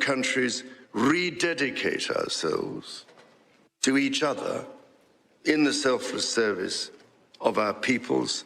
countries rededicate ourselves to each other in the selfless service of our peoples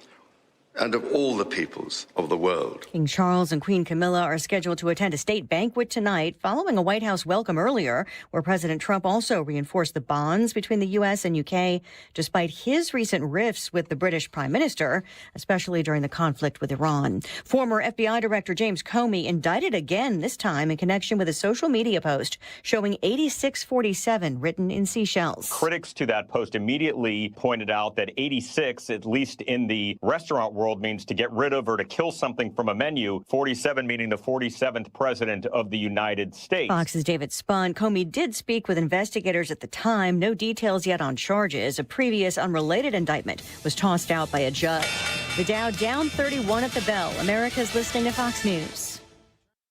and of all the peoples of the world. King Charles and Queen Camilla are scheduled to attend a state banquet tonight following a White House welcome earlier, where President Trump also reinforced the bonds between the U.S. and UK, despite his recent rifts with the British Prime Minister, especially during the conflict with Iran. Former FBI Director James Comey indicted again, this time in connection with a social media post showing 8647 written in seashells. Critics to that post immediately pointed out that 86, at least in the restaurant world, means to get rid of or to kill something from a menu, 47 meaning the 47th president of the United States. Fox's David Spun. Comey did speak with investigators at the time. No details yet on charges. A previous unrelated indictment was tossed out by a judge. The Dow down 31 at the bell. America's listening to Fox News.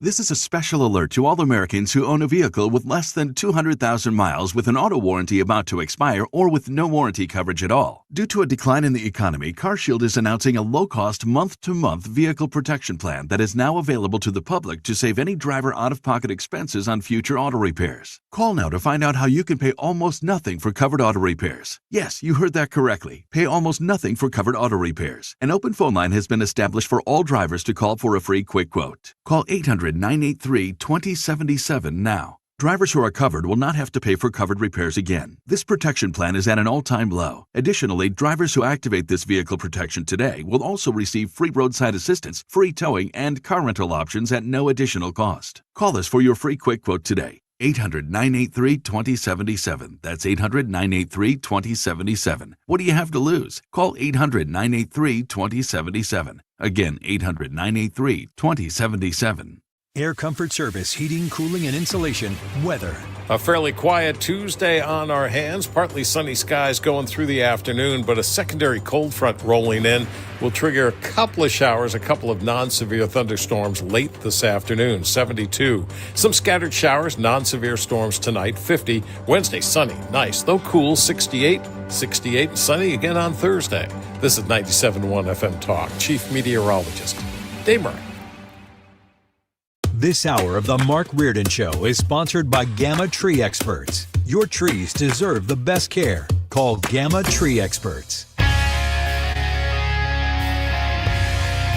This is a special alert to all Americans who own a vehicle with less than 200,000 miles with an auto warranty about to expire or with no warranty coverage at all. Due to a decline in the economy, CarShield is announcing a low-cost month-to-month vehicle protection plan that is now available to the public to save any driver out-of-pocket expenses on future auto repairs. Call now to find out how you can pay almost nothing for covered auto repairs. Yes, you heard that correctly. Pay almost nothing for covered auto repairs. An open phone line has been established for all drivers to call for a free quick quote. Call 800-983-2077 now. Drivers who are covered will not have to pay for covered repairs again. This protection plan is at an all-time low. Additionally, drivers who activate this vehicle protection today will also receive free roadside assistance, free towing, and car rental options at no additional cost. Call us for your free quick quote today. 800-983-2077. That's 800-983-2077. What do you have to lose? Call 800-983-2077. Again, 800-983-2077. Air Comfort Service, heating, cooling, and insulation. Weather. A fairly quiet Tuesday on our hands. Partly sunny skies going through the afternoon, but a secondary cold front rolling in will trigger a couple of showers, a couple of non-severe thunderstorms late this afternoon. 72. Some scattered showers, non-severe storms tonight. 50. Wednesday, sunny, nice, though cool. 68. 68 and sunny again on Thursday. This is 97.1 FM Talk. Chief Meteorologist Dave Murray. This hour of the Mark Reardon Show is sponsored by Gamma Tree Experts. Your trees deserve the best care. Call Gamma Tree Experts.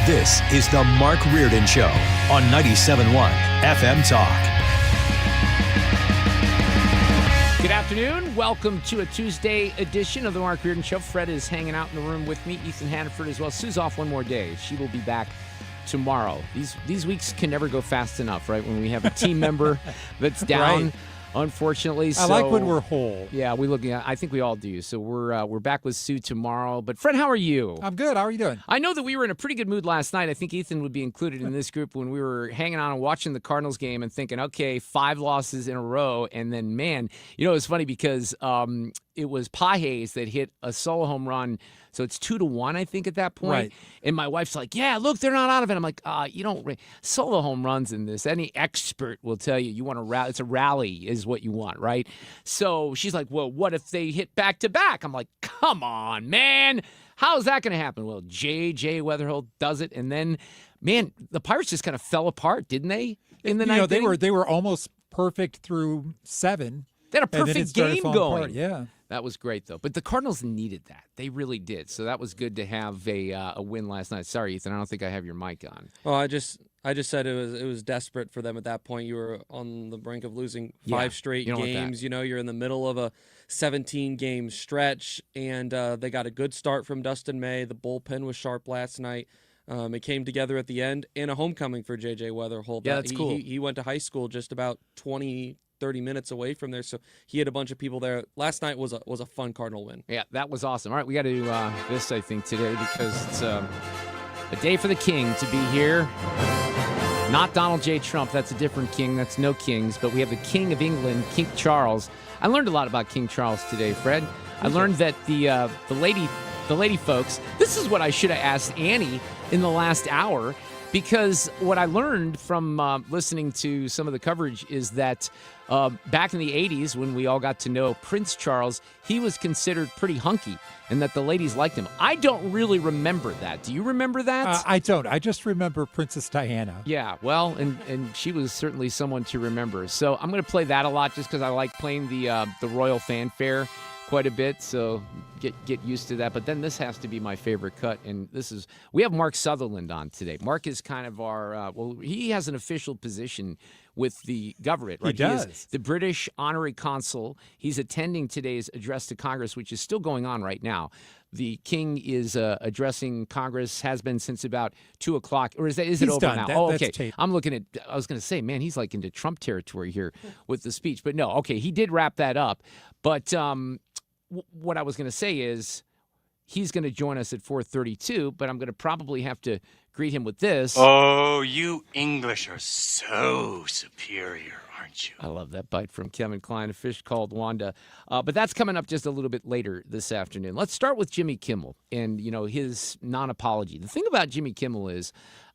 This is the Mark Reardon Show on 97.1 FM Talk. Good afternoon. Welcome to a Tuesday edition of the Mark Reardon Show. Fred is hanging out in the room with me. Ethan Hannaford as well. Sue's off one more day. She will be back tomorrow. These weeks can never go fast enough, right? When we have a team member that's down, right. Unfortunately. I like when we're whole. Yeah, I think we all do. So we're back with Sue tomorrow. But Fred, how are you? I'm good. How are you doing? I know that we were in a pretty good mood last night. I think Ethan would be included in this group when we were hanging on and watching the Cardinals game and thinking, okay, 5 losses in a row. And then, man, it's funny because it was Pages that hit a solo home run. So it's 2-1, I think, at that point. Right. And my wife's like, yeah, look, they're not out of it. I'm like, you don't solo home runs in this. Any expert will tell you want to rally. It's a rally is what you want, right? So she's like, well, what if they hit back-to-back? I'm like, come on, man. How's that going to happen? Well, J.J. Weatherholt does it. And then, man, the Pirates just kind of fell apart, didn't they, in the ninth inning? They were almost perfect through 7. They had a perfect game going. Apart. Yeah. That was great, though. But the Cardinals needed that. They really did. So that was good to have a win last night. Sorry, Ethan, I don't think I have your mic on. Well, I just said it was desperate for them at that point. You were on the brink of losing 5 straight games. You're in the middle of a 17-game stretch, and they got a good start from Dustin May. The bullpen was sharp last night. It came together at the end, and a homecoming for J.J. Weatherholt. Yeah, that's cool. He went to high school just about 30 minutes away from there, so he had a bunch of people there. Last night was a fun Cardinal win. Yeah, that was awesome. All right, we got to do this, I think, today because it's a day for the king to be here. Not Donald J. Trump. That's a different king. That's no kings. But we have the King of England, King Charles. I learned a lot about King Charles today, Fred. I learned that the lady folks, this is what I should have asked Annie in the last hour. Because what I learned from listening to some of the coverage is that back in the 80s, when we all got to know Prince Charles, he was considered pretty hunky and that the ladies liked him. I don't really remember that. Do you remember that? I don't. I just remember Princess Diana. Yeah, well, and she was certainly someone to remember. So I'm going to play that a lot just because I like playing the royal fanfare quite a bit, so get used to that. But then this has to be my favorite cut, and we have Mark Sutherland on today. Mark is kind of our he has an official position with the government, right? He does. He is the British honorary consul. He's attending today's address to Congress, which is still going on right now. The king is addressing Congress, has been since about 2 o'clock, or is it over done. now? That's Okay. taped. I'm looking at. I was going to say, man, he's like into Trump territory here with the speech, but no. Okay, he did wrap that up, but what I was going to say is he's going to join us at 4:32, but I'm going to probably have to greet him with this. Oh, you English are so superior, aren't you? I love that bite from Kevin Kline, a fish called Wanda. But that's coming up just a little bit later this afternoon. Let's start with Jimmy Kimmel and, his non-apology. The thing about Jimmy Kimmel is,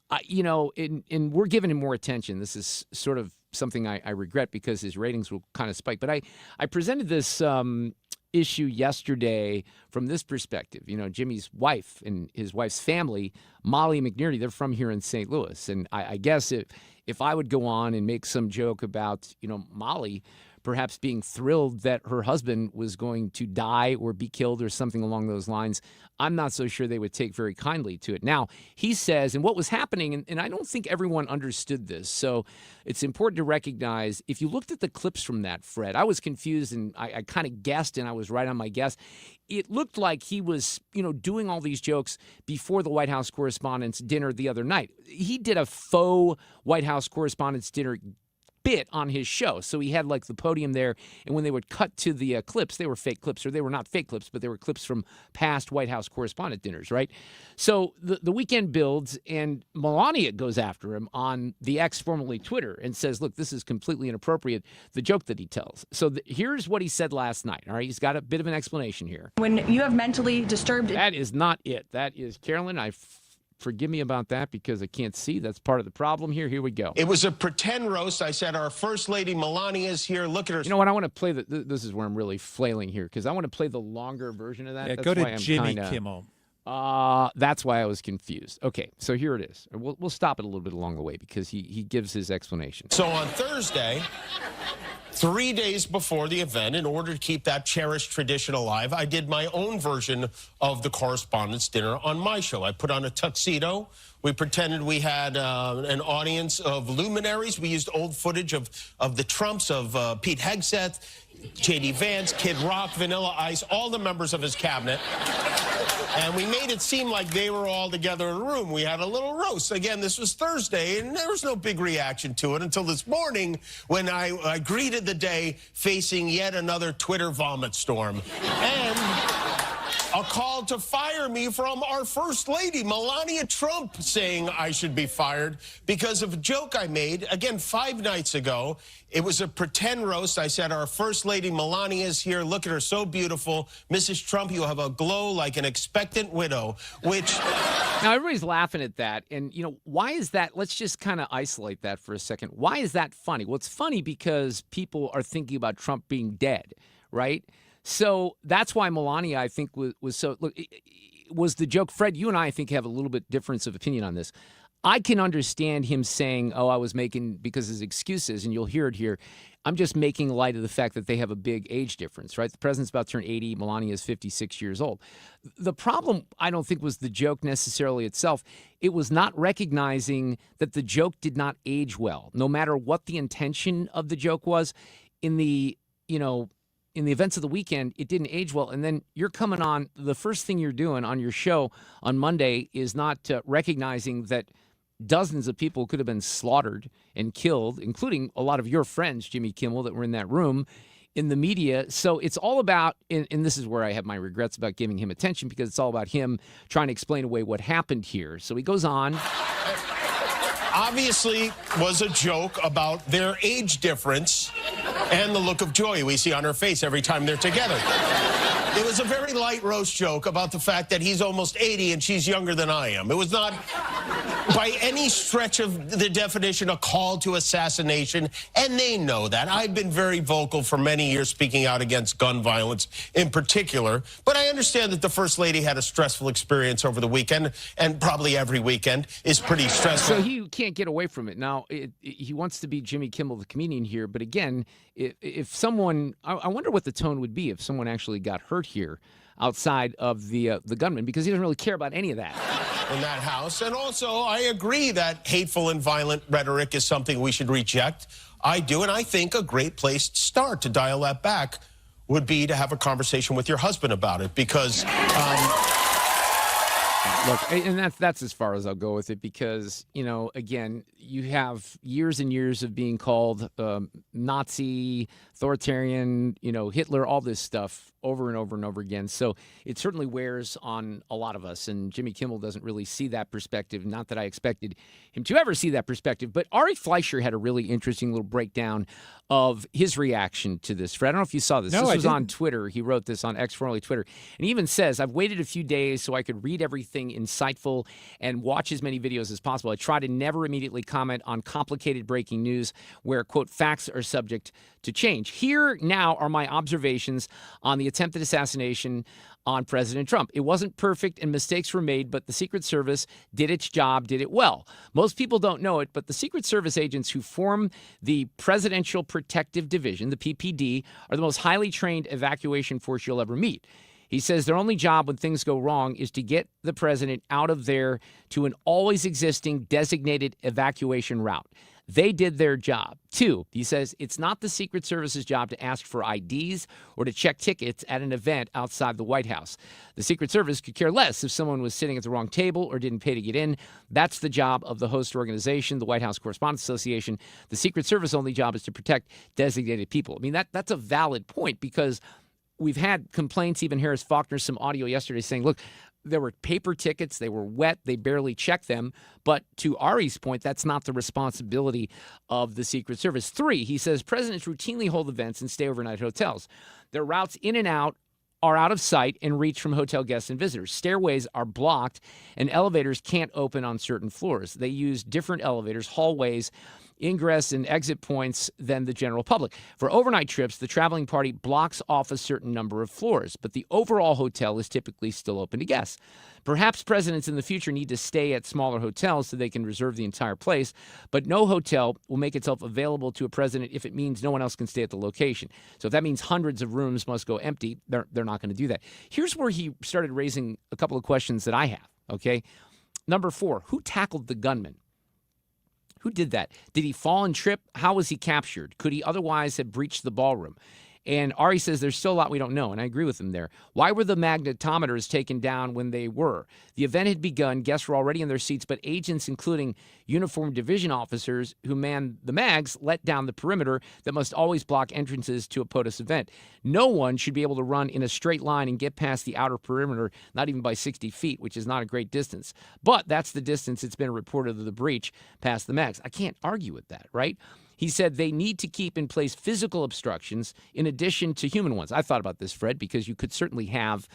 and we're giving him more attention. This is sort of something I regret because his ratings will kind of spike. But I presented this issue yesterday from this perspective. Jimmy's wife and his wife's family, Molly McNearty, they're from here in St. Louis. And I guess if I would go on and make some joke about, Molly perhaps being thrilled that her husband was going to die or be killed or something along those lines, I'm not so sure they would take very kindly to it. Now, he says, and what was happening, and I don't think everyone understood this, so it's important to recognize, if you looked at the clips from that, Fred, I was confused and I kind of guessed, and I was right on my guess. It looked like he was, doing all these jokes before the White House Correspondents' Dinner the other night. He did a faux White House Correspondents' Dinner bit on his show. So he had like the podium there, and when they would cut to the clips, they were fake clips, or they were not fake clips, but they were clips from past White House correspondent dinners, right? So the weekend builds, and Melania goes after him on the X, formerly Twitter, and says, look, this is completely inappropriate, the joke that he tells. So here's what he said last night, all right? He's got a bit of an explanation here. When you have mentally disturbed... That is not it. That is, Carolyn, forgive me about that because I can't see. That's part of the problem here. Here we go. It was a pretend roast. I said our First Lady Melania is here. Look at her. You know what? I want to play this is where I'm really flailing here because I want to play the longer version of that. Yeah, that's go why to I'm Jimmy Kimmel. That's why I was confused. Okay, so here it is. We'll stop it a little bit along the way because he gives his explanation. So on Thursday, 3 days before the event, in order to keep that cherished tradition alive, I did my own version of the Correspondents' Dinner on my show. I put on a tuxedo. We pretended we had an audience of luminaries. We used old footage of the Trumps, of Pete Hegseth, J.D. Vance, Kid Rock, Vanilla Ice, all the members of his cabinet. And we made it seem like they were all together in a room. We had a little roast. Again, this was Thursday, and there was no big reaction to it until this morning when I greeted the day facing yet another Twitter vomit storm. And a call to fire me from our First Lady, Melania Trump, saying I should be fired because of a joke I made, again, 5 nights ago. It was a pretend roast. I said, our First Lady Melania is here. Look at her, so beautiful. Mrs. Trump, you have a glow like an expectant widow, which... Now, everybody's laughing at that. And, why is that? Let's just kind of isolate that for a second. Why is that funny? Well, it's funny because people are thinking about Trump being dead, right? So that's why Melania, I think, was so... Look, was the joke... Fred, you and I think, have a little bit difference of opinion on this. I can understand him saying, I was making... Because his excuses, and you'll hear it here, I'm just making light of the fact that they have a big age difference, right? The president's about to turn 80. Melania is 56 years old. The problem, I don't think, was the joke necessarily itself. It was not recognizing that the joke did not age well. No matter what the intention of the joke was, in the events of the weekend, it didn't age well. And then you're coming on, the first thing you're doing on your show on Monday is not recognizing that dozens of people could have been slaughtered and killed, including a lot of your friends, Jimmy Kimmel, that were in that room, in the media. So it's all about, and this is where I have my regrets about giving him attention, because it's all about him trying to explain away what happened here. So he goes on. Obviously was a joke about their age difference and the look of joy we see on her face every time they're together. It was a very light roast joke about the fact that he's almost 80 and she's younger than I am. It was not, by any stretch of the definition, a call to assassination, and they know that. I've been very vocal for many years speaking out against gun violence in particular, but I understand that the First Lady had a stressful experience over the weekend, and probably every weekend is pretty stressful. So he can't get away from it. Now, he wants to be Jimmy Kimmel, the comedian here, but again, if someone, I wonder what the tone would be if someone actually got hurt here outside of the gunman, because he doesn't really care about any of that. In that house. And also, I agree that hateful and violent rhetoric is something we should reject. I do, and I think a great place to start to dial that back would be to have a conversation with your husband about it, because... Look, and that's as far as I'll go with it, because, again, you have years and years of being called Nazi, authoritarian, Hitler, all this stuff over and over and over again. So it certainly wears on a lot of us, and Jimmy Kimmel doesn't really see that perspective. Not that I expected him to ever see that perspective, but Ari Fleischer had a really interesting little breakdown of his reaction to this. Fred, I don't know if you saw this. No, this I was didn't. on Twitter. He wrote this on X, formerly Twitter, and he even says, I've waited a few days so I could read everything insightful and watch as many videos as possible. I try to never immediately comment on complicated breaking news where, quote, facts are subject to change. Here now are my observations on the attempted assassination on President Trump. It wasn't perfect and mistakes were made, but the Secret Service did its job, did it well. Most people don't know it, but the Secret Service agents who form the Presidential Protective Division, the PPD, are the most highly trained evacuation force you'll ever meet. He says their only job when things go wrong is to get the president out of there to an always existing designated evacuation route. They did their job. 2, he says it's not the Secret Service's job to ask for IDs or to check tickets at an event outside the White House. The Secret Service could care less if someone was sitting at the wrong table or didn't pay to get in. That's the job of the host organization, the White House Correspondents Association. The Secret Service's only job is to protect designated people. I mean, that's a valid point, because we've had complaints, even Harris Faulkner, some audio yesterday saying, look, there were paper tickets, they were wet, they barely checked them. But to Ari's point, that's not the responsibility of the Secret Service. 3, he says presidents routinely hold events and stay overnight at hotels. Their routes in and out are out of sight and reach from hotel guests and visitors. Stairways are blocked and elevators can't open on certain floors. They use different elevators, hallways, ingress and exit points than the general public. For overnight trips, the traveling party blocks off a certain number of floors, but the overall hotel is typically still open to guests. Perhaps presidents in the future need to stay at smaller hotels so they can reserve the entire place, but no hotel will make itself available to a president if it means no one else can stay at the location. So if that means hundreds of rooms must go empty, they're not going to do that. Here's where he started raising a couple of questions that I have, okay? Number 4, who tackled the gunman? Who did that? Did he fall and trip? How was he captured? Could he otherwise have breached the ballroom? And Ari says there's still a lot we don't know, and I agree with him there. Why were the magnetometers taken down when they were? The event had begun, guests were already in their seats, but agents, including uniformed division officers who manned the mags, let down the perimeter that must always block entrances to a POTUS event. No one should be able to run in a straight line and get past the outer perimeter, not even by 60 feet, which is not a great distance. But that's the distance it's been reported of the breach past the mags. I can't argue with that, right? He said they need to keep in place physical obstructions in addition to human ones. I thought about this, Fred, because you could certainly have,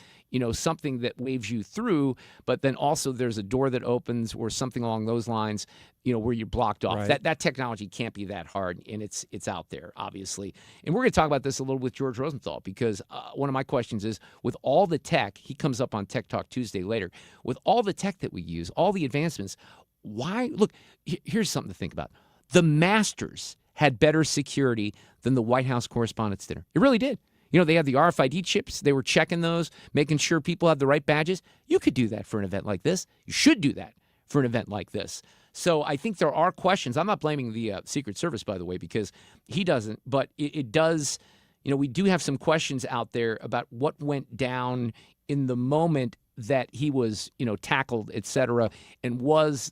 something that waves you through, but then also there's a door that opens or something along those lines, where you're blocked off. Right. That technology can't be that hard, and it's out there, obviously. And we're going to talk about this a little with George Rosenthal, because one of my questions is, with all the tech, he comes up on Tech Talk Tuesday later, with all the tech that we use, all the advancements, why? Look, here's something to think about. The Masters had better security than the White House Correspondents' Dinner. It really did. They had the RFID chips. They were checking those, making sure people have the right badges. You could do that for an event like this. You should do that for an event like this. So I think there are questions. I'm not blaming the Secret Service, by the way, because he doesn't. But it does, we do have some questions out there about what went down in the moment that he was, tackled, et cetera, and was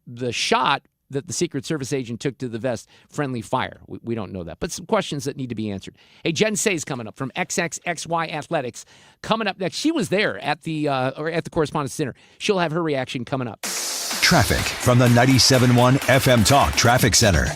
the shot that the Secret Service agent took to the vest friendly fire. We don't know that. But some questions that need to be answered. Hey, Jen Say's coming up from XXXY Athletics. Coming up next. She was there at the Correspondents' Dinner. She'll have her reaction coming up. Traffic from the 97.1 FM Talk Traffic Center.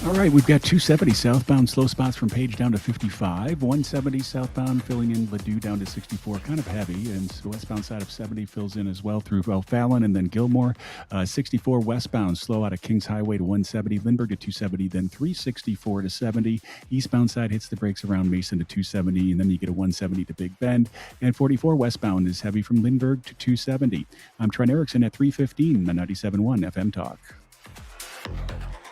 All right, we've got 270 southbound, slow spots from Page down to 55. 170 southbound filling in Ladue down to 64, kind of heavy. And the westbound side of 70 fills in as well through Fallon and then Gilmore. 64 westbound, slow out of Kings Highway to 170, Lindbergh to 270, then 364 to 70. Eastbound side hits the brakes around Mason to 270, and then you get a 170 to Big Bend. And 44 westbound is heavy from Lindbergh to 270. I'm Trent Erickson at 315 on 97.1 FM Talk.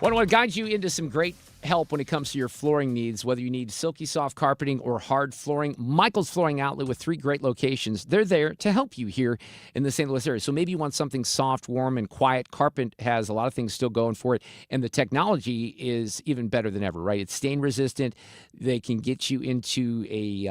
Well, I want to guide you into some great help when it comes to your flooring needs, whether you need silky soft carpeting or hard flooring. Michael's Flooring Outlet with 3 great locations. They're there to help you here in the St. Louis area. So maybe you want something soft, warm, and quiet. Carpet has a lot of things still going for it, and the technology is even better than ever, right? It's stain resistant. They can get you into a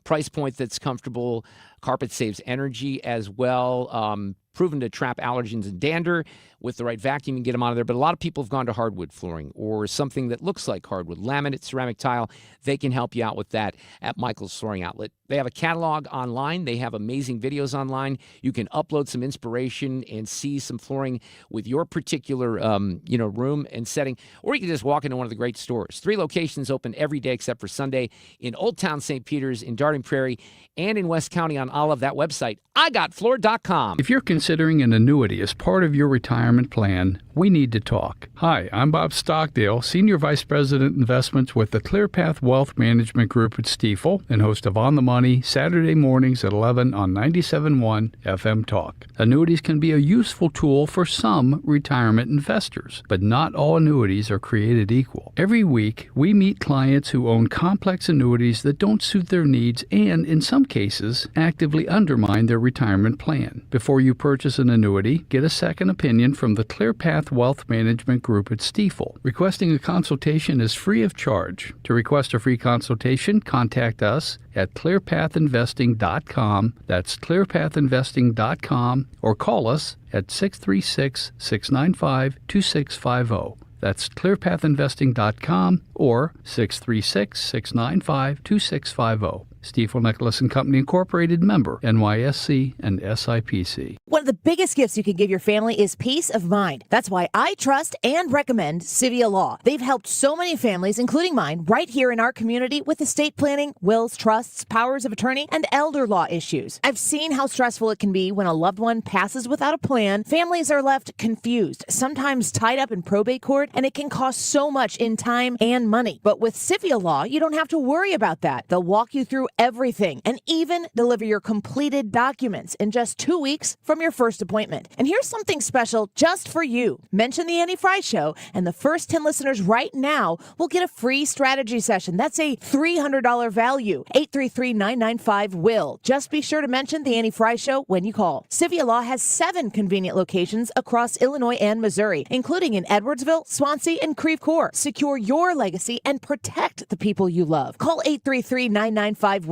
price point that's comfortable. Carpet saves energy as well. Proven to trap allergens and dander. With the right vacuum, you can get them out of there. But a lot of people have gone to hardwood flooring or something that looks like hardwood, laminate, ceramic tile. They can help you out with that at Michael's Flooring Outlet. They have a catalog online. They have amazing videos online. You can upload some inspiration and see some flooring with your particular room and setting. Or you can just walk into one of the great stores. 3 locations open every day except for Sunday in Old Town St. Peters, in Darden Prairie, and in West County on Olive. That website, igotfloor.com. If you're considering an annuity as part of your retirement plan, we need to talk. Hi, I'm Bob Stockdale, Senior Vice President Investments with the ClearPath Wealth Management Group at Stifel and host of On the Money, Saturday mornings at 11 on 97.1 FM Talk. Annuities can be a useful tool for some retirement investors, but not all annuities are created equal. Every week, we meet clients who own complex annuities that don't suit their needs and, in some cases, actively undermine their retirement plan. Before you purchase an annuity, get a second opinion from the ClearPath Wealth Management Group at Stifel. Requesting a consultation is free of charge. To request a free consultation, contact us at clearpathinvesting.com. That's clearpathinvesting.com, or call us at 636-695-2650. That's clearpathinvesting.com or 636-695-2650. Stifel Nicholas and Company Incorporated, member NYSE and SIPC. One of the biggest gifts you can give your family is peace of mind. That's why I trust and recommend Civia Law. They've helped so many families, including mine, right here in our community with estate planning, wills, trusts, powers of attorney, and elder law issues. I've seen how stressful it can be when a loved one passes without a plan. Families are left confused, sometimes tied up in probate court, and it can cost so much in time and money. But with Civia Law, you don't have to worry about that. They'll walk you through everything and even deliver your completed documents in just 2 weeks from your first appointment. And here's something special just for you. Mention the Annie Fry Show, and the first 10 listeners right now will get a free strategy session. That's a $300 value. 833-995-WILL. Just be sure to mention the Annie Fry Show when you call. Civia Law has 7 convenient locations across Illinois and Missouri, including in Edwardsville, Swansea, and Creve Coeur. Secure your legacy and protect the people you love. Call 833-995-WILL.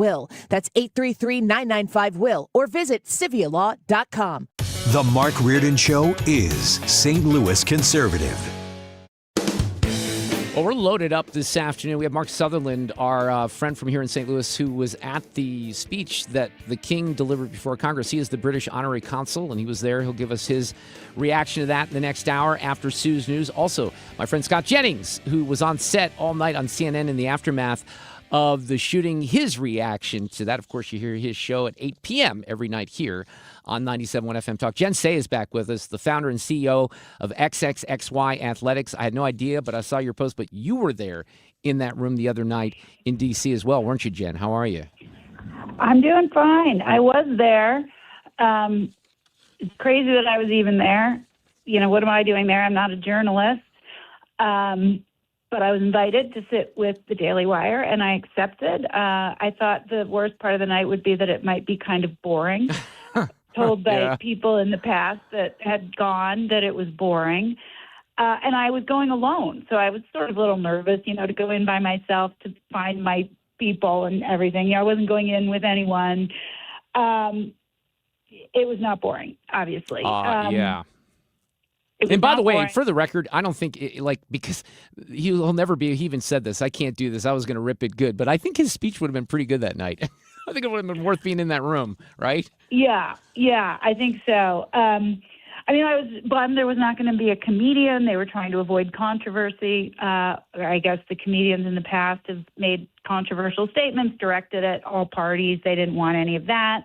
That's 833-995-WILL, or visit civialaw.com. The Mark Reardon Show is St. Louis conservative. Well, we're loaded up this afternoon. We have Mark Sutherland, our friend from here in St. Louis, who was at the speech that the King delivered before Congress. He is the British honorary consul, and he was there. He'll give us his reaction to that in the next hour after Sue's News. Also, my friend Scott Jennings, who was on set all night on CNN in the aftermath of the shooting, his reaction to that. Of course, you hear his show at 8 p.m. every night here on 97.1 FM Talk. Jen Say is back with us, the founder and CEO of XXXY Athletics. I had no idea, but I saw your post, but you were there in that room the other night in D.C. as well, weren't you, Jen? How are you? I'm doing fine. I was there. It's crazy that I was even there. You know, what am I doing there? I'm not a journalist. But I was invited to sit with the Daily Wire, and I accepted. I thought the worst part of the night would be that it might be kind of boring. Told by people in the past that had gone that it was boring. And I was going alone, so I was sort of a little nervous, you know, to go in by myself to find my people and everything. You know, I wasn't going in with anyone. It was not boring, obviously. Yeah. And by the way, for the record, I don't think, because he'll never be, he even said this, I can't do this, I was going to rip it good, but I think his speech would have been pretty good that night. I think it would have been worth being in that room, right? Yeah, I think so. I mean, I was bummed there was not going to be a comedian. They were trying to avoid controversy. I guess the comedians in the past have made controversial statements directed at all parties. They didn't want any of that.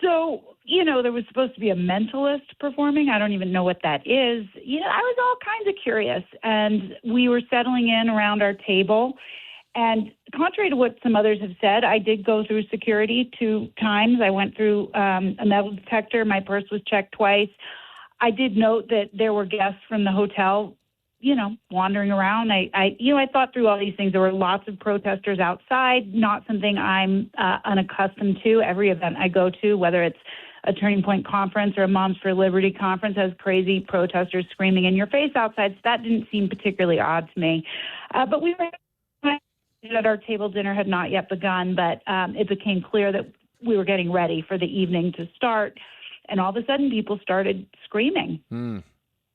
So, there was supposed to be a mentalist performing. I don't even know what that is. I was all kinds of curious. And we were settling in around our table. And contrary to what some others have said, I did go through security 2 times. I went through a metal detector. My purse was checked twice. I did note that there were guests from the hotel, wandering around. I thought through all these things. There were lots of protesters outside, not something I'm unaccustomed to. Every event I go to, whether it's a Turning Point conference or a Moms for Liberty conference, has crazy protesters screaming in your face outside. So that didn't seem particularly odd to me. But we were at our table. Dinner had not yet begun, but it became clear that we were getting ready for the evening to start. And all of a sudden, people started screaming.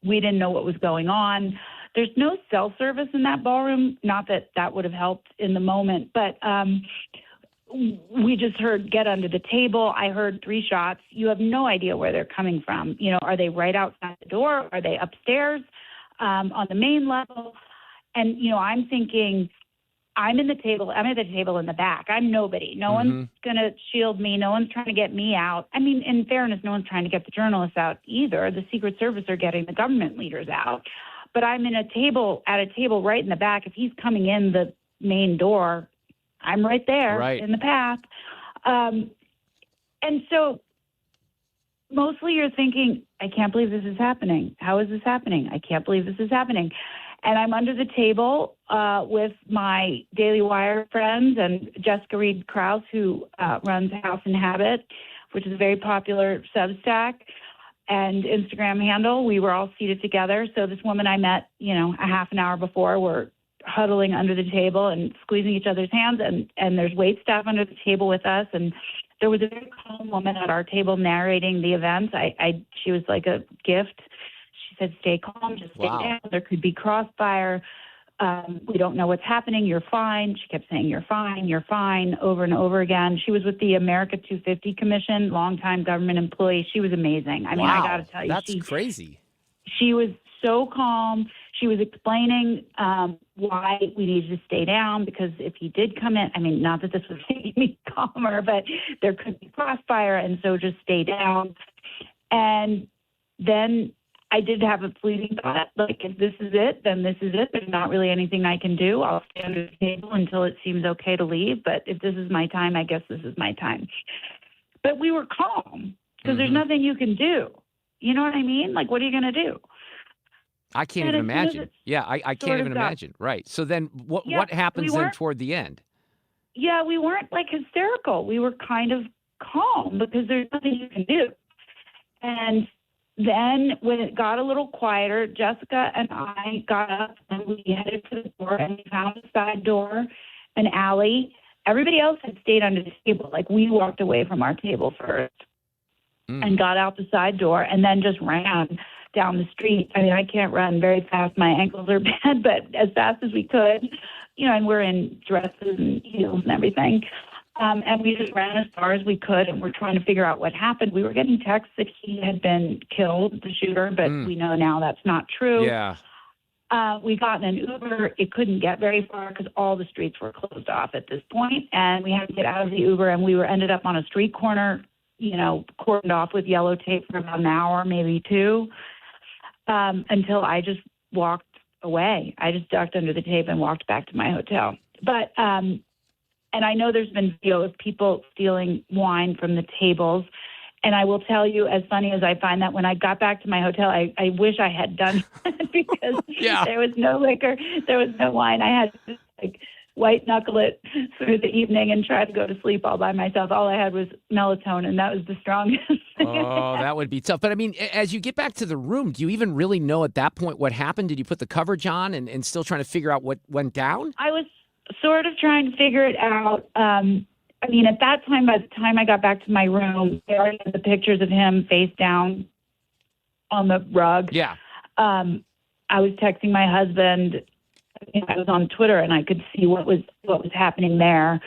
We didn't know what was going on. There's no cell service in that ballroom. Not that that would have helped in the moment, but we just heard get under the table. I heard 3 shots. You have no idea where they're coming from. Are they right outside the door? Are they upstairs on the main level? And, I'm thinking, I'm at the table in the back. I'm nobody. No one's going to shield me. No one's trying to get me out. I mean, in fairness, no one's trying to get the journalists out either. The Secret Service are getting the government leaders out. But I'm at a table right in the back. If he's coming in the main door, I'm right there in the path. And so mostly you're thinking, I can't believe this is happening. How is this happening? I can't believe this is happening. And I'm under the table with my Daily Wire friends and Jessica Reed Krause, who runs House and Habit, which is a very popular Substack and Instagram handle. We were all seated together. So this woman I met, a half an hour before, we're huddling under the table and squeezing each other's hands. And there's wait staff under the table with us. And there was a very calm woman at our table narrating the events. She was like a gift. She said, stay calm, just stay down. There could be crossfire. We don't know what's happening. You're fine. She kept saying, you're fine, over and over again. She was with the America 250 Commission, longtime government employee. She was amazing. I mean, I got to tell you. That's crazy. She was so calm. She was explaining why we needed to stay down, because if he did come in, I mean, not that this was making me calmer, but there could be crossfire, and so just stay down. And then I did have a fleeting thought, like, if this is it, then this is it. There's not really anything I can do. I'll stay under the table until it seems okay to leave. But if this is my time, I guess this is my time. But we were calm because there's nothing you can do. You know what I mean? Like, what are you going to do? I can't even imagine. Yeah, I can't even imagine. Right. So then what happens then toward the end? Yeah, we weren't like hysterical. We were kind of calm because there's nothing you can do. And then when it got a little quieter, Jessica and I got up and we headed to the door, and we found a side door, an alley. Everybody else had stayed under the table. Like, we walked away from our table first and got out the side door and then just ran down the street. I mean, I can't run very fast. My ankles are bad, but as fast as we could, and we're in dresses and heels and everything. And we just ran as far as we could, and we're trying to figure out what happened. We were getting texts that he had been killed, the shooter, but we know now that's not true. Yeah. We got in an Uber. It couldn't get very far because all the streets were closed off at this point, and we had to get out of the Uber, and we ended up on a street corner, cordoned off with yellow tape for about an hour, maybe 2, until I just walked away. I just ducked under the tape and walked back to my hotel. But and I know there's been video of people stealing wine from the tables. And I will tell you, as funny as I find that, when I got back to my hotel, I wish I had done that because there was no liquor, there was no wine. I had to just white knuckle it through the evening and try to go to sleep all by myself. All I had was melatonin. That was the strongest thing. Oh, that would be tough. But I mean, as you get back to the room, do you even really know at that point what happened? Did you put the coverage on and still trying to figure out what went down? I was sort of trying to figure it out. I mean, at that time, by the time I got back to my room, I already had the pictures of him face down on the rug. Yeah. I was texting my husband. I was on Twitter, and I could see what was happening there.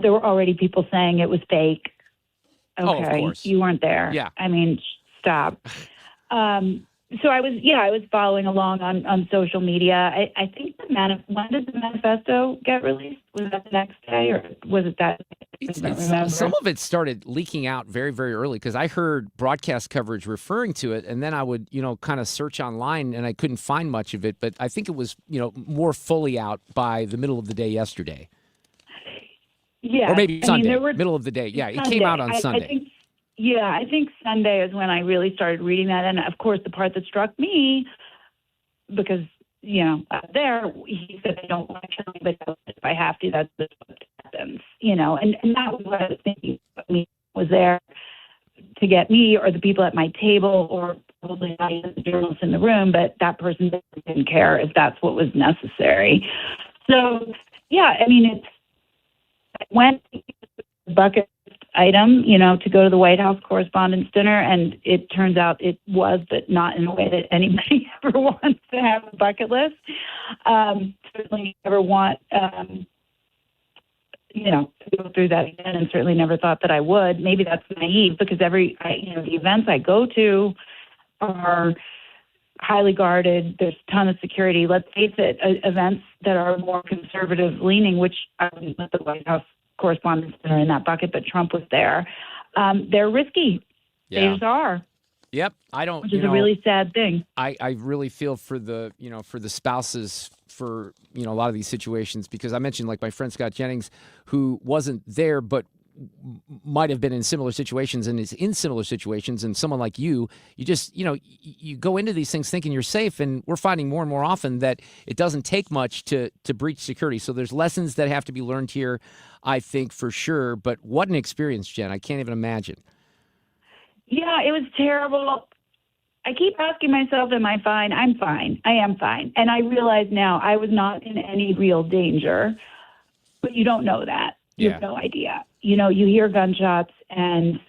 There were already people saying it was fake. Okay, of course. You weren't there. Yeah. I mean, stop. So I was following along on social media. I think when did the manifesto get released? Was that the next day, or was it that? Some of it started leaking out very, very early because I heard broadcast coverage referring to it, and then I would, kind of search online, and I couldn't find much of it. But I think it was, more fully out by the middle of the day yesterday. Yeah, or maybe Sunday, there were, middle of the day. Yeah, Sunday. It came out on Sunday. I think Sunday is when I really started reading that. And of course, the part that struck me, because, there, he said, I don't want to kill anybody else. If I have to, that's what happens, and that was what I was thinking. He was there to get me or the people at my table, or probably not even the journalists in the room, but that person didn't care if that's what was necessary. So, it's went bucket item, to go to the White House Correspondents' Dinner, and it turns out it was, but not in a way that anybody ever wants to have a bucket list. Certainly never want, to go through that again, and certainly never thought that I would. Maybe that's naive, because the events I go to are highly guarded. There's a ton of security. Let's face it, events that are more conservative leaning, which I wouldn't put the White House Correspondents' Dinner in that bucket, but Trump was there. They're risky. Yeah. They just are. Yep, I don't. Which is a really sad thing. I really feel for the for the spouses for a lot of these situations, because I mentioned like my friend Scott Jennings, who wasn't there but might have been in similar situations and is in similar situations, and someone like you just you go into these things thinking you're safe, and we're finding more and more often that it doesn't take much to breach security. So there's lessons that have to be learned here, I think, for sure. But what an experience, Jen. I can't even imagine. Yeah, it was terrible. I keep asking myself, am I fine? I'm fine. I am fine. And I realize now I was not in any real danger, but you don't know that. You have no idea. You hear gunshots, and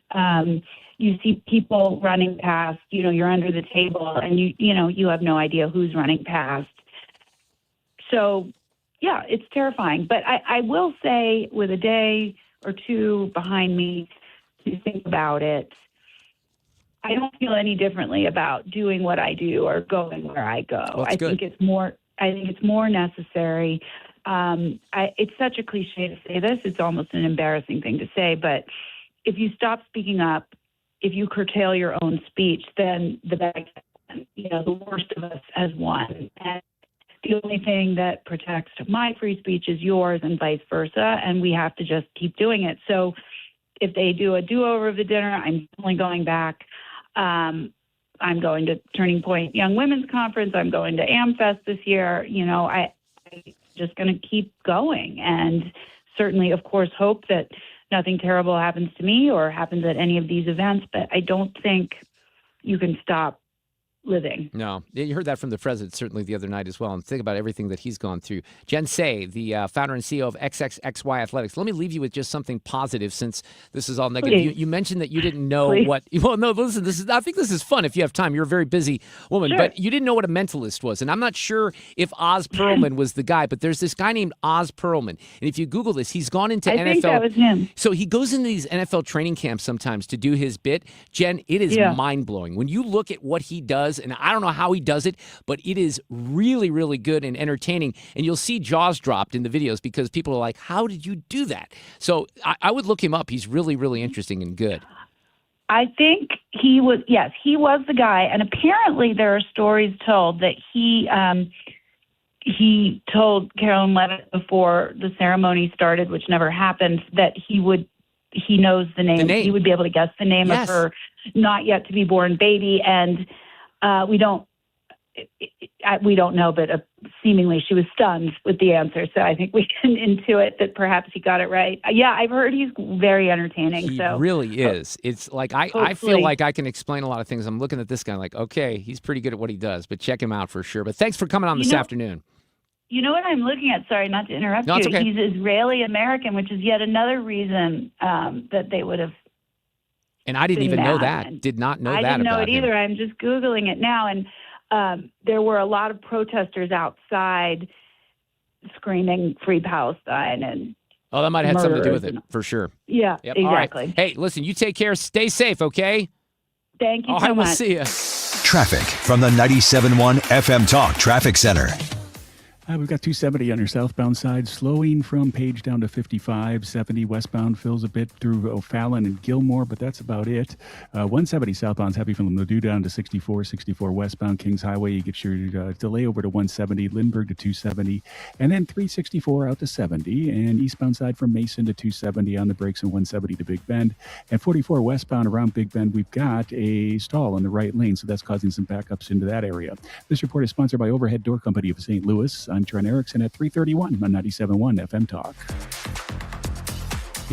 you see people running past, you're under the table, and you have no idea who's running past. So, yeah, it's terrifying. But I will say, with a day or two behind me to think about it, I don't feel any differently about doing what I do or going where I go. Well, I think it's more necessary. It's such a cliche to say this. It's almost an embarrassing thing to say, but if you stop speaking up, if you curtail your own speech, then the the worst of us has won. And the only thing that protects my free speech is yours, and vice versa. And we have to just keep doing it. So if they do a do-over of the dinner, I'm definitely going back. I'm going to Turning Point Young Women's Conference. I'm going to AmFest this year. I'm just going to keep going, and certainly, of course, hope that nothing terrible happens to me or happens at any of these events. But I don't think you can stop living. No, you heard that from the president certainly the other night as well, and think about everything that he's gone through. Jen Say, the founder and CEO of XXXY Athletics. Let me leave you with just something positive, since this is all negative. You mentioned that you didn't know what. Well, no, listen. I think this is fun if you have time. You're a very busy woman, but you didn't know what a mentalist was, and I'm not sure if Oz Perlman was the guy, but there's this guy named Oz Perlman, and if you Google this, he's gone into NFL. I think that was him. So he goes into these NFL training camps sometimes to do his bit. Jen, it is mind blowing when you look at what he does. And I don't know how he does it, but it is really, really good and entertaining. And you'll see jaws dropped in the videos because people are like, how did you do that? So I would look him up. He's really, really interesting and good. I think he was the guy. And apparently there are stories told that he told Carolyn Levitt before the ceremony started, which never happened, that he knows the name. He would be able to guess the name of her not yet to be born baby. And we don't know, but seemingly she was stunned with the answer. So I think we can intuit that perhaps he got it right. Yeah, I've heard he's very entertaining. He really is. It's like I feel like I can explain a lot of things. I'm looking at this guy like, okay, he's pretty good at what he does, but check him out for sure. But thanks for coming on this afternoon. You know what I'm looking at? Sorry, not to interrupt you. It's okay. He's Israeli-American, which is yet another reason that they would have. And I didn't even know that. Did not know that about him. I didn't know it either. I'm just Googling it now. And there were a lot of protesters outside screaming "Free Palestine" and that might have had something to do with it, for sure. Yeah, exactly. All right. Hey, listen, you take care. Stay safe, okay? Thank you so much. All right, we'll see you. Traffic from the 97.1 FM Talk Traffic Center. We've got 270 on your southbound side, slowing from Page down to 55. 70 westbound fills a bit through O'Fallon and Gilmore, but that's about it. 170 southbound's heavy from Ladue down to 64. 64 westbound Kings Highway. You get your delay over to 170. Lindbergh to 270. And then 364 out to 70. And eastbound side from Mason to 270 on the brakes and 170 to Big Bend. And 44 westbound around Big Bend, we've got a stall in the right lane, so that's causing some backups into that area. This report is sponsored by Overhead Door Company of St. Louis. I'm Trent Erickson at 331 on 97.1 FM Talk.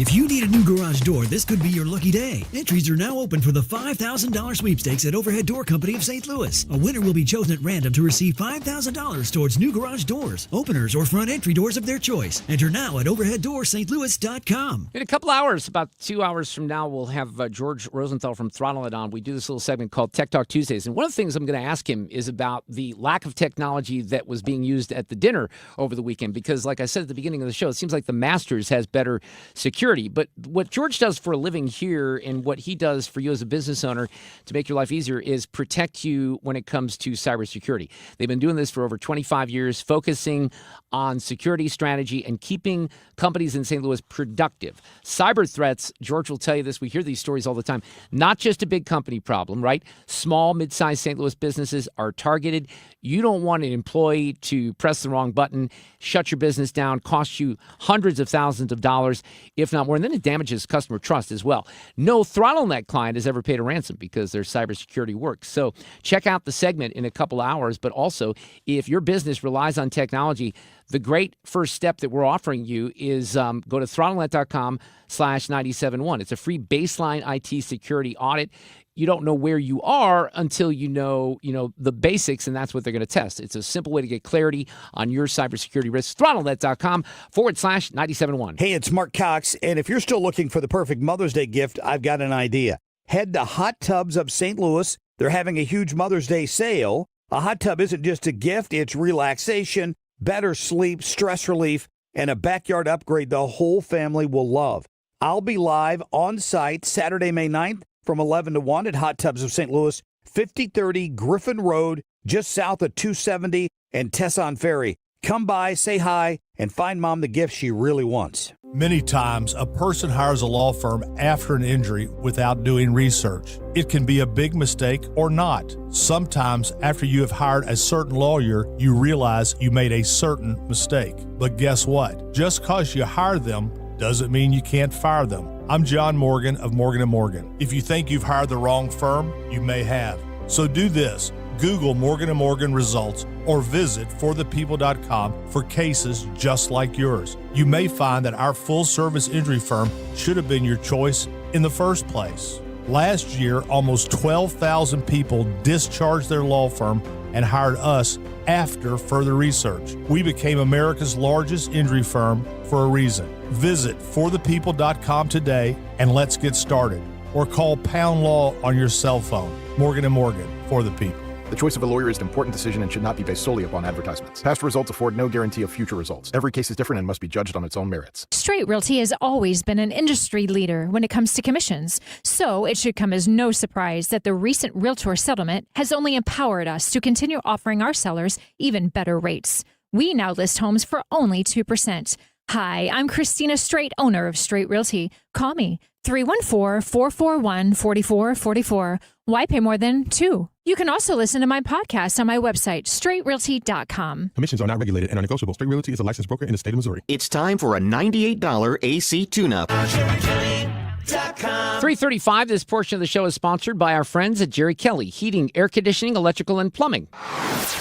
If you need a new garage door, this could be your lucky day. Entries are now open for the $5,000 sweepstakes at Overhead Door Company of St. Louis. A winner will be chosen at random to receive $5,000 towards new garage doors, openers, or front entry doors of their choice. Enter now at overheaddoorsstlouis.com. In a couple hours, about 2 hours from now, we'll have George Rosenthal from Throttle It On. We do this little segment called Tech Talk Tuesdays. And one of the things I'm going to ask him is about the lack of technology that was being used at the dinner over the weekend. Because like I said at the beginning of the show, it seems like the Masters has better security. But what George does for a living here and what he does for you as a business owner to make your life easier is protect you when it comes to cybersecurity. They've been doing this for over 25 years, focusing on security strategy and keeping companies in St. Louis productive. Cyber threats, George will tell you this, we hear these stories all the time, not just a big company problem, right? Small, mid-sized St. Louis businesses are targeted. You don't want an employee to press the wrong button, shut your business down, cost you hundreds of thousands of dollars, if not more. And then it damages customer trust as well. No ThrottleNet client has ever paid a ransom because their cybersecurity works. So check out the segment in a couple hours. But also, if your business relies on technology, the great first step that we're offering you is go to throttlenet.com/971. It's a free baseline IT security audit. You don't know where you are until you know the basics, and that's what they're going to test. It's a simple way to get clarity on your cybersecurity risks. Throttlenet.com/971. Hey, it's Mark Cox, and if you're still looking for the perfect Mother's Day gift, I've got an idea. Head to Hot Tubs of St. Louis. They're having a huge Mother's Day sale. A hot tub isn't just a gift, it's relaxation, better sleep, stress relief, and a backyard upgrade the whole family will love. I'll be live on site Saturday, May 9th from 11 to 1 at Hot Tubs of St. Louis, 5030 Griffin Road, just south of 270 and Tesson Ferry. Come by, say hi, and find Mom the gift she really wants. Many times, a person hires a law firm after an injury without doing research. It can be a big mistake or not. Sometimes, after you have hired a certain lawyer, you realize you made a certain mistake. But guess what? Just because you hire them doesn't mean you can't fire them. I'm John Morgan of Morgan & Morgan. If you think you've hired the wrong firm, you may have. So do this. Google Morgan & Morgan results or visit forthepeople.com for cases just like yours. You may find that our full-service injury firm should have been your choice in the first place. Last year, almost 12,000 people discharged their law firm and hired us after further research. We became America's largest injury firm for a reason. Visit forthepeople.com today and let's get started. Or call Pound Law on your cell phone. Morgan & Morgan, for the people. The choice of a lawyer is an important decision and should not be based solely upon advertisements. Past results afford no guarantee of future results. Every case is different and must be judged on its own merits. Straight Realty has always been an industry leader when it comes to commissions, so it should come as no surprise that the recent Realtor settlement has only empowered us to continue offering our sellers even better rates. We now list homes for only 2%. Hi, I'm Christina Straight, owner of Straight Realty. Call me, 314-441-4444. Why pay more than 2? You can also listen to my podcast on my website, straightrealty.com. Commissions are not regulated and are negotiable. Straight Realty is a licensed broker in the state of Missouri. It's time for a $98 AC tune-up. 3:35, this portion of the show is sponsored by our friends at Jerry Kelly, heating, air conditioning, electrical, and plumbing.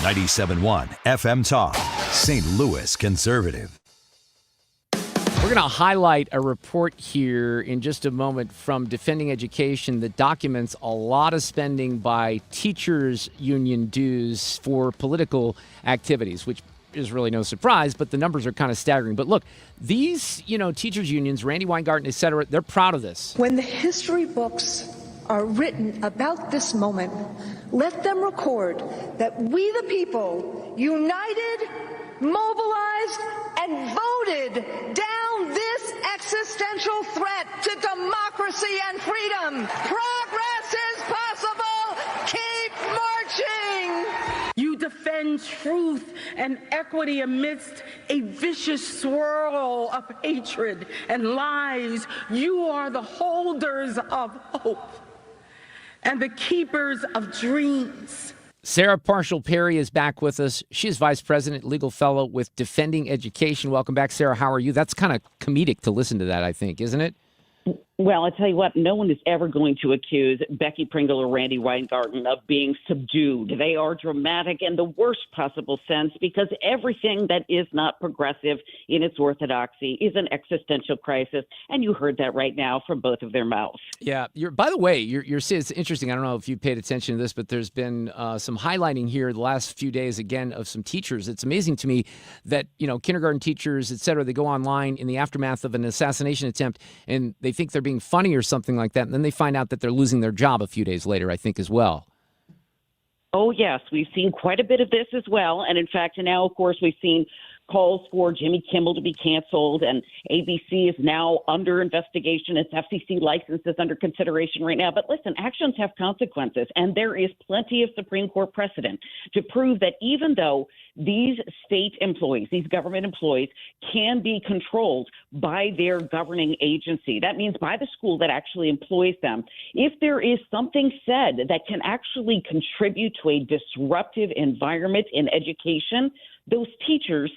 97.1 FM Talk, St. Louis Conservative. We're going to highlight a report here in just a moment from Defending Education that documents a lot of spending by teachers' union dues for political activities, which is really no surprise, but the numbers are kind of staggering. But look, these, teachers' unions, Randy Weingarten, et cetera, they're proud of this. When the history books are written about this moment, let them record that we the people united, mobilized, and voted down this existential threat to democracy and freedom. Progress is possible. Keep marching. defend truth and equity amidst a vicious swirl of hatred and lies. You are the holders of hope and the keepers of dreams. Sarah Parshall Perry is back with us. She is Vice President, Legal Fellow with Defending Education. Welcome back, Sarah. How are you? That's kind of comedic to listen to that, I think, isn't it? Well, I tell you what, no one is ever going to accuse Becky Pringle or Randy Weingarten of being subdued. They are dramatic in the worst possible sense because everything that is not progressive in its orthodoxy is an existential crisis. And you heard that right now from both of their mouths. Yeah. By the way, it's interesting. I don't know if you paid attention to this, but there's been some highlighting here the last few days, again, of some teachers. It's amazing to me that, kindergarten teachers, et cetera, they go online in the aftermath of an assassination attempt and they think they're being funny or something like that, and then they find out that they're losing their job a few days later, I think, as well. Oh, yes. We've seen quite a bit of this as well. And in fact, now, of course, we've seen calls for Jimmy Kimmel to be canceled, and ABC is now under investigation. Its FCC license is under consideration right now. But listen, actions have consequences, and there is plenty of Supreme Court precedent to prove that even though these state employees, these government employees, can be controlled by their governing agency, that means by the school that actually employs them, if there is something said that can actually contribute to a disruptive environment in education, those teachers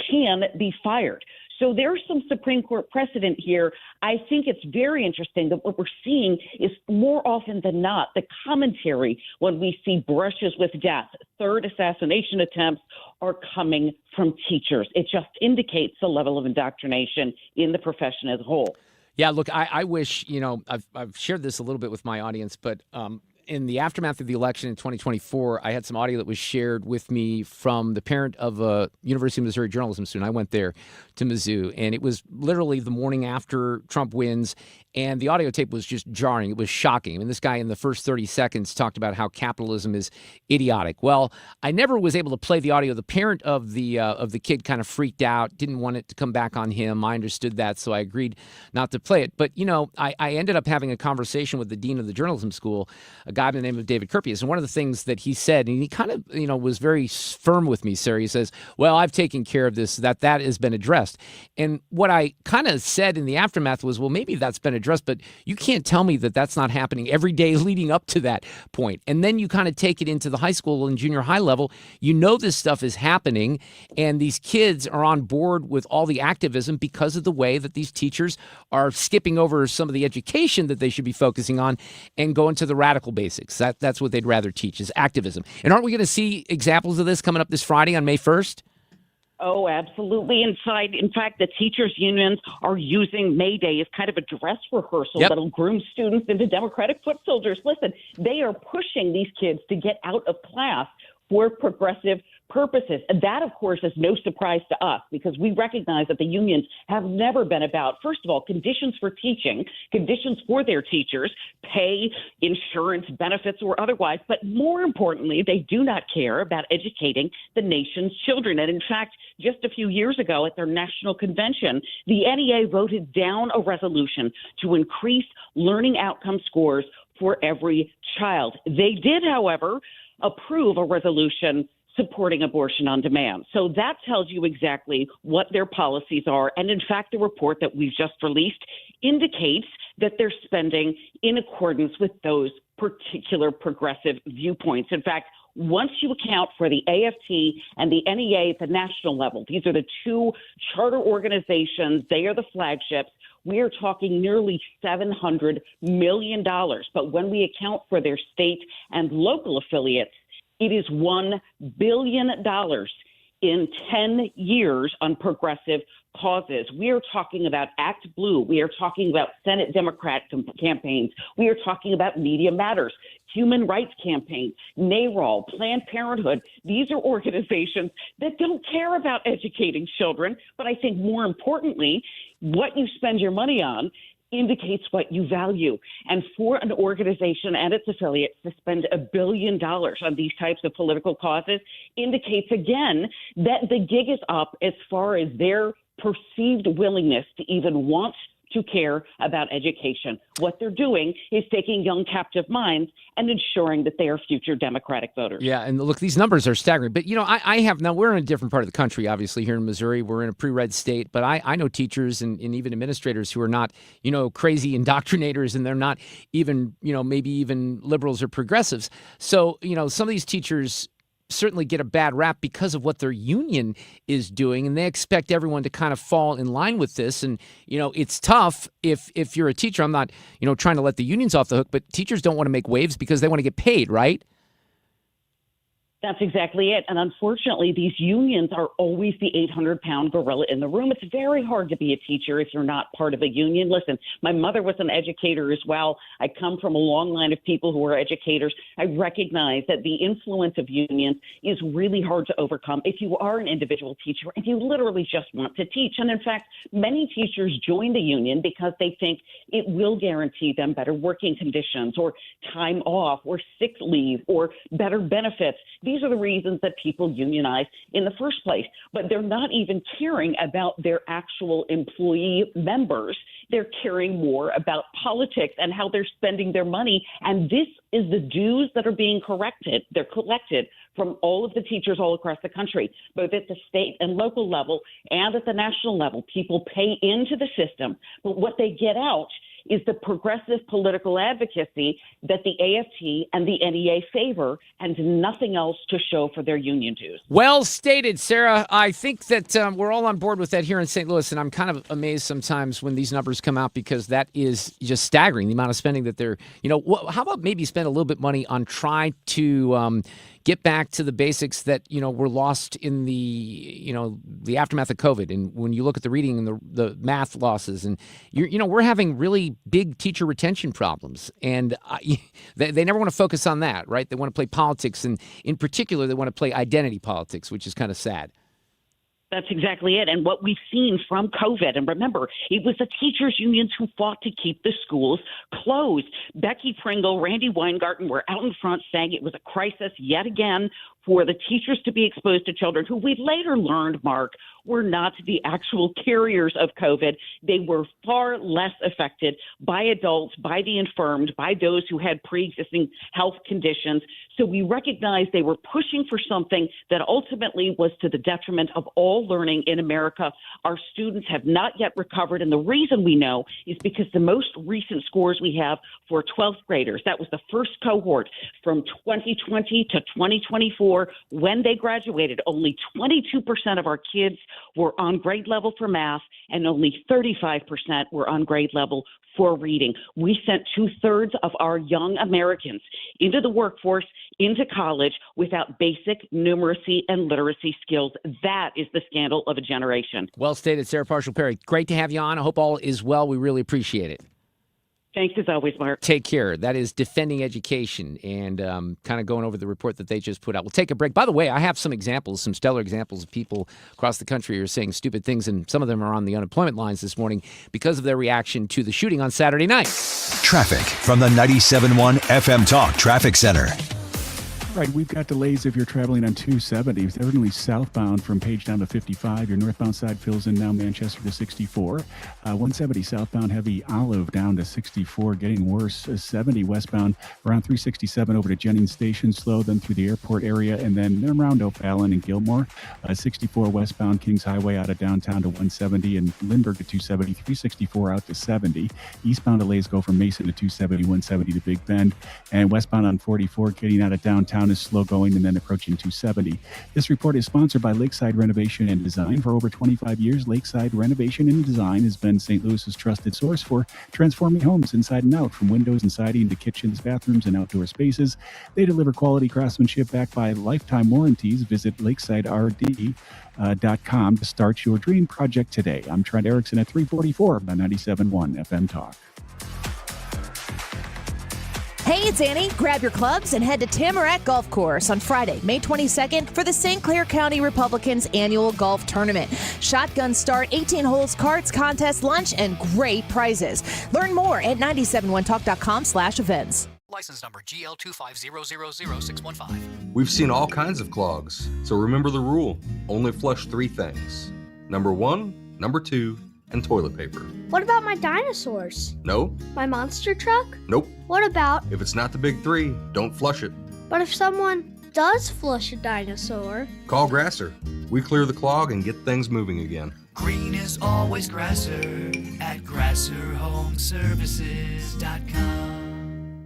can be fired. So there's some Supreme Court precedent here. I think it's very interesting that what we're seeing is more often than not the commentary when we see brushes with death, third assassination attempts are coming from teachers. It just indicates the level of indoctrination in the profession as a whole. Yeah, look, I wish, I've shared this a little bit with my audience, but in the aftermath of the election in 2024, I had some audio that was shared with me from the parent of a University of Missouri journalism student. I went there to Mizzou, and it was literally the morning after Trump wins, and the audio tape was just jarring. It was shocking. I mean, this guy in the first 30 seconds talked about how capitalism is idiotic. Well, I never was able to play the audio. The parent of the kid kind of freaked out, didn't want it to come back on him. I understood that, so I agreed not to play it. But, I ended up having a conversation with the dean of the journalism school, a guy by the name of David Kurpius. And one of the things that he said, and he kind of, was very firm with me, Sarah. He says, well, I've taken care of this, that has been addressed. And what I kind of said in the aftermath was, well, maybe that's been addressed, but you can't tell me that that's not happening every day leading up to that point. And then you kind of take it into the high school and junior high level. This stuff is happening, and these kids are on board with all the activism because of the way that these teachers are skipping over some of the education that they should be focusing on and going to the radical basics. That's what they'd rather teach is activism. And aren't we going to see examples of this coming up this Friday on May 1st? Oh, absolutely. In fact, the teachers' unions are using May Day as kind of a dress rehearsal that'll groom students into Democratic foot soldiers. Listen, they are pushing these kids to get out of class for progressive purposes. And that, of course, is no surprise to us because we recognize that the unions have never been about, first of all, conditions for teaching, conditions for their teachers, pay, insurance, benefits, or otherwise. But more importantly, they do not care about educating the nation's children. And in fact, just a few years ago at their national convention, the NEA voted down a resolution to increase learning outcome scores for every child. They did, however, approve a resolution supporting abortion on demand. So that tells you exactly what their policies are. And in fact, the report that we've just released indicates that they're spending in accordance with those particular progressive viewpoints. In fact, once you account for the AFT and the NEA at the national level, these are the two charter organizations, they are the flagships, we are talking nearly $700 million. But when we account for their state and local affiliates, it is $1 billion in 10 years on progressive causes. We are talking about Act Blue. We are talking about Senate Democrat campaigns. We are talking about Media Matters, human rights campaigns, NARAL, Planned Parenthood. These are organizations that don't care about educating children. But I think more importantly, what you spend your money on indicates what you value. And for an organization and its affiliates to spend $1 billion on these types of political causes indicates, again, that the gig is up as far as their perceived willingness to even want to care about education. What they're doing is taking young captive minds and ensuring that they are future Democratic voters. Yeah, and look, these numbers are staggering. But, now we're in a different part of the country, obviously, here in Missouri. We're in a pre-red state. But I know teachers and even administrators who are not, crazy indoctrinators, and they're not even, maybe even liberals or progressives. So, some of these teachers certainly get a bad rap because of what their union is doing, and they expect everyone to kind of fall in line with this. And it's tough if you're a teacher. I'm not trying to let the unions off the hook, but teachers don't want to make waves because they want to get paid, right? That's exactly it. And unfortunately, these unions are always the 800-pound gorilla in the room. It's very hard to be a teacher if you're not part of a union. Listen, my mother was an educator as well. I come from a long line of people who are educators. I recognize that the influence of unions is really hard to overcome if you are an individual teacher and you literally just want to teach. And in fact, many teachers join the union because they think it will guarantee them better working conditions or time off or sick leave or better benefits. These are the reasons that people unionize in the first place, but they're not even caring about their actual employee members. They're caring more about politics and how they're spending their money. And this is the dues that are being collected. They're collected from all of the teachers all across the country, both at the state and local level and at the national level. People pay into the system, but what they get out is the progressive political advocacy that the AFT and the NEA favor, and nothing else to show for their union dues. Well stated, Sarah. I think that we're all on board with that here in St. Louis, and I'm kind of amazed sometimes when these numbers come out because that is just staggering, the amount of spending that they're, how about maybe spend a little bit of money on trying to get back to the basics that, were lost in the aftermath of COVID. And when you look at the reading and the math losses, and we're having really big teacher retention problems. And they never want to focus on that, right? They want to play politics. And in particular, they want to play identity politics, which is kind of sad. That's exactly it. And what we've seen from COVID, and remember, it was the teachers' unions who fought to keep the schools closed. Becky Pringle, Randy Weingarten were out in front saying it was a crisis yet again for the teachers to be exposed to children who we later learned, Mark, were not the actual carriers of COVID. They were far less affected by adults, by the infirmed, by those who had pre-existing health conditions. So we recognized they were pushing for something that ultimately was to the detriment of all learning in America. Our students have not yet recovered, and the reason we know is because the most recent scores we have for 12th graders, that was the first cohort from 2020 to 2024, when they graduated, only 22% of our kids were on grade level for math, and only 35% were on grade level for reading. We sent 2/3 of our young Americans into the workforce, into college, without basic numeracy and literacy skills. That is the scandal of a generation. Well stated, Sarah Parshall-Perry. Great to have you on. I hope all is well. We really appreciate it. Thanks as always, Mark. Take care. That is Defending Education, and kind of going over the report that they just put out. We'll take a break. By the way, I have some examples, some stellar examples of people across the country who are saying stupid things, and some of them are on the unemployment lines this morning because of their reaction to the shooting on Saturday night. Traffic from the 97.1 FM Talk Traffic Center. Right, we've got delays if you're traveling on 270, certainly southbound from Page down to 55. Your northbound side fills in now Manchester to 64. 170 southbound heavy Olive down to 64, getting worse. 70 westbound around 367 over to Jennings Station, slow, then through the airport area, and then around O'Fallon and Gilmore. 64 westbound Kings Highway out of downtown to 170 and Lindbergh to 270, 364 out to 70. Eastbound delays go from Mason to 270, 170 to Big Bend, and westbound on 44 getting out of downtown is slow going and then approaching 270. This report is sponsored by Lakeside Renovation and Design. For over 25 years, Lakeside Renovation and Design has been St. Louis's trusted source for transforming homes inside and out, from windows and siding to kitchens, bathrooms, and outdoor spaces. They deliver quality craftsmanship backed by lifetime warranties. Visit lakesiderd.com to start your dream project today. I'm Trent Erickson at 344 by 97.1 FM Talk. Hey, it's Annie. Grab your clubs and head to Tamarack Golf Course on Friday, May 22nd for the St. Clair County Republicans annual golf tournament. Shotgun start, 18 holes, cards, contest, lunch, and great prizes. Learn more at 971talk.com/events. License number GL250000615. We've seen all kinds of clogs, so remember the rule. Only flush 3 things. Number 1, number 2, and toilet paper. What about my dinosaurs? No. My monster truck? Nope. What about... If it's not the big three, don't flush it. But if someone does flush a dinosaur... Call Grasser. We clear the clog and get things moving again. Green is always Grasser at GrasserHomeservices.com.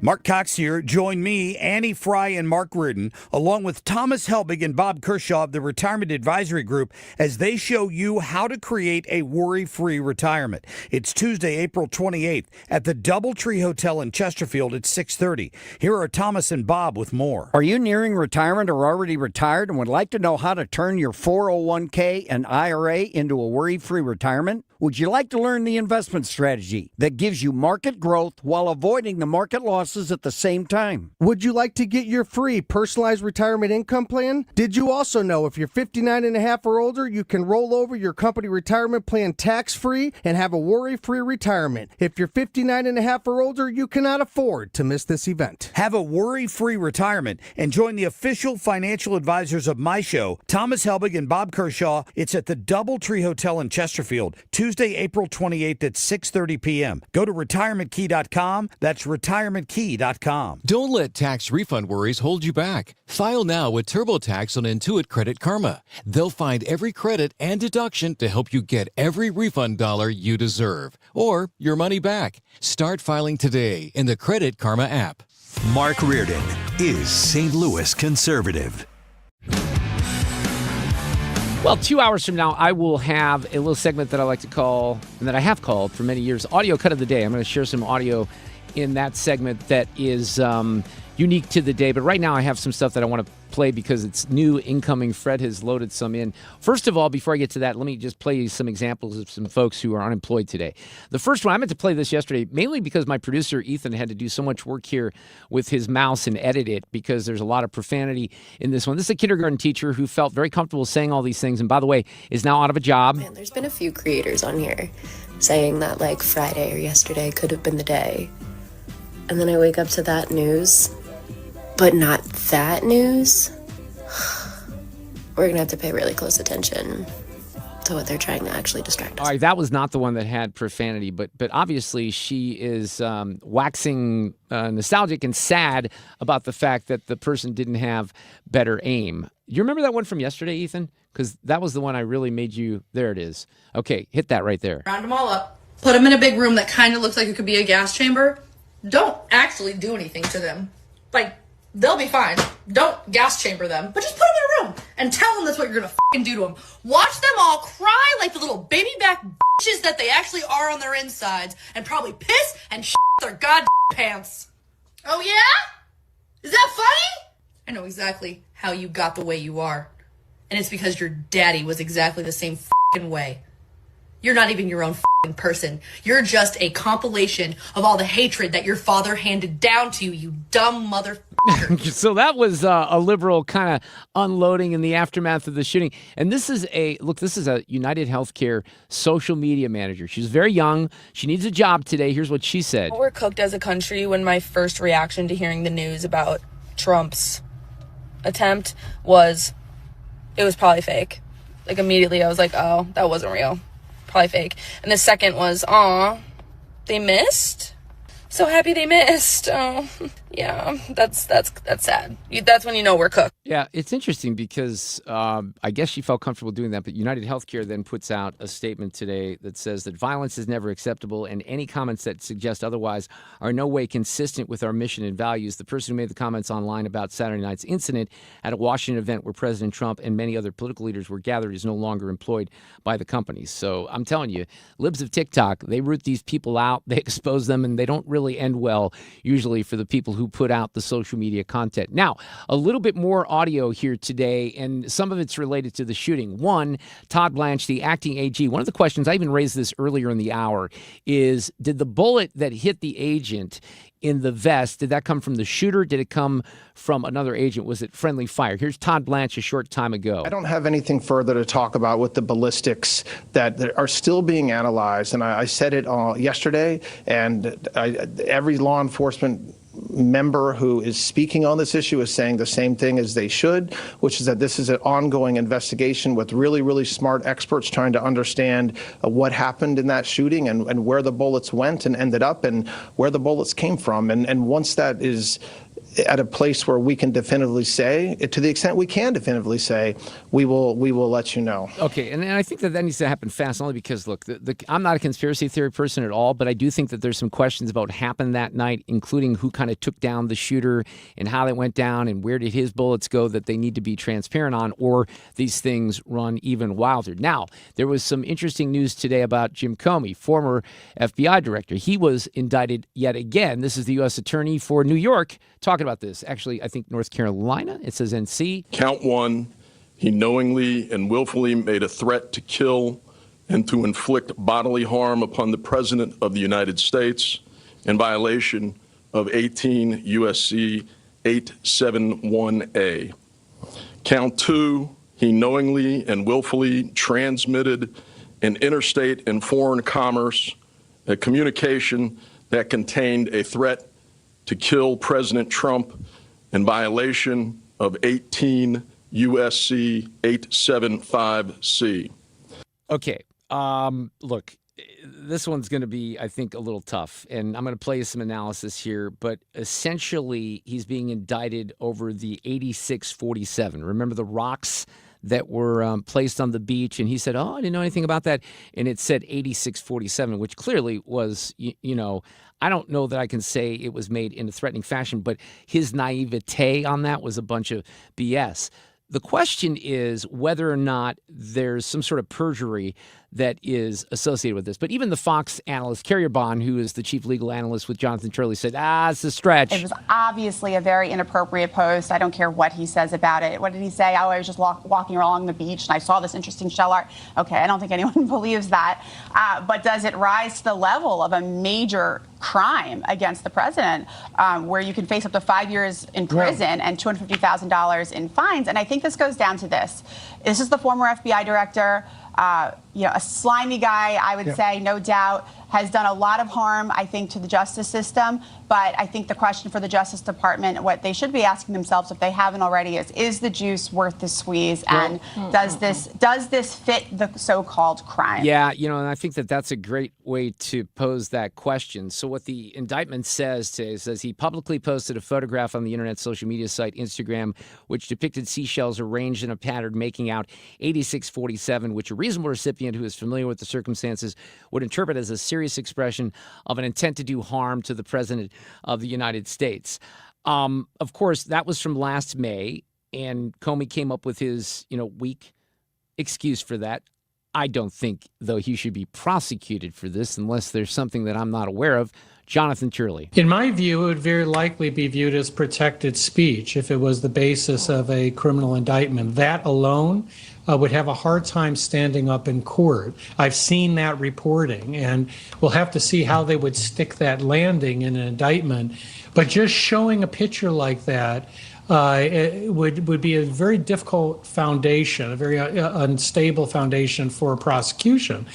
Mark Cox here. Join me, Annie Fry, and Mark Reardon, along with Thomas Helbig and Bob Kershaw of the Retirement Advisory Group, as they show you how to create a worry-free retirement. It's Tuesday, April 28th at the Doubletree Hotel in Chesterfield at 6:30. Here are Thomas and Bob with more. Are you nearing retirement or already retired and would like to know how to turn your 401k and IRA into a worry-free retirement? Would you like to learn the investment strategy that gives you market growth while avoiding the market losses at the same time? Would you like to get your free personalized retirement income plan? Did you also know if you're 59 and a half or older, you can roll over your company retirement plan tax-free and have a worry-free retirement? If you're 59 and a half or older, you cannot afford to miss this event. Have a worry-free retirement and join the official financial advisors of my show, Thomas Helbig and Bob Kershaw. It's at the Doubletree Hotel in Chesterfield, Tuesday, April 28th at 6:30 p.m. Go to retirementkey.com. That's retirementkey.com. Don't let tax refund worries hold you back. File now with TurboTax on Intuit Credit Karma. They'll find every credit and deduction to help you get every refund dollar you deserve or your money back. Start filing today in the Credit Karma app. Mark Reardon is St. Louis conservative. Well, 2 hours from now, I will have a little segment that I like to call, and that I have called for many years, Audio Cut of the Day. I'm going to share some audio in that segment that is unique to the day. But right now, I have some stuff that I want to play because it's new, incoming. Fred has loaded some in. First of all, before I get to that, let me just play you some examples of some folks who are unemployed today. The first one, I meant to play this yesterday, mainly because my producer, Ethan, had to do so much work here with his mouse and edit it because there's a lot of profanity in this one. This is a kindergarten teacher who felt very comfortable saying all these things and, by the way, is now out of a job. Man, there's been a few creators on here saying that, like, Friday or yesterday could have been the day. And then I wake up to that news, but not that news. We're going to have to pay really close attention to what they're trying to actually distract us. All right, that was not the one that had profanity, but obviously she is waxing nostalgic and sad about the fact that the person didn't have better aim. You remember that one from yesterday, Ethan? Because that was the one I really made you... There it is. Okay, hit that right there. Round them all up. Put them in a big room that kind of looks like it could be a gas chamber. Don't actually do anything to them. Like, they'll be fine. Don't gas chamber them, but just put them in a room and tell them that's what you're gonna fucking do to them. Watch them all cry like the little baby back bitches that they actually are on their insides, and probably piss and shit their goddamn pants. Oh yeah? Is that funny? I know exactly how you got the way you are, and it's because your daddy was exactly the same fucking way. You're not even your own f***ing person. You're just a compilation of all the hatred that your father handed down to you, you dumb motherfucker. So that was a liberal kind of unloading in the aftermath of the shooting. And this is a United Healthcare social media manager. She's very young. She needs a job today. Here's what she said. We're cooked as a country when my first reaction to hearing the news about Trump's attempt was, it was probably fake. Like immediately I was like, oh, that wasn't real. Probably fake. And the second was, aw, they missed? So happy they missed. Oh, yeah, that's sad. That's when you know we're cooked. Yeah, it's interesting because I guess she felt comfortable doing that, but United Healthcare then puts out a statement today that says that violence is never acceptable and any comments that suggest otherwise are in no way consistent with our mission and values. The person who made the comments online about Saturday night's incident at a Washington event where President Trump and many other political leaders were gathered is no longer employed by the company. So I'm telling you, libs of TikTok, they root these people out, they expose them, and they don't really end well usually for the people who put out the social media content. Now, a little bit more audio here today, and some of it's related to the shooting. One, Todd Blanche, the acting AG, one of the questions, I even raised this earlier in the hour, is did the bullet that hit the agent in the vest, did that come from the shooter? Did it come from another agent? Was it friendly fire? Here's Todd Blanche a short time ago. I don't have anything further to talk about with the ballistics that are still being analyzed. And I said it yesterday, and every law enforcement member who is speaking on this issue is saying the same thing as they should, which is that this is an ongoing investigation with really, really smart experts trying to understand what happened in that shooting and where the bullets went and ended up and where the bullets came from. And once that is at a place where we can definitively say, to the extent we can definitively say, we will let you know. Okay, and I think that needs to happen fast, only because, look, I'm not a conspiracy theory person at all, but I do think that there's some questions about what happened that night, including who kind of took down the shooter and how they went down and where did his bullets go that they need to be transparent on, or these things run even wilder. Now, there was some interesting news today about Jim Comey, former FBI director. He was indicted yet again. This is the U.S. Attorney for New York talking about this. Actually, I think North Carolina. It says NC. Count one, he knowingly and willfully made a threat to kill and to inflict bodily harm upon the President of the United States in violation of 18 U.S.C. 871A. Count two, he knowingly and willfully transmitted in interstate and foreign commerce a communication that contained a threat to kill President Trump in violation of 18 U.S.C. 875C. Okay. Look, this one's going to be, I think, a little tough, and I'm going to play you some analysis here, but essentially he's being indicted over the 8647. Remember the rocks that were placed on the beach, and he said, I didn't know anything about that, and it said 8647, which clearly was, I don't know that I can say it was made in a threatening fashion, but his naivete on that was a bunch of BS. The question is whether or not there's some sort of perjury that is associated with this. But even the Fox analyst, Carrier Bond, who is the chief legal analyst with Jonathan Turley, said, it's a stretch. It was obviously a very inappropriate post. I don't care what he says about it. What did he say? I was just walking along the beach and I saw this interesting shell art. Okay, I don't think anyone believes that. But does it rise to the level of a major crime against the president, where you can face up to 5 years in prison and $250,000 in fines? And I think this goes down to this. This is the former FBI director, a slimy guy, I would say, no doubt, has done a lot of harm, I think, to the justice system. But I think the question for the Justice Department, what they should be asking themselves, if they haven't already, is the juice worth the squeeze? And does this fit the so-called crime? Yeah, and I think that's a great way to pose that question. So what the indictment says he publicly posted a photograph on the internet social media site Instagram, which depicted seashells arranged in a pattern making out 8647, which a reasonable recipient who is familiar with the circumstances would interpret as a serious expression of an intent to do harm to the President of the United States. Of course, that was from last May, and Comey came up with his, weak excuse for that. I don't think, though, he should be prosecuted for this unless there's something that I'm not aware of. Jonathan Turley. In my view, it would very likely be viewed as protected speech if it was the basis of a criminal indictment. That alone would have a hard time standing up in court. I've seen that reporting, and we'll have to see how they would stick that landing in an indictment. But just showing a picture like that it would be a very difficult foundation, a very unstable foundation for a prosecution,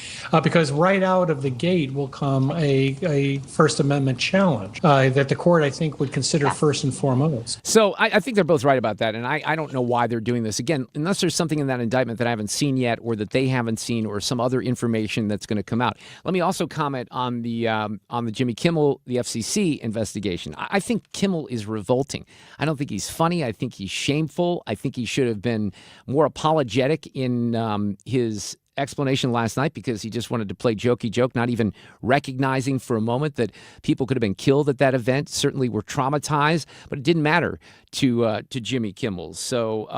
because right out of the gate will come a First Amendment challenge that the court, I think, would consider first and foremost. So I think they're both right about that, and I don't know why they're doing this. Again, unless there's something in that indictment that I haven't seen yet or that they haven't seen or some other information that's going to come out. Let me also comment on the Jimmy Kimmel, the FCC investigation. I think Kimmel is revolting. I don't think he's funny. I think he's shameful. I think he should have been more apologetic in his explanation last night, because he just wanted to play jokey joke, not even recognizing for a moment that people could have been killed at that event, certainly were traumatized, but it didn't matter to Jimmy Kimmel. So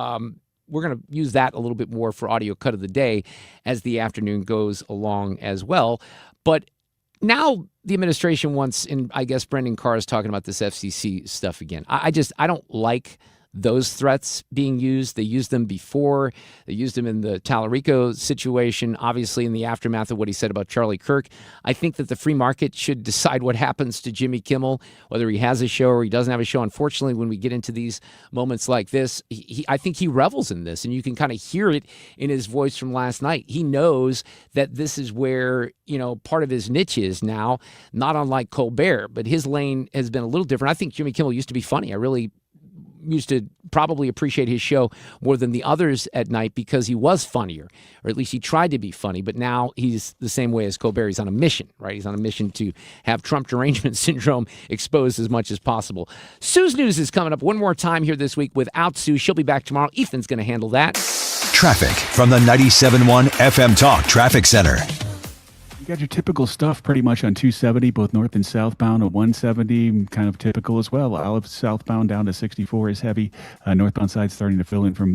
we're going to use that a little bit more for audio cut of the day as the afternoon goes along as well. But now the administration wants, and I guess Brendan Carr is talking about this FCC stuff again. I don't like those threats being used. They used them before. They used them in the Tallarico situation, obviously in the aftermath of what he said about Charlie Kirk. I think that the free market should decide what happens to Jimmy Kimmel, whether he has a show or he doesn't have a show. Unfortunately, when we get into these moments like this, I think he revels in this, and you can kind of hear it in his voice from last night. He knows that this is where, part of his niche is now, not unlike Colbert, but his lane has been a little different. I think Jimmy Kimmel used to be funny. I really used to probably appreciate his show more than the others at night because he was funnier, or at least he tried to be funny. But now he's the same way as Colbert. He's on a mission, right? He's on a mission to have Trump derangement syndrome exposed as much as possible. Sue's News is coming up one more time here this week without Sue. She'll be back tomorrow. Ethan's going to handle that. Traffic from the 97.1 FM Talk Traffic Center. You got your typical stuff pretty much on 270, both north and southbound. At 170, kind of typical as well. Olive southbound down to 64 is heavy. Northbound side starting to fill in from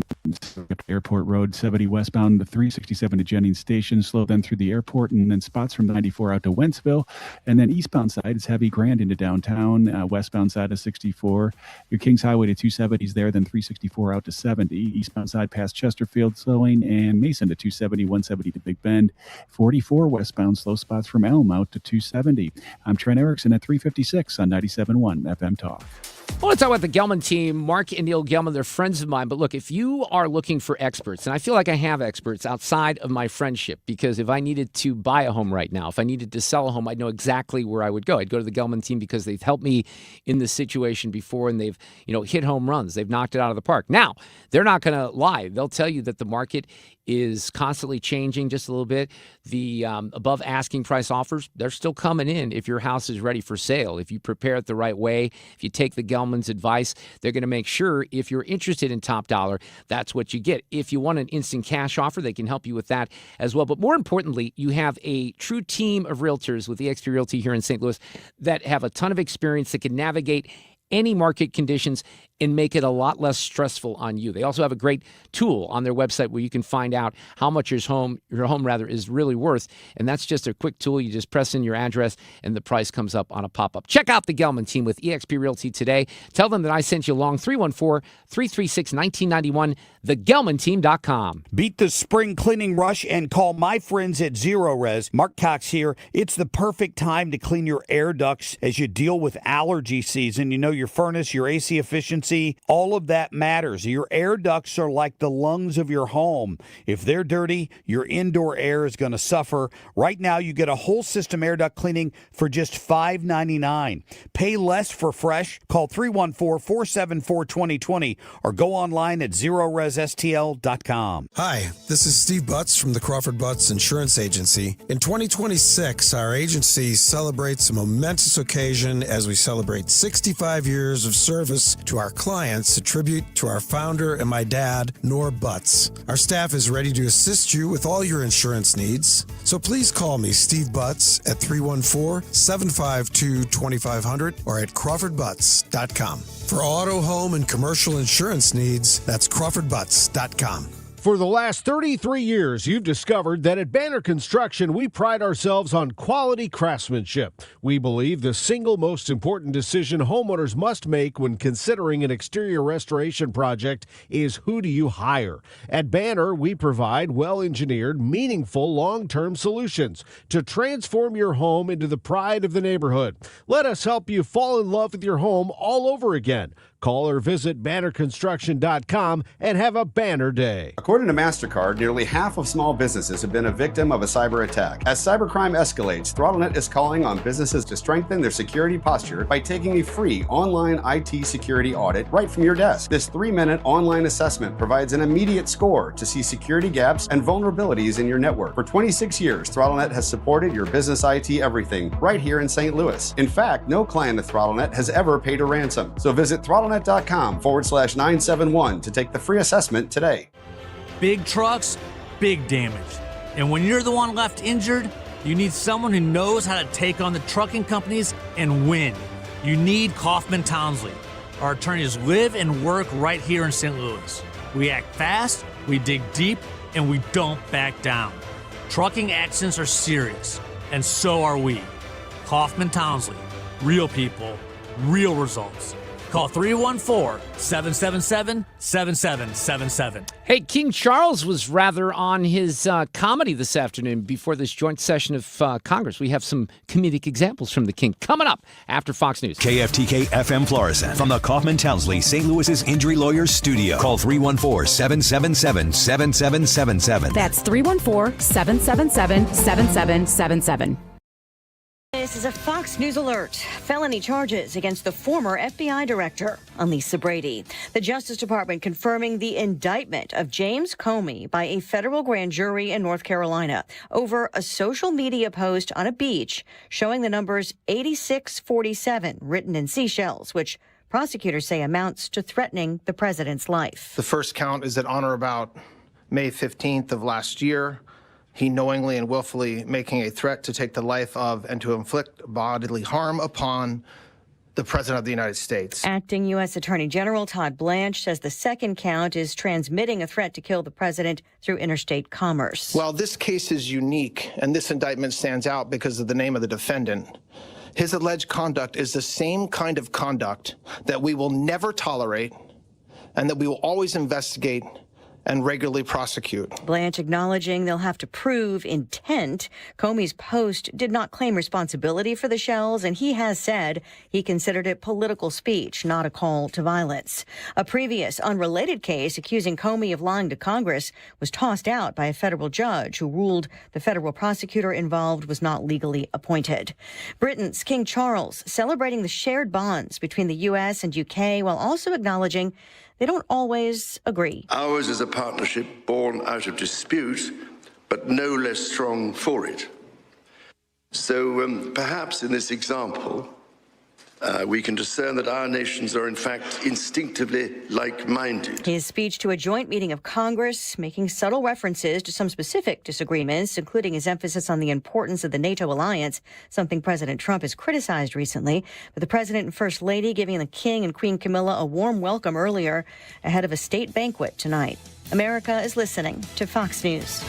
Airport Road. 70 westbound to 367 to Jennings Station. Slow then through the airport, and then spots from 94 out to Wentzville. And then eastbound side is heavy. Grand into downtown. Westbound side is 64. Your Kings Highway to 270 is there, then 364 out to 70. Eastbound side past Chesterfield slowing, and Mason to 270, 170 to Big Bend. 44 westbound slow spots from Elm out to 270. I'm Trent Erickson at 356 on 97.1 FM Talk. I want to talk about the Gelman team. Mark and Neil Gelman, they're friends of mine. But look, if you are looking for experts, and I feel like I have experts outside of my friendship, because if I needed to buy a home right now, if I needed to sell a home, I'd know exactly where I would go. I'd go to the Gelman team because they've helped me in this situation before, and they've hit home runs. They've knocked it out of the park. Now, they're not going to lie. They'll tell you that the market is constantly changing just a little bit. The above asking price offers, they're still coming in if your house is ready for sale. If you prepare it the right way, if you take the Gelman's advice, they're going to make sure if you're interested in top dollar, that's what you get. If you want an instant cash offer, they can help you with that as well. But more importantly, you have a true team of realtors with eXp Realty here in St. Louis that have a ton of experience that can navigate any market conditions and make it a lot less stressful on you. They also have a great tool on their website where you can find out how much your home is really worth. And that's just a quick tool. You just press in your address and the price comes up on a pop-up. Check out the Gelman team with eXp Realty today. Tell them that I sent you along. 314-336-1991, thegelmanteam.com. Beat the spring cleaning rush and call my friends at Zero Res. Mark Cox here. It's the perfect time to clean your air ducts as you deal with allergy season. You know, your furnace, your AC efficiency, all of that matters. Your air ducts are like the lungs of your home. If they're dirty, your indoor air is going to suffer. Right now, you get a whole system air duct cleaning for just $5.99. Pay less for fresh. Call 314-474-2020 or go online at ZeroResSTL.com. Hi, this is Steve Butts from the Crawford Butts Insurance Agency. In 2026, our agency celebrates a momentous occasion as we celebrate 65 years of service to our clients, a tribute to our founder and my dad, Nor Butts. Our staff is ready to assist you with all your insurance needs. So please call me, Steve Butts, at 314-752-2500 or at CrawfordButts.com. For auto, home, and commercial insurance needs, that's CrawfordButts.com. For the last 33 years, you've discovered that at Banner Construction, we pride ourselves on quality craftsmanship. We believe the single most important decision homeowners must make when considering an exterior restoration project is who do you hire. At Banner, we provide well-engineered, meaningful, long-term solutions to transform your home into the pride of the neighborhood. Let us help you fall in love with your home all over again. Call or visit bannerconstruction.com and have a banner day. According to MasterCard, nearly half of small businesses have been a victim of a cyber attack. As cybercrime escalates, ThrottleNet is calling on businesses to strengthen their security posture by taking a free online IT security audit right from your desk. This 3-minute online assessment provides an immediate score to see security gaps and vulnerabilities in your network. For 26 years, ThrottleNet has supported your business IT everything right here in St. Louis. In fact, no client of ThrottleNet has ever paid a ransom. So visit ThrottleNet.com/971 to take the free assessment today. Big trucks, big damage. And when you're the one left injured, you need someone who knows how to take on the trucking companies and win. You need Kaufman Townsley. Our attorneys live and work right here in St. Louis. We act fast, we dig deep, and we don't back down. Trucking accidents are serious, and so are we. Kaufman Townsley. Real people, real results. Call 314-777-7777. Hey, King Charles was rather on his comedy this afternoon before this joint session of Congress. We have some comedic examples from the King coming up after Fox News. KFTK FM Florissant from the Kaufman Townsley St. Louis's Injury Lawyers Studio. Call 314-777-7777. That's 314-777-7777. This is a Fox News alert. Felony charges against the former FBI director, Lisa Brady. The Justice Department confirming the indictment of James Comey by a federal grand jury in North Carolina over a social media post on a beach showing the numbers 8647 written in seashells, which prosecutors say amounts to threatening the president's life. The first count is that on or about May 15th of last year, he knowingly and willfully making a threat to take the life of and to inflict bodily harm upon the President of the United States. Acting U.S. Attorney General Todd Blanche says the second count is transmitting a threat to kill the president through interstate commerce. While this case is unique and this indictment stands out because of the name of the defendant, his alleged conduct is the same kind of conduct that we will never tolerate and that we will always investigate and regularly prosecute. Blanche acknowledging they'll have to prove intent. Comey's post did not claim responsibility for the shells, and he has said he considered it political speech, not a call to violence. A previous unrelated case accusing Comey of lying to Congress was tossed out by a federal judge who ruled the federal prosecutor involved was not legally appointed. Britain's King Charles celebrating the shared bonds between the U.S. and U.K. while also acknowledging they don't always agree. Ours is a partnership born out of dispute, but no less strong for it. So perhaps in this example, we can discern that our nations are in fact instinctively like-minded. His speech to a joint meeting of Congress, making subtle references to some specific disagreements, including his emphasis on the importance of the NATO alliance, something President Trump has criticized recently. But the president and first lady giving the king and Queen Camilla a warm welcome earlier ahead of a state banquet tonight. America is listening to Fox News.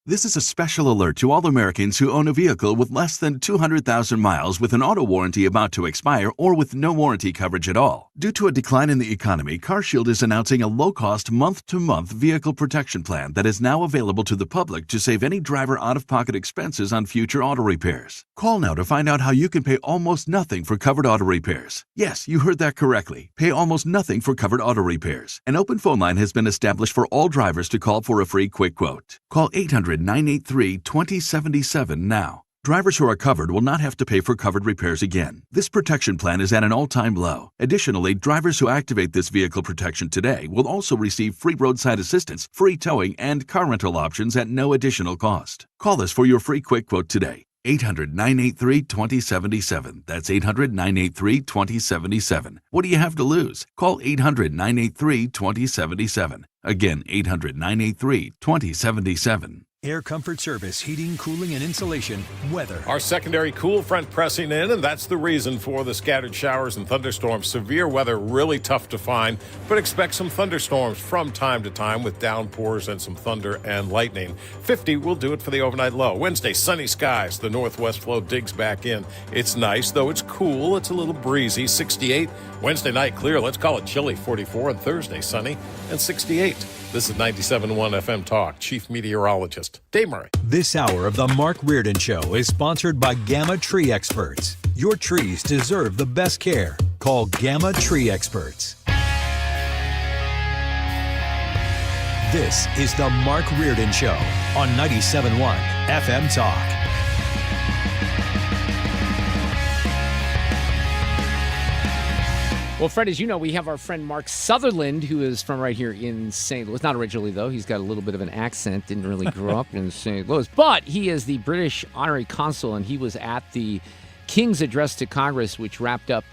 This is a special alert to all Americans who own a vehicle with less than 200,000 miles with an auto warranty about to expire or with no warranty coverage at all. Due to a decline in the economy, CarShield is announcing a low-cost month-to-month vehicle protection plan that is now available to the public to save any driver out-of-pocket expenses on future auto repairs. Call now to find out how you can pay almost nothing for covered auto repairs. Yes, you heard that correctly. Pay almost nothing for covered auto repairs. An open phone line has been established for all drivers to call for a free quick quote. Call 800-983-2077 now. Drivers who are covered will not have to pay for covered repairs again. This protection plan is at an all-time low. Additionally, drivers who activate this vehicle protection today will also receive free roadside assistance, free towing, and car rental options at no additional cost. Call us for your free quick quote today. 800-983-2077. That's 800-983-2077. What do you have to lose? Call 800-983-2077. Again, 800-983-2077. Air Comfort Service, heating, cooling, and insulation, weather. Our secondary cool front pressing in, and that's the reason for the scattered showers and thunderstorms. Severe weather, really tough to find, but expect some thunderstorms from time to time with downpours and some thunder and lightning. 50 will do it for the overnight low. Wednesday, sunny skies. The northwest flow digs back in. It's nice, though it's cool. It's a little breezy. 68. Wednesday night, clear. Let's call it chilly. 44. And Thursday, sunny and 68. This is 97.1 FM Talk. Chief Meteorologist Dave Murray. This hour of the Mark Reardon Show is sponsored by Gamma Tree Experts. Your trees deserve the best care. Call Gamma Tree Experts. This is the Mark Reardon Show on 97.1 FM Talk. Well, Fred, as you know, we have our friend Mark Sutherland, who is from right here in St. Louis. Not originally, though. He's got a little bit of an accent, didn't really grow up in St. Louis. But he is the British honorary consul, and he was at the King's Address to Congress, which wrapped up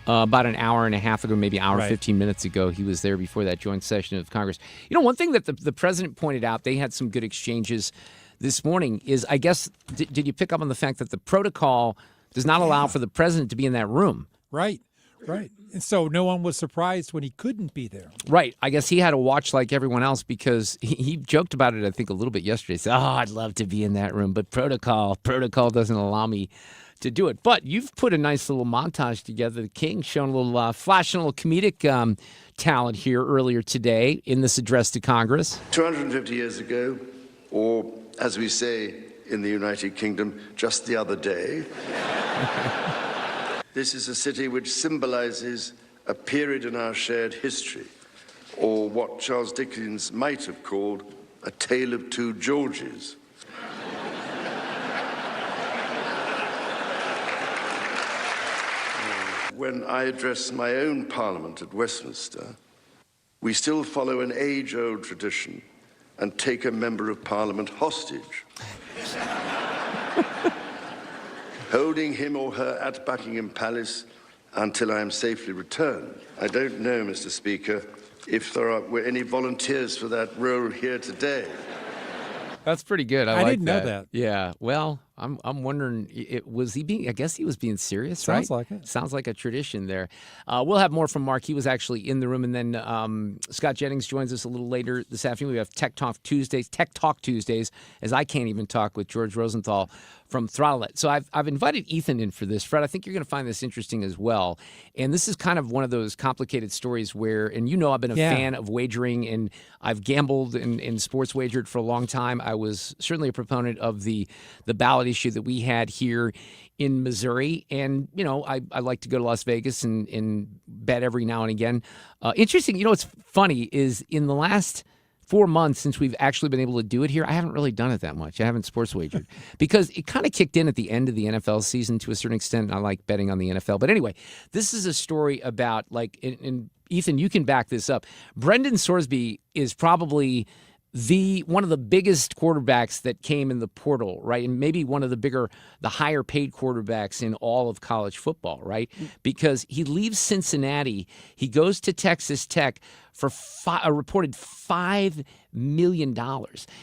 about an hour and a half ago, maybe an hour, 15 minutes ago. He was there before that joint session of Congress. You know, one thing that the president pointed out, they had some good exchanges this morning, is, I guess, did you pick up on the fact that the protocol does not allow for the president to be in that room? Right. Right. And so no one was surprised when he couldn't be there. Right. I guess he had to watch like everyone else because he joked about it, I think, a little bit yesterday. He said, I'd love to be in that room, but protocol doesn't allow me to do it. But you've put a nice little montage together. The King showing a little flashing a little comedic talent here earlier today in this address to Congress. 250 years ago, or as we say in the United Kingdom, just the other day, this is a city which symbolizes a period in our shared history, or what Charles Dickens might have called a tale of two Georges. When I address my own parliament at Westminster, we still follow an age-old tradition and take a member of parliament hostage, holding him or her at Buckingham Palace until I am safely returned. I don't know, Mr. Speaker, if there were any volunteers for that role here today. That's pretty good. I I like didn't know that. Yeah. Well, I'm wondering, was he being? I guess he was being serious, right? Sounds like it. Sounds like a tradition there. We'll have more from Mark. He was actually in the room, and then Scott Jennings joins us a little later this afternoon. We have Tech Talk Tuesdays, as I can't even talk with George Rosenthal from Throttlet. So I've invited Ethan in for this. Fred, I think you're going to find this interesting as well. And this is kind of one of those complicated stories where, and you know, I've been a fan of wagering, and I've gambled and sports wagered for a long time. I was certainly a proponent of the ballot issue that we had here in Missouri. And, you know, I like to go to Las Vegas and bet every now and again. Interesting, you know, what's funny is in the last 4 months since we've actually been able to do it here, I haven't really done it that much. I haven't sports wagered because it kind of kicked in at the end of the NFL season to a certain extent. I like betting on the NFL. But anyway, this is a story about, like, and Ethan, you can back this up. Brendan Sorsby is probably one of the biggest quarterbacks that came in the portal, right? And maybe one of the higher paid quarterbacks in all of college football, right? Because he leaves Cincinnati, he goes to Texas Tech for a reported $5 million.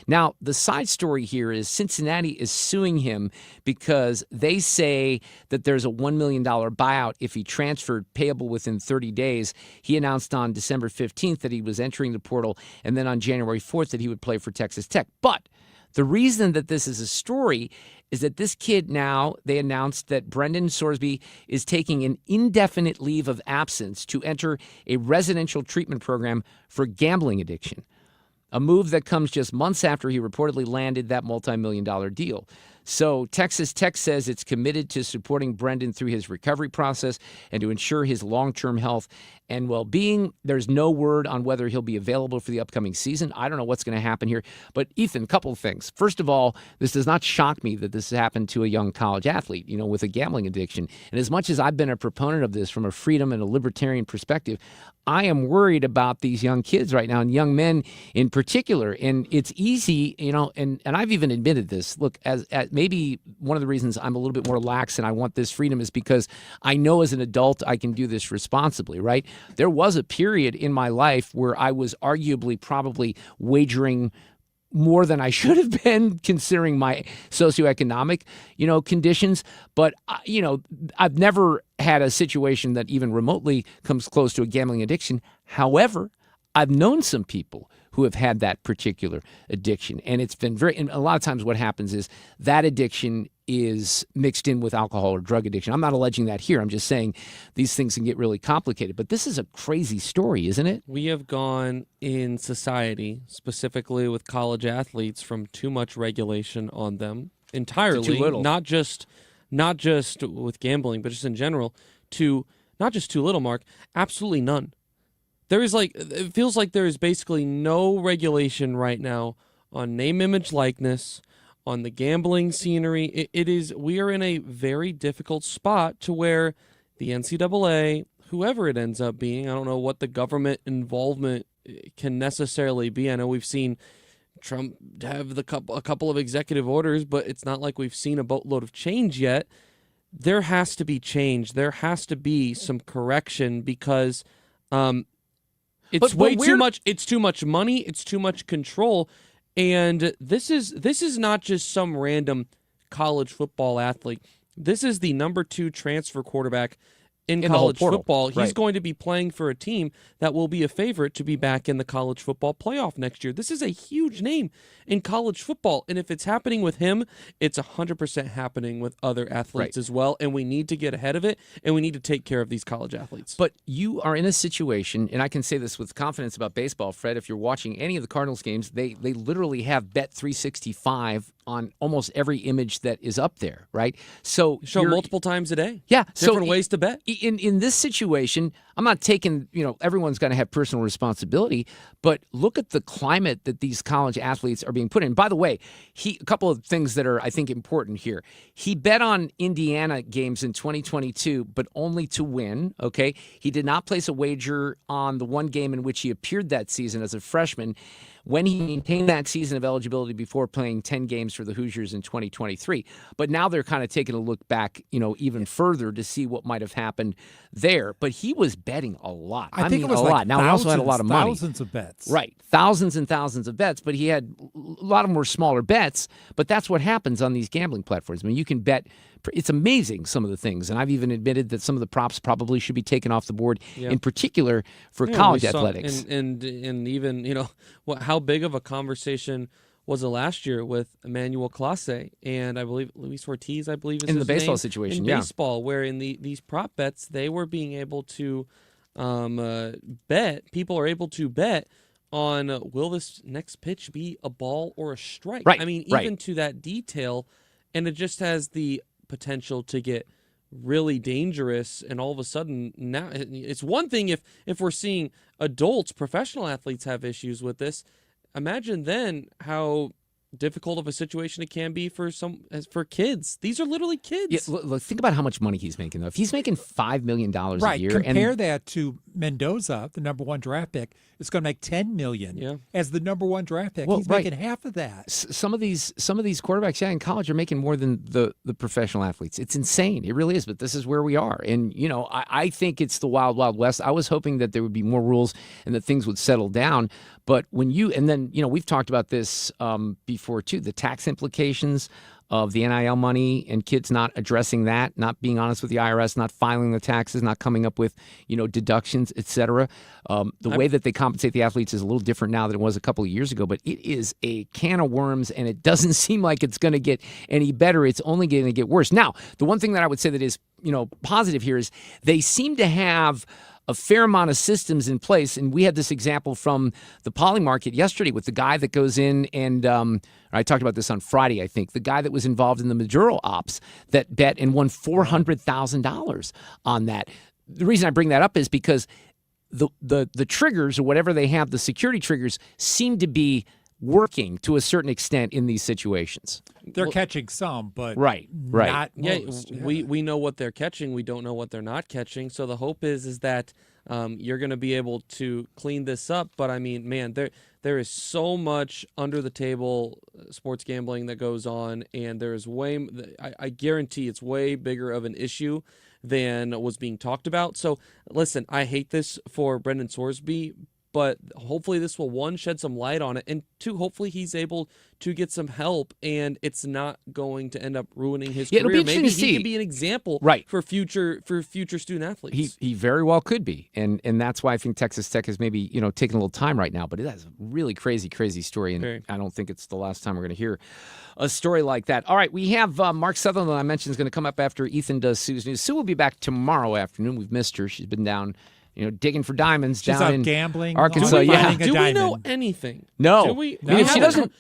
Now, the side story here is Cincinnati is suing him because they say that there's a $1 million buyout if he transferred, payable within 30 days. He announced on December 15th that he was entering the portal, and then on January 4th that he would play for Texas Tech. But the reason that this is a story is that this kid now, they announced that Brendan Sorsby is taking an indefinite leave of absence to enter a residential treatment program for gambling addiction, a move that comes just months after he reportedly landed that multi-million-dollar deal. So Texas Tech says it's committed to supporting Brendan through his recovery process and to ensure his long-term health and well-being. There's no word on whether he'll be available for the upcoming season. I don't know what's going to happen here. But Ethan, a couple of things. First of all, this does not shock me that this happened to a young college athlete, you know, with a gambling addiction. And as much as I've been a proponent of this from a freedom and a libertarian perspective, I am worried about these young kids right now, and young men in particular. And it's easy, you know, and I've even admitted this. Look, as maybe one of the reasons I'm a little bit more lax and I want this freedom is because I know as an adult I can do this responsibly, right? There was a period in my life where I was arguably probably wagering more than I should have been considering my socioeconomic, you know, conditions. But, you know, I've never had a situation that even remotely comes close to a gambling addiction. However, I've known some people who have had that particular addiction. And it's been and a lot of times what happens is that addiction is mixed in with alcohol or drug addiction. I'm not alleging that here. I'm just saying these things can get really complicated. But this is a crazy story, isn't it? We have gone in society, specifically with college athletes, from too much regulation on them entirely, too little. not just with gambling, but just in general, to not just too little, Mark, absolutely none. It feels like there is basically no regulation right now on name, image, likeness, on the gambling scenery. We are in a very difficult spot to where the NCAA, whoever it ends up being, I don't know what the government involvement can necessarily be. I know we've seen Trump have a couple of executive orders, but it's not like we've seen a boatload of change yet. There has to be change. There has to be some correction because it's way too much. It's too much money. It's too much control. And this is not just some random college football athlete. This is the number 2 transfer quarterback in the whole college portal. football. He's Right. going to be playing for a team that will be a favorite to be back in the college football playoff next year. This is a huge name in college football, and if it's happening with him, it's 100% happening with other athletes Right. as well, and we need to get ahead of it, and we need to take care of these college athletes. But you are in a situation, and I can say this with confidence about baseball, Fred, if you're watching any of the Cardinals games, they literally have Bet 365 on almost every image that is up there, right? So Show multiple times a day. Yeah. Different ways to bet. In this situation, I'm not taking, everyone's going to have personal responsibility, but look at the climate that these college athletes are being put in. By the way, a couple of things that are, I think, important here. He bet on Indiana games in 2022, but only to win, okay? He did not place a wager on the one game in which he appeared that season as a freshman, when he maintained that season of eligibility before playing 10 games for the Hoosiers in 2023. But now they're kind of taking a look back, even further to see what might have happened there. But he was betting a lot. I think it was a like lot. Now, he also had a lot of money. Thousands of bets. Right. Thousands and thousands of bets, but he had a lot of them were smaller bets, but that's what happens on these gambling platforms. I mean, you can bet. It's amazing, some of the things, and I've even admitted that some of the props probably should be taken off the board, in particular for college athletics. And even, how big of a conversation was it last year with Emmanuel Clase and I believe Luis Ortiz, is in the baseball name, situation, in baseball, where in these prop bets, they were being able to bet, people are able to bet on will this next pitch be a ball or a strike? Right, I mean, right. even to that detail, and it just has the potential to get really dangerous, and all of a sudden now it's one thing if we're seeing adults, professional athletes have issues with this. Imagine then how difficult of a situation it can be for kids. These are literally kids. Yeah, look, think about how much money he's making, though. If he's making $5 million a year, compare that to Mendoza, the number one draft pick, is going to make $10 million as the number one draft pick. He's making half of that. Some of these quarterbacks, in college are making more than the professional athletes. It's insane. It really is. But this is where we are, and I think it's the wild, wild west. I was hoping that there would be more rules and that things would settle down. But we've talked about this before too, the tax implications of the NIL money and kids not addressing that, not being honest with the IRS, not filing the taxes, not coming up with, deductions, et cetera. The way that they compensate the athletes is a little different now than it was a couple of years ago, but it is a can of worms, and it doesn't seem like it's going to get any better. It's only going to get worse. Now, the one thing that I would say that is, positive here is they seem to have a fair amount of systems in place. And we had this example from the poly market yesterday with the guy that goes in and I talked about this on Friday, I think, the guy that was involved in the Maduro ops that bet and won $400,000 on that. The reason I bring that up is because the triggers or whatever they have, the security triggers, seem to be working to a certain extent in these situations. They're catching some, but right. not most. We know what they're catching. We don't know what they're not catching. So the hope is that you're going to be able to clean this up. But I mean, man, there is so much under the table sports gambling that goes on, and there is I guarantee it's way bigger of an issue than was being talked about. So listen, I hate this for Brendan Sorsby, but hopefully this will, one, shed some light on it, and two, hopefully he's able to get some help, and it's not going to end up ruining his career. It'll be interesting Maybe to see. He could be an example for future student athletes. He very well could be, and that's why I think Texas Tech is maybe taking a little time right now. But it is a really crazy story, and I don't think it's the last time we're going to hear a story like that. All right, we have Mark Sutherland, I mentioned, is going to come up after Ethan does Sue's News. Sue will be back tomorrow afternoon. We've missed her. She's been down digging for diamonds She's down out in gambling, Arkansas. Do we know anything? No. Do we, I mean,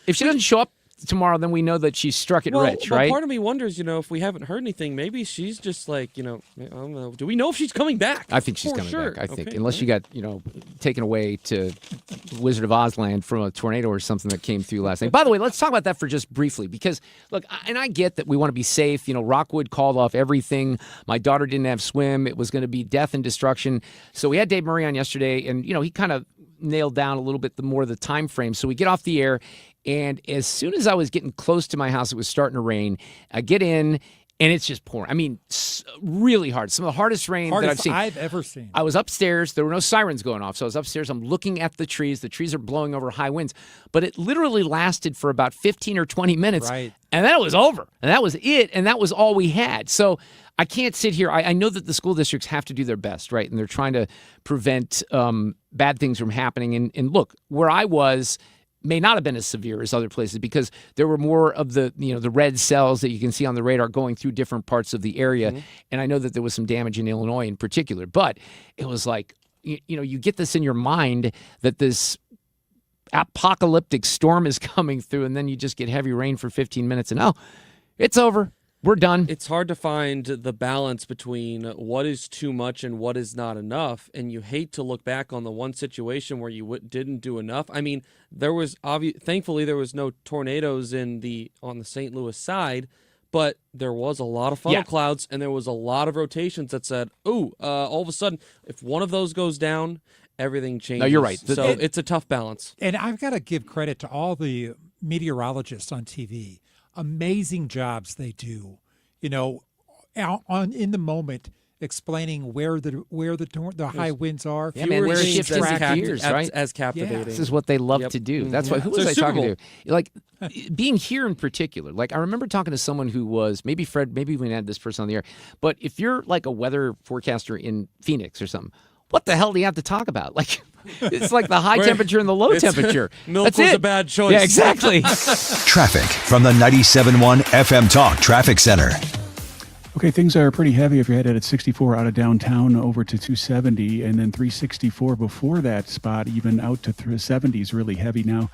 if she doesn't show up tomorrow, then we know that she's struck it rich, right? Part of me wonders, if we haven't heard anything, maybe she's just like, I don't know. Do we know if she's coming back? I think she's coming back. I think, unless she got, taken away to Wizard of Oz land from a tornado or something that came through last night. By the way, let's talk about that for just briefly, because look, and I get that we want to be safe. Rockwood called off everything. My daughter didn't have swim. It was going to be death and destruction. So we had Dave Murray on yesterday, and he kind of nailed down a little bit more of the time frame. So we get off the air, and as soon as I was getting close to my house, it was starting to rain. I get in, and it's just pouring. I mean, really hard. Some of the hardest rain that I've ever seen. I was upstairs. There were no sirens going off, so I was upstairs. I'm looking at the trees. The trees are blowing over high winds. But it literally lasted for about 15 or 20 minutes. Right. And then it was over. And that was it. And that was all we had. So I can't sit here. I know that the school districts have to do their best, right? And they're trying to prevent bad things from happening. And look, where I was may not have been as severe as other places because there were more of the red cells that you can see on the radar going through different parts of the area. Mm-hmm. And I know that there was some damage in Illinois in particular. But it was like, you get this in your mind that this apocalyptic storm is coming through, and then you just get heavy rain for 15 minutes, and it's over. We're done. It's hard to find the balance between what is too much and what is not enough, and you hate to look back on the one situation where you didn't do enough. I mean, thankfully there was no tornadoes on the St. Louis side, but there was a lot of funnel clouds, and there was a lot of rotations that said, all of a sudden, if one of those goes down, everything changes. No, you're right. So it's a tough balance. And I've got to give credit to all the meteorologists on TV. Amazing jobs they do, in the moment, explaining where the high winds are. Yeah, man, they're shifting gears, right? As captivating. Yeah. This is what they love to do. That's why. Who was I talking to? Like being here in particular. Like I remember talking to someone who was maybe Fred. Maybe we had this person on the air. But if you're like a weather forecaster in Phoenix or something, what the hell do you have to talk about? Like. It's like the high temperature and the low temperature. Milk was a bad choice. Yeah, exactly. Traffic from the 97.1 FM Talk Traffic Center. Okay, things are pretty heavy if you're headed at 64 out of downtown over to 270, and then 364 before that spot, even out to 70 is really heavy now.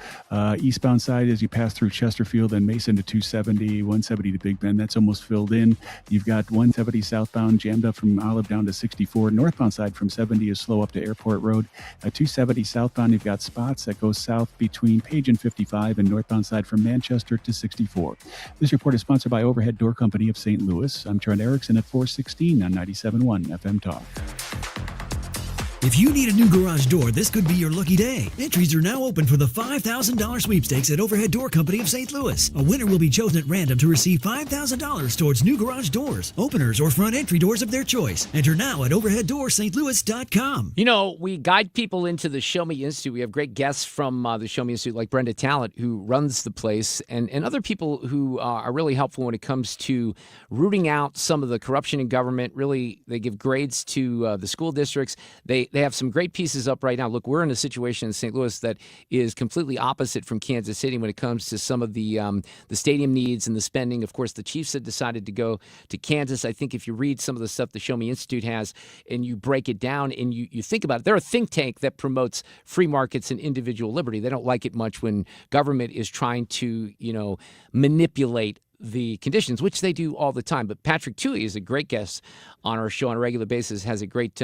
Eastbound side as you pass through Chesterfield and Mason to 270, 170 to Big Bend, that's almost filled in. You've got 170 southbound jammed up from Olive down to 64. Northbound side from 70 is slow up to Airport Road. 270 southbound, you've got spots that go south between Page and 55, and northbound side from Manchester to 64. This report is sponsored by Overhead Door Company of St. Louis. I'm Trent Erickson at 416 on 97.1 FM Talk. If you need a new garage door, this could be your lucky day. Entries are now open for the $5,000 sweepstakes at Overhead Door Company of St. Louis. A winner will be chosen at random to receive $5,000 towards new garage doors, openers, or front entry doors of their choice. Enter now at overheaddoorsstlouis.com. We guide people into the Show Me Institute. We have great guests from the Show Me Institute, like Brenda Talent, who runs the place, and other people who are really helpful when it comes to rooting out some of the corruption in government. Really, they give grades to the school districts. They have some great pieces up right now. Look, we're in a situation in St. Louis that is completely opposite from Kansas City when it comes to some of the stadium needs and the spending. Of course, the Chiefs had decided to go to Kansas. I think if you read some of the stuff the Show Me Institute has and you break it down and you think about it, they're a think tank that promotes free markets and individual liberty. They don't like it much when government is trying to, manipulate the conditions, which they do all the time. But Patrick Toohey is a great guest on our show on a regular basis, has a great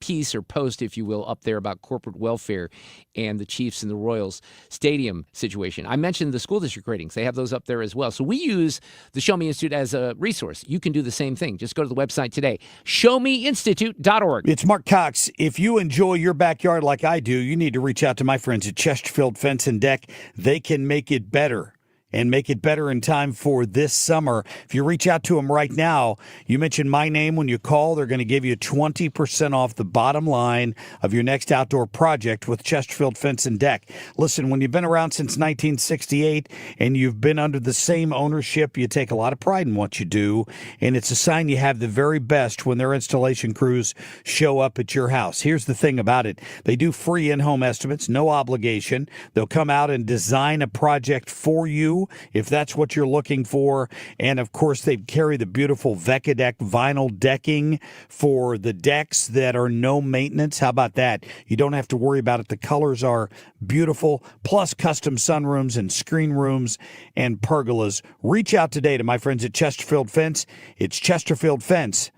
piece or post, if you will, up there about corporate welfare and the Chiefs and the Royals stadium situation. I mentioned the school district ratings. They have those up there as well. So we use the Show Me Institute as a resource. You can do the same thing. Just go to the website today, showmeinstitute.org. It's Mark Cox. If you enjoy your backyard like I do, you need to reach out to my friends at Chesterfield Fence and Deck. They can make it better. And make it better in time for this summer. If you reach out to them right now, you mention my name when you call, they're going to give you 20% off the bottom line of your next outdoor project with Chesterfield Fence and Deck. Listen, when you've been around since 1968 and you've been under the same ownership, you take a lot of pride in what you do, and it's a sign you have the very best when their installation crews show up at your house. Here's the thing about it. They do free in-home estimates, no obligation. They'll come out and design a project for you if that's what you're looking for. And of course, they carry the beautiful Vecadec vinyl decking for the decks that are no maintenance. How about that? You don't have to worry about it. The colors are beautiful, plus custom sunrooms and screen rooms and pergolas. Reach out today to my friends at Chesterfield Fence. It's chesterfieldfence.com.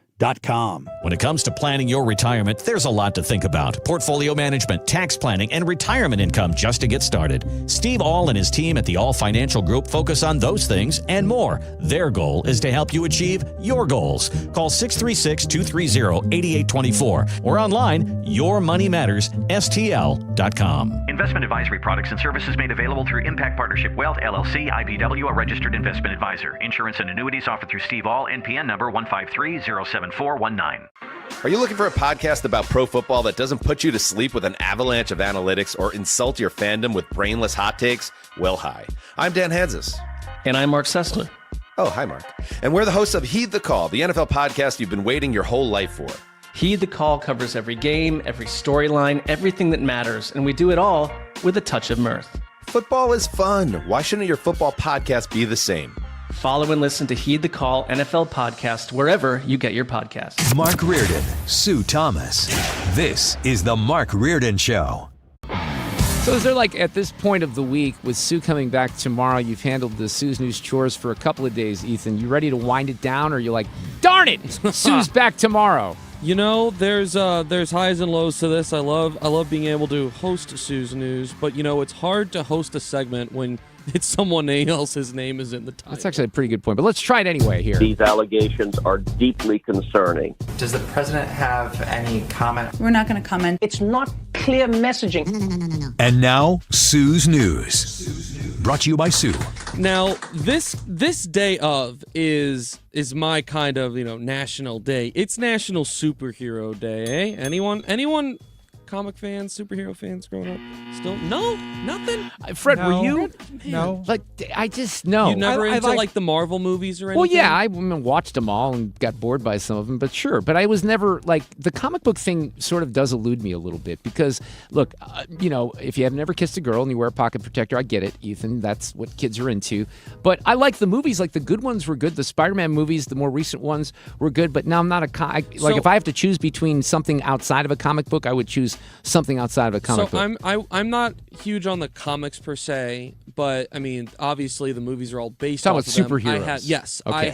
When it comes to planning your retirement, there's a lot to think about. Portfolio management, tax planning, and retirement income just to get started. Steve All and his team at the All Financial Group focus on those things and more. Their goal is to help you achieve your goals. Call 636-230-8824 or online, yourmoneymattersstl.com. Investment advisory products and services made available through Impact Partnership Wealth, LLC, IBW, a registered investment advisor. Insurance and annuities offered through Steve All, NPN number 15307. 419. Are you looking for a podcast about pro football that doesn't put you to sleep with an avalanche of analytics or insult your fandom with brainless hot takes? Well, hi. I'm Dan Hansis. And I'm Mark Sessler. Oh, hi, Mark. And we're the hosts of Heed the Call, the NFL podcast you've been waiting your whole life for. Heed the Call covers every game, every storyline, everything that matters, and we do it all with a touch of mirth. Football is fun. Why shouldn't your football podcast be the same? Follow and listen to Heed the Call NFL podcast wherever you get your podcasts. Mark Reardon, Sue Thomas. This is the Mark Reardon Show. So is there, like, at this point of the week, with Sue coming back tomorrow, you've handled the Sue's News chores for a couple of days, Ethan. You ready to wind it down, or you're like, darn it, Sue's back tomorrow? You know, there's highs and lows to this. I love being able to host Sue's News, but you know, it's hard to host a segment when it's someone else's name is in the title. That's actually a pretty good point, but let's try it anyway here. These allegations are deeply concerning. Does the president have any comment? We're not going to comment. It's not clear messaging. No. And now, Sue's News. Brought to you by Sue. Now, this day of is my kind of, national day. It's National Superhero Day, eh? Anyone comic fans, superhero fans growing up? Still? No? Nothing? Fred, No. were you? No. Like, I just, no. You never I into like the Marvel movies or anything? Well, yeah, I watched them all and got bored by some of them, but sure. But I was never, like, the comic book thing sort of does elude me a little bit because, look, if you have never kissed a girl and you wear a pocket protector, I get it, Ethan. That's what kids are into. But I like the movies. Like, the good ones were good. The Spider-Man movies, the more recent ones were good. But now I'm not if I have to choose between something outside of a comic book, I would choose something outside of a comic book. I'm not huge on the comics per se, but I mean, obviously the movies are all based Talking off about of them. superheroes. I Okay.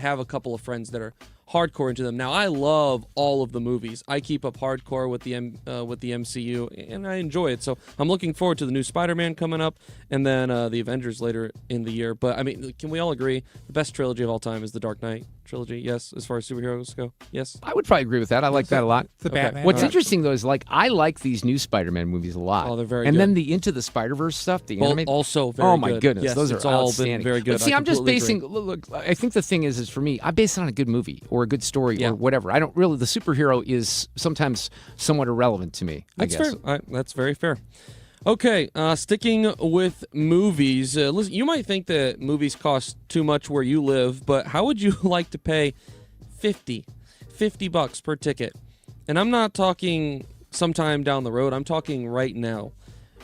have a couple of friends that are hardcore into them. Now, I love all of the movies. I keep up hardcore with the MCU, and I enjoy it. So I'm looking forward to the new Spider-Man coming up, and then the Avengers later in the year. But I mean, can we all agree the best trilogy of all time is the Dark Knight trilogy? Yes, as far as superheroes go. Yes, I would probably agree with that. I like that a lot. The Batman. What's interesting, though, is I like these new Spider-Man movies a lot. Oh, they're very and good. then the Into the Spider-Verse stuff, the animated. Also very oh, my good. goodness. Yes, those it's are all outstanding. been very good. But see, I I'm just completely basing, look, I think the thing is for me, I base it on a good movie or a good story or whatever. I don't really, the superhero is sometimes somewhat irrelevant to me, I That's guess. fair. That's very fair. Okay, sticking with movies. Listen, you might think that movies cost too much where you live, but how would you like to pay $50 per ticket? And I'm not talking sometime down the road. I'm talking right now.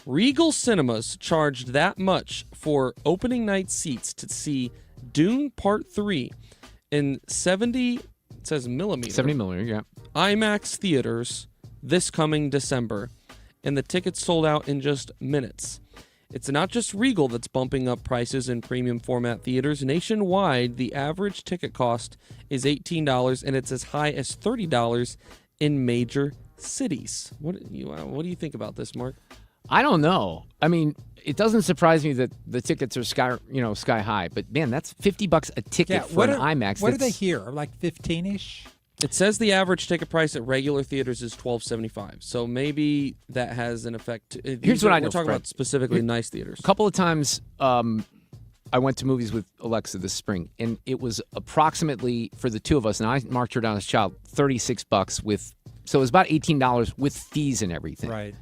Regal Cinemas charged that much for opening night seats to see Dune Part 3 in 70, it says millimeter. 70 millimeter, yeah. IMAX theaters this coming December, and the tickets sold out in just minutes. It's not just Regal that's bumping up prices in premium format theaters. Nationwide, the average ticket cost is $18, and it's as high as $30 in major cities. What do you think about this, Mark? I don't know. I mean, it doesn't surprise me that the tickets are sky high, but man, that's $50 a ticket for an IMAX. What are they here? Like 15-ish? It says the average ticket price at regular theaters is $12.75, so maybe that has an effect. Here's what I know, We're talking Fred. about specifically nice theaters. A couple of times I went to movies with Alexa this spring, and it was approximately, for the two of us, and I marked her down as a child, $36 so it was about $18 with fees and everything. Right.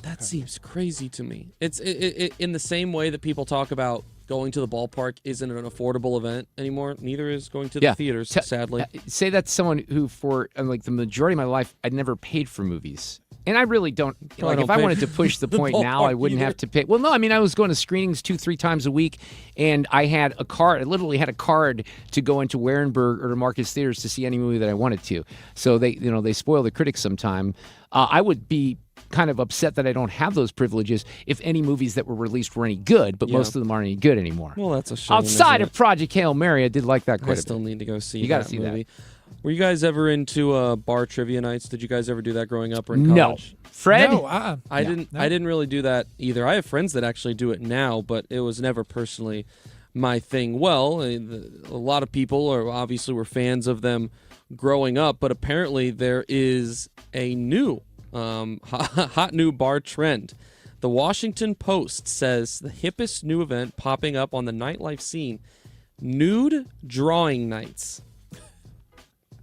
That seems crazy to me. It's in the same way that people talk about going to the ballpark isn't an affordable event anymore. Neither is going to the theaters, sadly. Say that's someone who, for like the majority of my life, I'd never paid for movies. And I really don't. Like, if I wanted to push the point now, I wouldn't have to pay. Well, no, I mean, I was going to screenings 2-3 times a week, and I had a card. I literally had a card to go into Warenberg or to Marcus Theaters to see any movie that I wanted to. So they spoil the critics sometime. I would be kind of upset that I don't have those privileges if any movies that were released were any good, but most of them aren't any good anymore. Well, that's a shame. Outside of Project Hail Mary, I did like that quite a bit. I still need to go see you that gotta see movie. that. Were you guys ever into bar trivia nights? Did you guys ever do that growing up or in college? No. Fred? No, I didn't really do that either. I have friends that actually do it now, but it was never personally my thing. Well, a lot of people obviously were fans of them growing up, but apparently there is a new hot new bar trend. The Washington Post says the hippest new event popping up on the nightlife scene: nude drawing nights.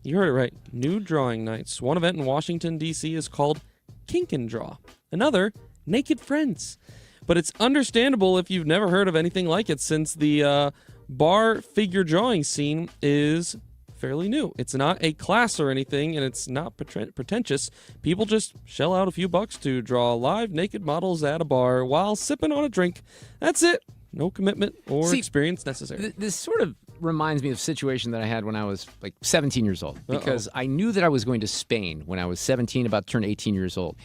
You heard it right. Nude drawing nights. One event in Washington, D.C. is called Kink and Draw. Another, Naked Friends. But it's understandable if you've never heard of anything like it, since the bar figure drawing scene is fairly new. It's not a class or anything, and it's not pretentious. People just shell out a few bucks to draw live naked models at a bar while sipping on a drink. That's it. No commitment or experience necessary. This sort of reminds me of a situation that I had when I was like 17 years old, because I knew that I was going to Spain when I was 17, about to turn 18 years old.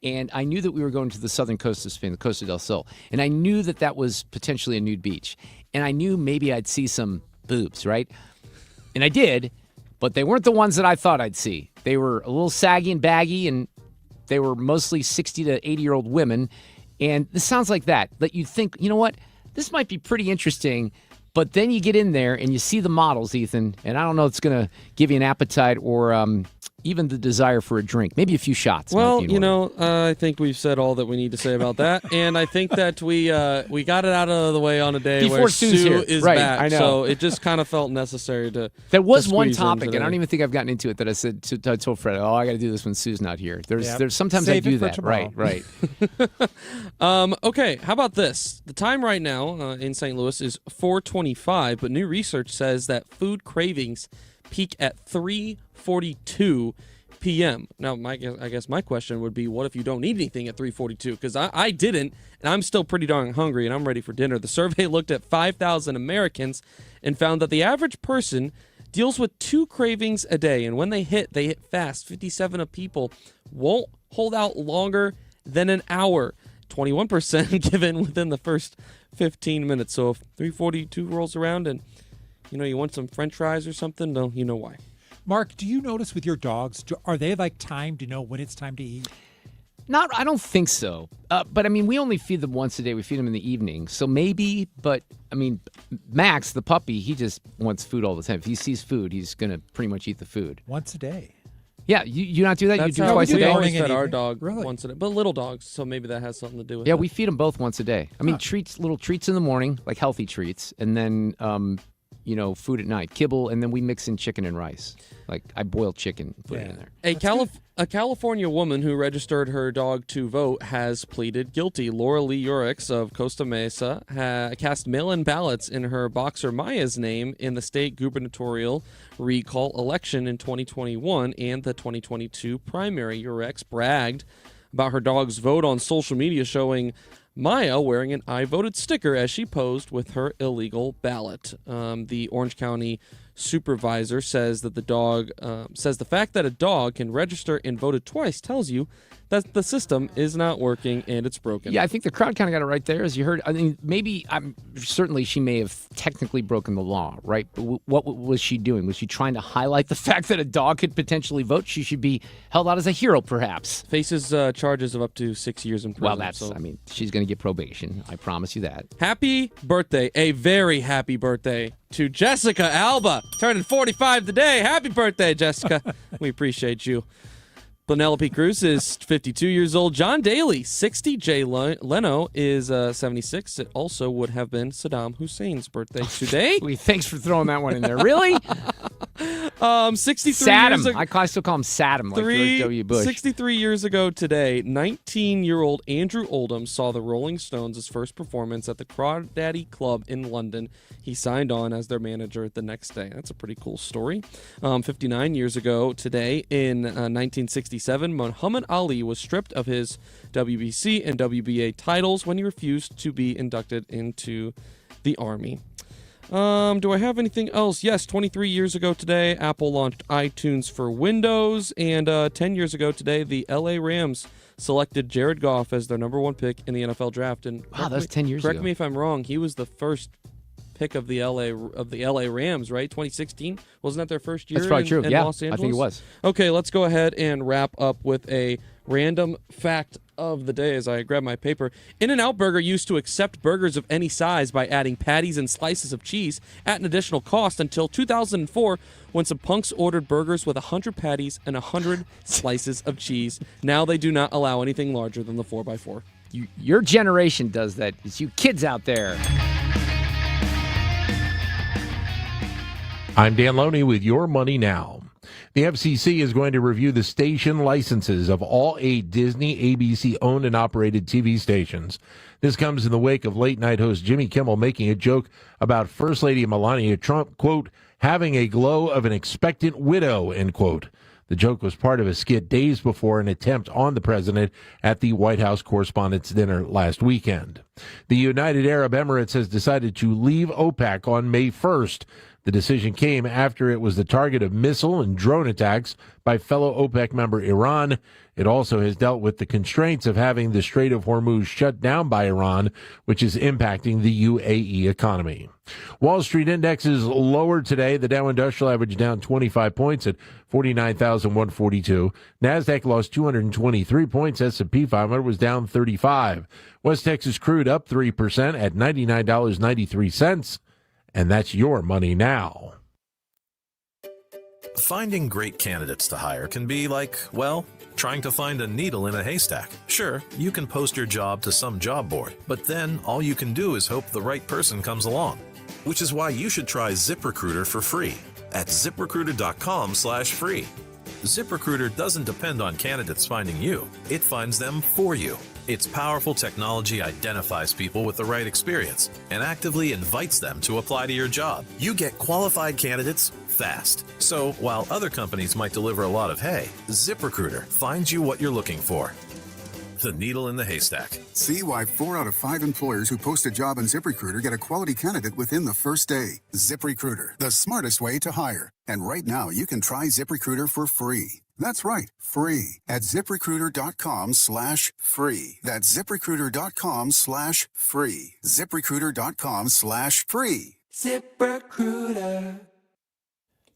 And I knew that we were going to the southern coast of Spain, the Costa del Sol. And I knew that that was potentially a nude beach. And I knew maybe I'd see some boobs, right? And I did, but they weren't the ones that I thought I'd see. They were a little saggy and baggy, and they were mostly 60 to 80-year-old women. And this sounds like that you'd think, you know what? This might be pretty interesting. But then you get in there and you see the models, Ethan, and I don't know if it's going to give you an appetite or even the desire for a drink. Maybe a few shots. Well, I think we've said all that we need to say about that, and I think that we got it out of the way on a day before where Sue's Sue here. is Right, back. I know. So it just kind of felt necessary to. There was to one squeeze in topic, and I today. don't even think I've gotten into it, that I said I told Fred, I got to do this when Sue's not here. Yep. There's sometimes Save I it do for that. tomorrow. Right. Okay, how about this? The time right now in St. Louis is 4:25, but new research says that food cravings peak at 3:42 p.m. Now, I guess my question would be, what if you don't eat anything at 3:42? Because I didn't, and I'm still pretty darn hungry, and I'm ready for dinner. The survey looked at 5,000 Americans and found that the average person deals with 2 cravings a day, and when they hit fast. 57 of people won't hold out longer than an hour. 21% given within the first 15 minutes. So if 3:42 rolls around and you want some French fries or something, no, you know why. Mark, do you notice with your dogs, are they like timed to know when it's time to eat? I don't think so. But I mean, we only feed them once a day. We feed them in the evening. So maybe, but I mean, Max, the puppy, he just wants food all the time. If he sees food, he's going to pretty much eat the food. Once a day. Yeah, you not do that? That's you do how twice a we day? always fed our dog once a day. But little dogs, so maybe that has something to do with it. Yeah, we feed them both once a day. I mean, little treats in the morning, like healthy treats, and then food at night, kibble, and then we mix in chicken and rice. Like I boil chicken, put it in there. A California woman who registered her dog to vote has pleaded guilty. Laura Lee Urix of Costa Mesa cast mail-in ballots in her boxer Maya's name in the state gubernatorial recall election in 2021 and the 2022 primary. Urix bragged about her dog's vote on social media, showing Maya wearing an I voted sticker as she posed with her illegal ballot. The Orange County supervisor says that the fact that a dog can register and voted twice tells you that the system is not working and it's broken. Yeah, I think the crowd kind of got it right there, as you heard. I mean, certainly she may have technically broken the law, right? But what was she doing? Was she trying to highlight the fact that a dog could potentially vote? She should be held out as a hero, perhaps. Faces charges of up to 6 years in prison. Well, she's going to get probation. I promise you that. Happy birthday, a very happy birthday to Jessica Alba, turning 45 today. Happy birthday, Jessica. We appreciate you. Penelope Cruz is 52 years old. John Daly, 60. Jay Leno is 76. It also would have been Saddam Hussein's birthday today. Thanks for throwing that one in there. Really? 63 Saddam. years ago. I still call him Saddam, like George W. Bush. 63 years ago today, 19-year-old Andrew Oldham saw the Rolling Stones' first performance at the Crawdaddy Club in London. He signed on as their manager the next day. That's a pretty cool story. 59 years ago today, in 1967, Muhammad Ali was stripped of his WBC and WBA titles when he refused to be inducted into the Army. Do I have anything else? Yes, 23 years ago today, Apple launched iTunes for Windows, and 10 years ago today, the LA Rams selected Jared Goff as their number 1 pick in the NFL draft. And wow, that's 10 years ago. Correct me if I'm wrong. He was the first pick of the LA Rams, right? 2016, wasn't that their first year? That's probably true. In Yeah, Los Angeles? I think it was. Okay, let's go ahead and wrap up with a random fact of the day as I grab my paper. In-N-Out Burger used to accept burgers of any size by adding patties and slices of cheese at an additional cost until 2004, when some punks ordered burgers with 100 patties and 100 slices of cheese. Now they do not allow anything larger than the 4x4. Your generation does that. It's you kids out there. I'm Dan Loney with Your Money Now. The FCC is going to review the station licenses of all 8 Disney ABC-owned and operated TV stations. This comes in the wake of late-night host Jimmy Kimmel making a joke about First Lady Melania Trump, quote, having a glow of an expectant widow, end quote. The joke was part of a skit days before an attempt on the president at the White House Correspondents' Dinner last weekend. The United Arab Emirates has decided to leave OPEC on May 1st. The decision came after it was the target of missile and drone attacks by fellow OPEC member Iran. It also has dealt with the constraints of having the Strait of Hormuz shut down by Iran, which is impacting the UAE economy. Wall Street indexes lower today. The Dow Industrial Average down 25 points at 49,142. NASDAQ lost 223 points. S&P 500 was down 35. West Texas crude up 3% at $99.93. And that's your money now. Finding great candidates to hire can be like, well, trying to find a needle in a haystack. Sure, you can post your job to some job board, but then all you can do is hope the right person comes along. Which is why you should try ZipRecruiter for free at ZipRecruiter.com/free. ZipRecruiter doesn't depend on candidates finding you. It finds them for you. Its powerful technology identifies people with the right experience and actively invites them to apply to your job. You get qualified candidates fast. So while other companies might deliver a lot of hay, ZipRecruiter finds you what you're looking for. The needle in the haystack. See why 4 out of 5 employers who post a job on ZipRecruiter get a quality candidate within the first day. ZipRecruiter, the smartest way to hire. And right now, you can try ZipRecruiter for free. That's right, free at ZipRecruiter.com/free. That's ZipRecruiter.com/free. ZipRecruiter.com/free. ZipRecruiter.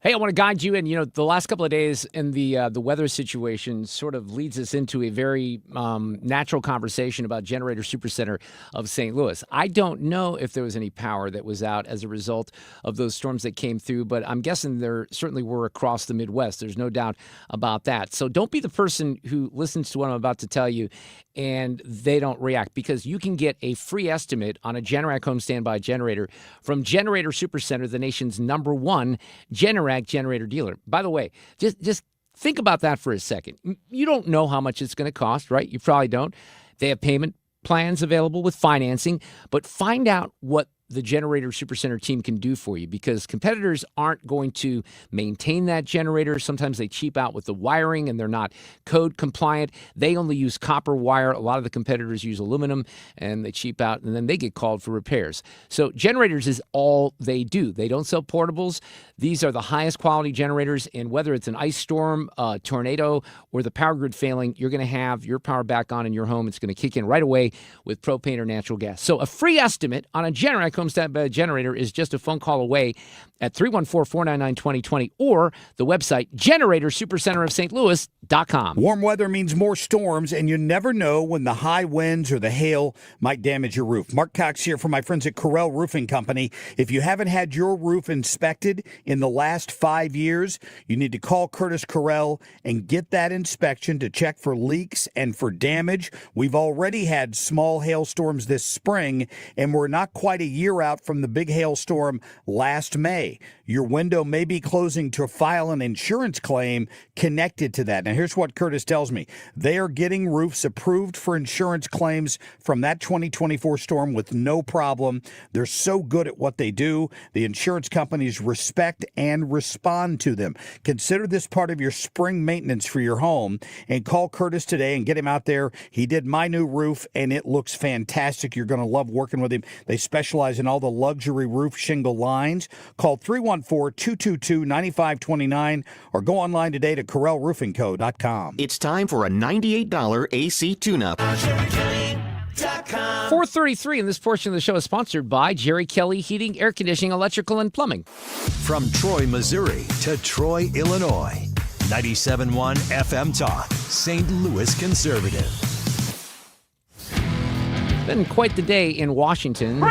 Hey, I want to guide you in. You know, the last couple of days in the weather situation sort of leads us into a very natural conversation about Generator Supercenter of St. Louis. I don't know if there was any power that was out as a result of those storms that came through, but I'm guessing there certainly were across the Midwest. There's no doubt about that. So don't be the person who listens to what I'm about to tell you and they don't react, because you can get a free estimate on a Generac home standby generator from Generator Supercenter, the nation's #1 Generac generator dealer. By the way, just think about that for a second. You don't know how much it's going to cost, right? You probably don't. They have payment plans available with financing, but find out what the Generator Supercenter team can do for you, because competitors aren't going to maintain that generator. Sometimes they cheap out with the wiring and they're not code compliant. They only use copper wire. A lot of the competitors use aluminum and they cheap out, and then they get called for repairs. So generators is all they do. They don't sell portables. These are the highest quality generators, and whether it's an ice storm, tornado, or the power grid failing, you're going to have your power back on in your home. It's going to kick in right away with propane or natural gas. So a free estimate on a Generac home standby generator is just a phone call away at 314-499-2020 or the website generatorsupercenterofstlouis.com. Warm weather means more storms, and you never know when the high winds or the hail might damage your roof. Mark Cox here from my friends at Correll Roofing Company. If you haven't had your roof inspected in the last 5 years, you need to call Curtis Correll and get that inspection to check for leaks and for damage. We've already had small hailstorms this spring, and we're not quite a year out from the big hailstorm last May. Your window may be closing to file an insurance claim connected to that. Now, here's what Curtis tells me. They are getting roofs approved for insurance claims from that 2024 storm with no problem. They're so good at what they do. The insurance companies respect and respond to them. Consider this part of your spring maintenance for your home, and call Curtis today and get him out there. He did my new roof, and it looks fantastic. You're going to love working with him. They specialize in all the luxury roof shingle lines. Call 314-222-9529 or go online today to CorrellRoofingCo.com. It's time for a $98 AC tune-up. 4:33, and this portion of the show is sponsored by Jerry Kelly Heating, Air Conditioning, Electrical, and Plumbing. From Troy, Missouri to Troy, Illinois. 97.1 FM Talk, St. Louis Conservative. It's been quite the day in Washington.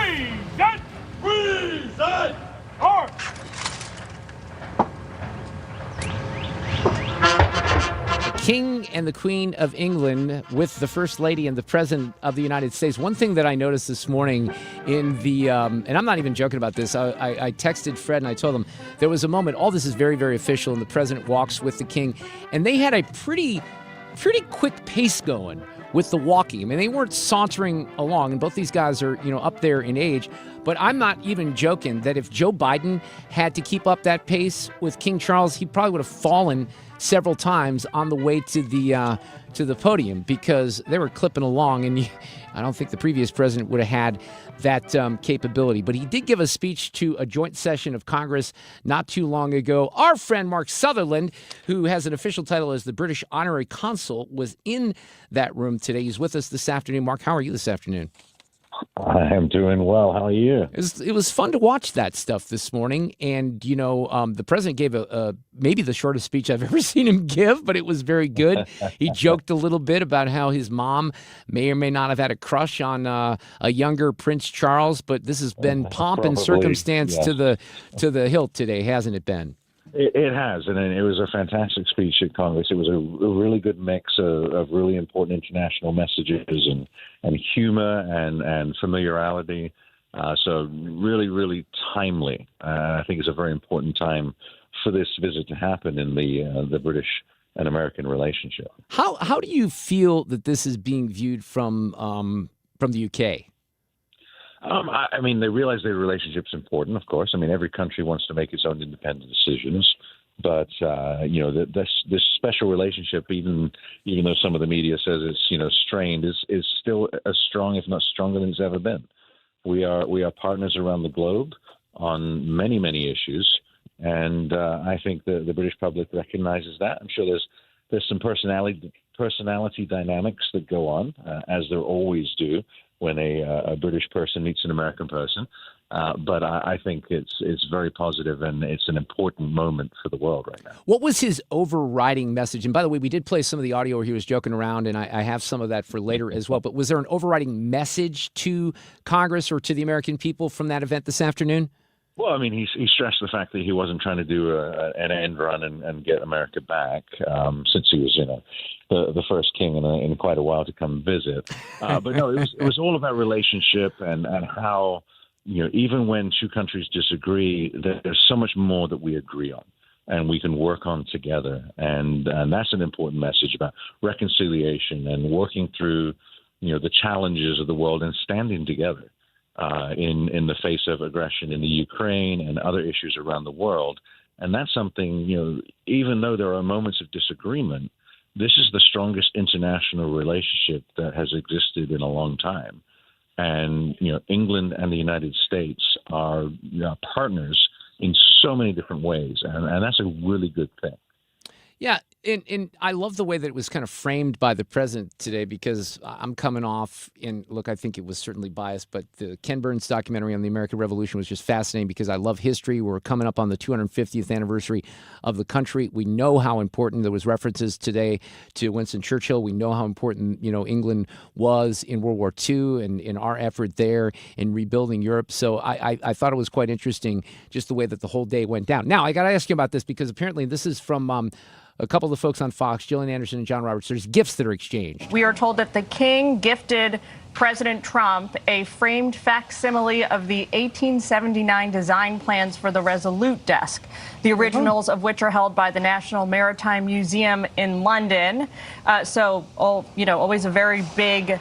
King and the Queen of England with the First Lady and the President of the United States. One thing that I noticed this morning in the, and I'm not even joking about this, I texted Fred and I told him there was a moment, all this is very, very official, and the President walks with the King, and they had a pretty quick pace going with the walking. I mean, they weren't sauntering along, and both these guys are, up there in age. But I'm not even joking that if Joe Biden had to keep up that pace with King Charles, he probably would have fallen several times on the way to the podium because they were clipping along, and I don't think the previous president would have had that capability. But he did give a speech to a joint session of Congress not too long ago. Our friend Mark Sutherland, who has an official title as the British Honorary Consul, was in that room today. He's with us this afternoon. Mark, how are you this afternoon? I am doing well. How are you? It was fun to watch that stuff this morning. And, the president gave maybe the shortest speech I've ever seen him give, but it was very good. He joked a little bit about how his mom may or may not have had a crush on a younger Prince Charles, but this has been pomp and circumstance to the hilt today, hasn't it been? It has, and it was a fantastic speech at Congress. It was a really good mix of really important international messages and humor and familiarity. So really, really timely. I think it's a very important time for this visit to happen in the British and American relationship. How do you feel that this is being viewed from the UK? They realize their relationship's important, of course. Every country wants to make its own independent decisions. But, this special relationship, even though some of the media says it's, strained, is still as strong, if not stronger than it's ever been. We are partners around the globe on many, many issues. And I think the British public recognizes that. I'm sure there's some personality dynamics that go on, as there always do when a British person meets an American person. But I think it's very positive, and it's an important moment for the world right now. What was his overriding message? And by the way, we did play some of the audio where he was joking around, and I have some of that for later as well. But was there an overriding message to Congress or to the American people from that event this afternoon? Well, he stressed the fact that he wasn't trying to do an end run and get America back, since he was, the first king in quite a while to come visit. But no, it was all about relationship and how, even when two countries disagree, there's so much more that we agree on and we can work on together. And that's an important message about reconciliation and working through, the challenges of the world and standing together in the face of aggression in the Ukraine and other issues around the world. And that's something, even though there are moments of disagreement, this is the strongest international relationship that has existed in a long time. And, England and the United States are partners in so many different ways. And that's a really good thing. Yeah, and I love the way that it was kind of framed by the president today, because I'm coming off, and look, I think it was certainly biased, but the Ken Burns documentary on the American Revolution was just fascinating because I love history. We're coming up on the 250th anniversary of the country. We know how important, there was references today to Winston Churchill. We know how important, England was in World War II and in our effort there in rebuilding Europe. So I thought it was quite interesting just the way that the whole day went down. Now, I got to ask you about this because apparently this is from a couple of the folks on Fox, Gillian Anderson and John Roberts. There's gifts that are exchanged. We are told that the king gifted President Trump a framed facsimile of the 1879 design plans for the Resolute desk, the originals of which are held by the National Maritime Museum in London. Always a very big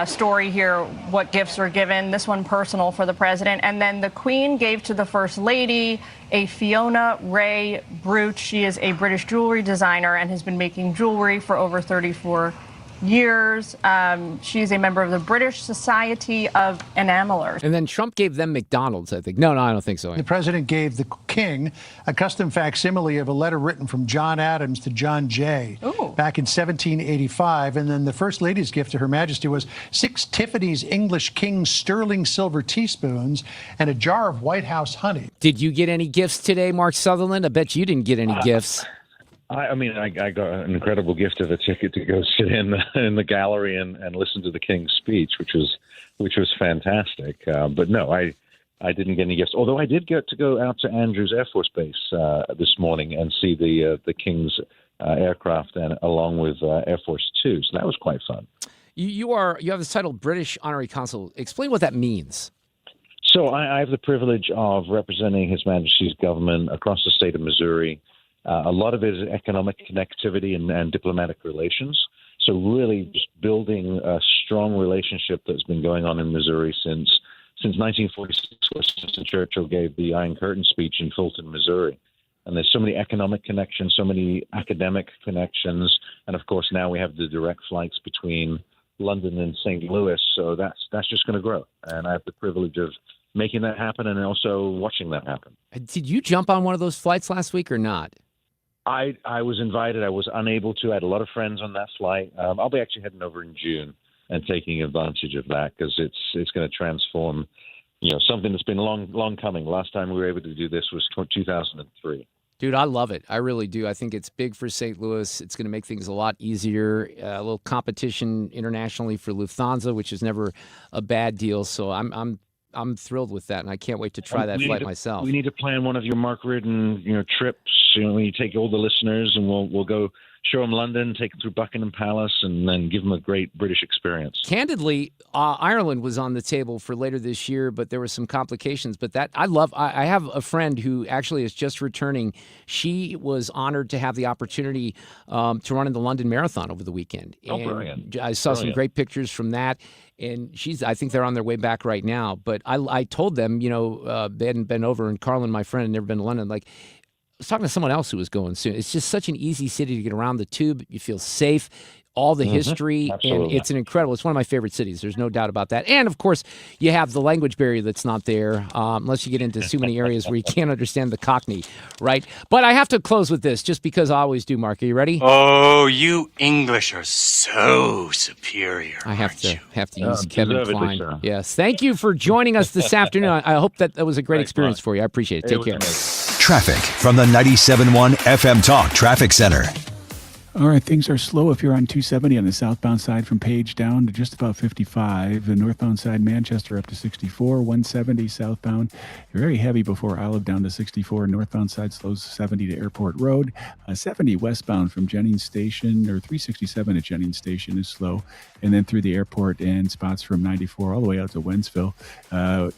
story here, what gifts were given. This one personal for the president. And then the Queen gave to the First Lady a Fiona Ray brooch. She is a British jewelry designer and has been making jewelry for over 34 years. She's a member of the British Society of Enamelers. And then Trump gave them McDonald's, I think. No, I don't think so. The president gave the king a custom facsimile of a letter written from John Adams to John Jay back in 1785. And then the First Lady's gift to Her Majesty was 6 Tiffany's English King sterling silver teaspoons and a jar of White House honey. Did you get any gifts today, Mark Sutherland? I bet you didn't get any gifts. I got an incredible gift of a ticket to go sit in the gallery and listen to the King's speech, which was fantastic. But no, I didn't get any gifts, although I did get to go out to Andrews Air Force Base this morning and see the King's aircraft, and along with Air Force Two. So that was quite fun. You have this title, British Honorary Consul. Explain what that means. So I have the privilege of representing His Majesty's government across the state of Missouri. A lot of it is economic connectivity and diplomatic relations. So really just building a strong relationship that's been going on in Missouri since 1946, where Winston Churchill gave the Iron Curtain speech in Fulton, Missouri. And there's so many economic connections, so many academic connections, and of course now we have the direct flights between London and St. Louis. So that's just going to grow, and I have the privilege of making that happen and also watching that happen. Did you jump on one of those flights last week or not? I was invited. I was unable to. I had a lot of friends on that flight. I'll be actually heading over in June and taking advantage of that, because it's going to transform, something that's been long coming. Last time we were able to do this was 2003. Dude, I love it. I really do. I think it's big for St. Louis. It's going to make things a lot easier. A little competition internationally for Lufthansa, which is never a bad deal. So I'm thrilled with that, and I can't wait to try that flight myself. We need to plan one of your Mark Reardon, trips. When you take all the listeners, and we'll go show them London, take them through Buckingham Palace, and then give them a great British experience. Candidly, Ireland was on the table for later this year, but there were some complications. But that I have a friend who actually is just returning. She was honored to have the opportunity to run in the London Marathon over the weekend. Oh, brilliant. I saw some great pictures from that. And I think they're on their way back right now. But I told them, they hadn't been over, and Carlin, my friend, had never been to London. Like, I was talking to someone else who was going soon. It's just such an easy city to get around. The tube, you feel safe. All the history, Absolutely. and it's it's one of my favorite cities. There's no doubt about that. And of course, you have the language barrier that's not there, unless you get into too many areas where you can't understand the Cockney, right? But I have to close with this, just because I always do. Mark, are you ready? Oh, you English are so superior. I have to use Kevin deservedly Kline. so. Yes, thank you for joining us this afternoon. I hope that was a great experience for you. I appreciate it. Take care. Traffic from the 97.1 FM Talk Traffic Center. All right, things are slow if you're on 270 on the southbound side from Page down to just about 55. The northbound side, Manchester up to 64. 170 southbound. You're very heavy before Olive down to 64. Northbound side slows 70 to Airport Road. 70 westbound from Jennings Station, or 367 at Jennings Station is slow. And then through the airport and spots from 94 all the way out to Wentzville.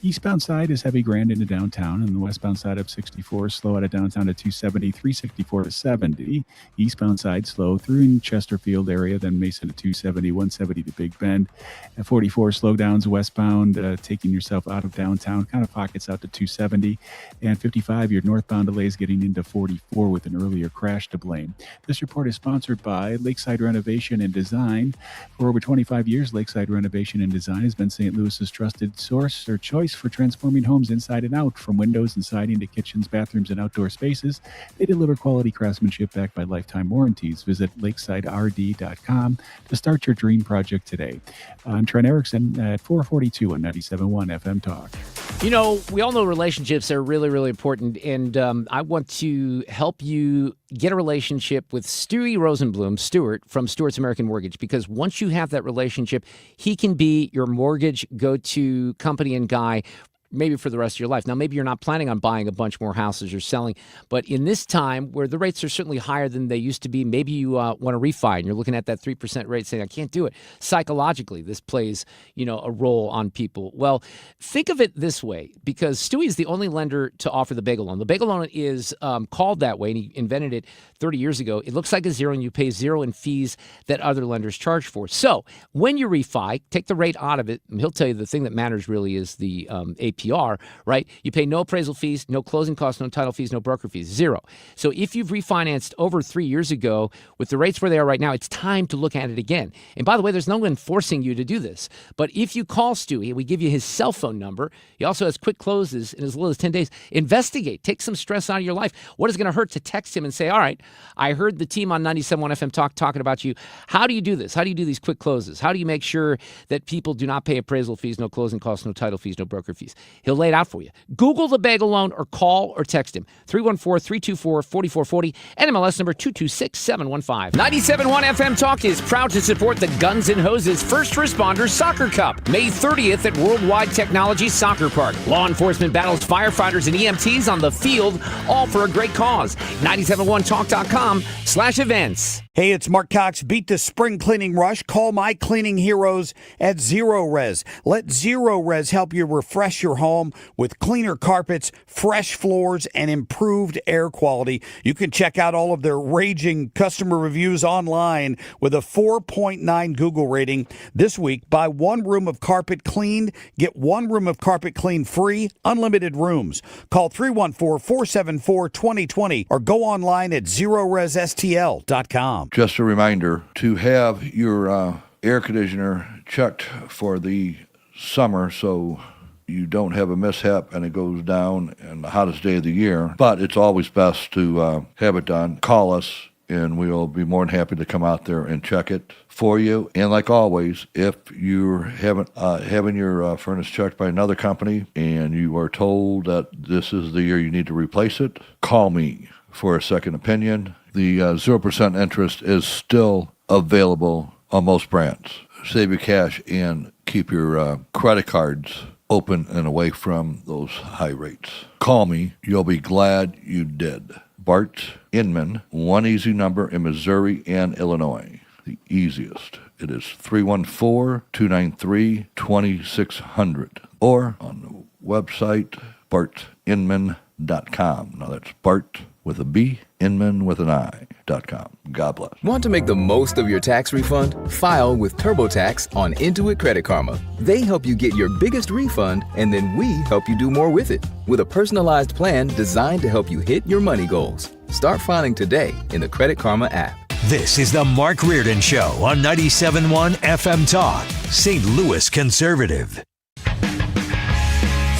Eastbound side is heavy Grand into downtown, and the westbound side up 64, slow out of downtown to 270, 364 to 70. Eastbound side slow through in Chesterfield area, then Mason to 270, 170 to Big Bend. At 44, slowdowns westbound, taking yourself out of downtown, kind of pockets out to 270. And 55, your northbound delays getting into 44 with an earlier crash to blame. This report is sponsored by Lakeside Renovation and Design. For over 25 years, Lakeside Renovation and Design has been St. Louis's trusted source or choice for transforming homes inside and out. From windows and siding to kitchens, bathrooms, and outdoor spaces, they deliver quality craftsmanship backed by lifetime warranties. Visit lakesiderd.com to start your dream project today. I'm Trent Erickson at 442 on 97.1 FM Talk. We all know relationships are really, really important, and I want to help you get a relationship with Stuart from Stewart's American Mortgage, because once you have that relationship, he can be your mortgage go-to company and guy maybe for the rest of your life. Now, maybe you're not planning on buying a bunch more houses or selling, but in this time where the rates are certainly higher than they used to be, maybe you want to refi and you're looking at that 3% rate saying, I can't do it. Psychologically, this plays, a role on people. Well, think of it this way, because Stewie is the only lender to offer the bagel loan. The bagel loan is called that way, and he invented it 30 years ago. It looks like a zero, and you pay zero in fees that other lenders charge for. So when you refi, take the rate out of it, and he'll tell you the thing that matters really is the APR, right? You pay no appraisal fees, no closing costs, no title fees, no broker fees, zero. So if you've refinanced over 3 years ago with the rates where they are right now, it's time to look at it again. And by the way, there's no one forcing you to do this. But if you call Stewie, we give you his cell phone number. He also has quick closes in as little as 10 days. Investigate. Take some stress out of your life. What is it going to hurt to text him and say, all right, I heard the team on 97.1 FM Talk talking about you. How do you do this? How do you do these quick closes? How do you make sure that people do not pay appraisal fees, no closing costs, no title fees, no broker fees? He'll lay it out for you. Google the bagel loan or call or text him. 314-324-4440, NMLS number 226715. 97.1 FM Talk is proud to support the Guns N' Hoses First Responders Soccer Cup, May 30th at Worldwide Technology Soccer Park. Law enforcement battles firefighters and EMTs on the field, all for a great cause. 971talk.com/events. Hey, it's Mark Cox. Beat the spring cleaning rush. Call my cleaning heroes at Zero Res. Let Zero Res help you refresh your home with cleaner carpets, fresh floors, and improved air quality. You can check out all of their raging customer reviews online with a 4.9 Google rating. This week, buy one room of carpet cleaned, get one room of carpet cleaned free, unlimited rooms. Call 314-474-2020 or go online at ZeroResSTL.com. Just a reminder to have your air conditioner checked for the summer so you don't have a mishap and it goes down in the hottest day of the year. But it's always best to have it done. Call us and we'll be more than happy to come out there and check it for you. And like always, if you're having your furnace checked by another company and you are told that this is the year you need to replace it, call me for a second opinion. The 0% interest is still available on most brands. Save your cash and keep your credit cards open and away from those high rates. Call me. You'll be glad you did. Bart Inman, one easy number in Missouri and Illinois. The easiest. It is 314-293-2600 or on the website bartinman.com. Now that's Bart with a B, Inman with an I.com. God bless. Want to make the most of your tax refund? File with TurboTax on Intuit Credit Karma. They help you get your biggest refund, and then we help you do more with it. With a personalized plan designed to help you hit your money goals. Start filing today in the Credit Karma app. This is the Mark Reardon Show on 97.1 FM Talk, St. Louis Conservative.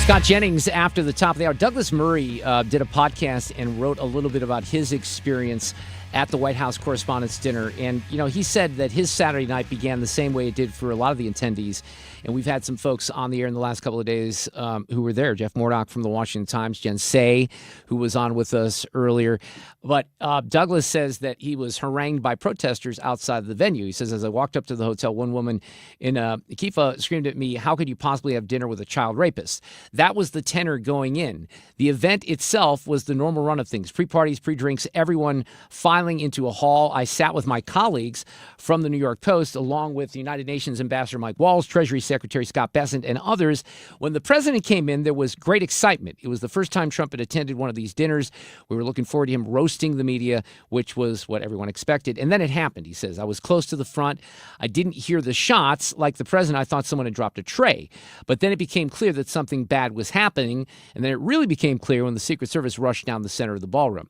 Scott Jennings, after the top of the hour. Douglas Murray did a podcast and wrote a little bit about his experience at the White House Correspondents' Dinner. And, you know, he said that his Saturday night began the same way it did for a lot of the attendees. And we've had some folks on the air in the last couple of days who were there. Jeff Murdoch from the Washington Times, Jen Say, who was on with us earlier. But Douglas says that he was harangued by protesters outside of the venue. He says, as I walked up to the hotel, one woman in Kifa screamed at me, "How could you possibly have dinner with a child rapist?" That was the tenor going in. The event itself was the normal run of things. Pre-parties, pre-drinks, everyone filing into a hall. I sat with my colleagues from the New York Post, along with the United Nations Ambassador Mike Walls, Treasury Secretary Scott Bessent, and others. When the president came in, there was great excitement. It was the first time Trump had attended one of these dinners. We were looking forward to him roasting the media, which was what everyone expected. And then it happened, he says. I was close to the front. I didn't hear the shots. Like the president, I thought someone had dropped a tray. But then it became clear that something bad was happening. And then it really became clear when the Secret Service rushed down the center of the ballroom.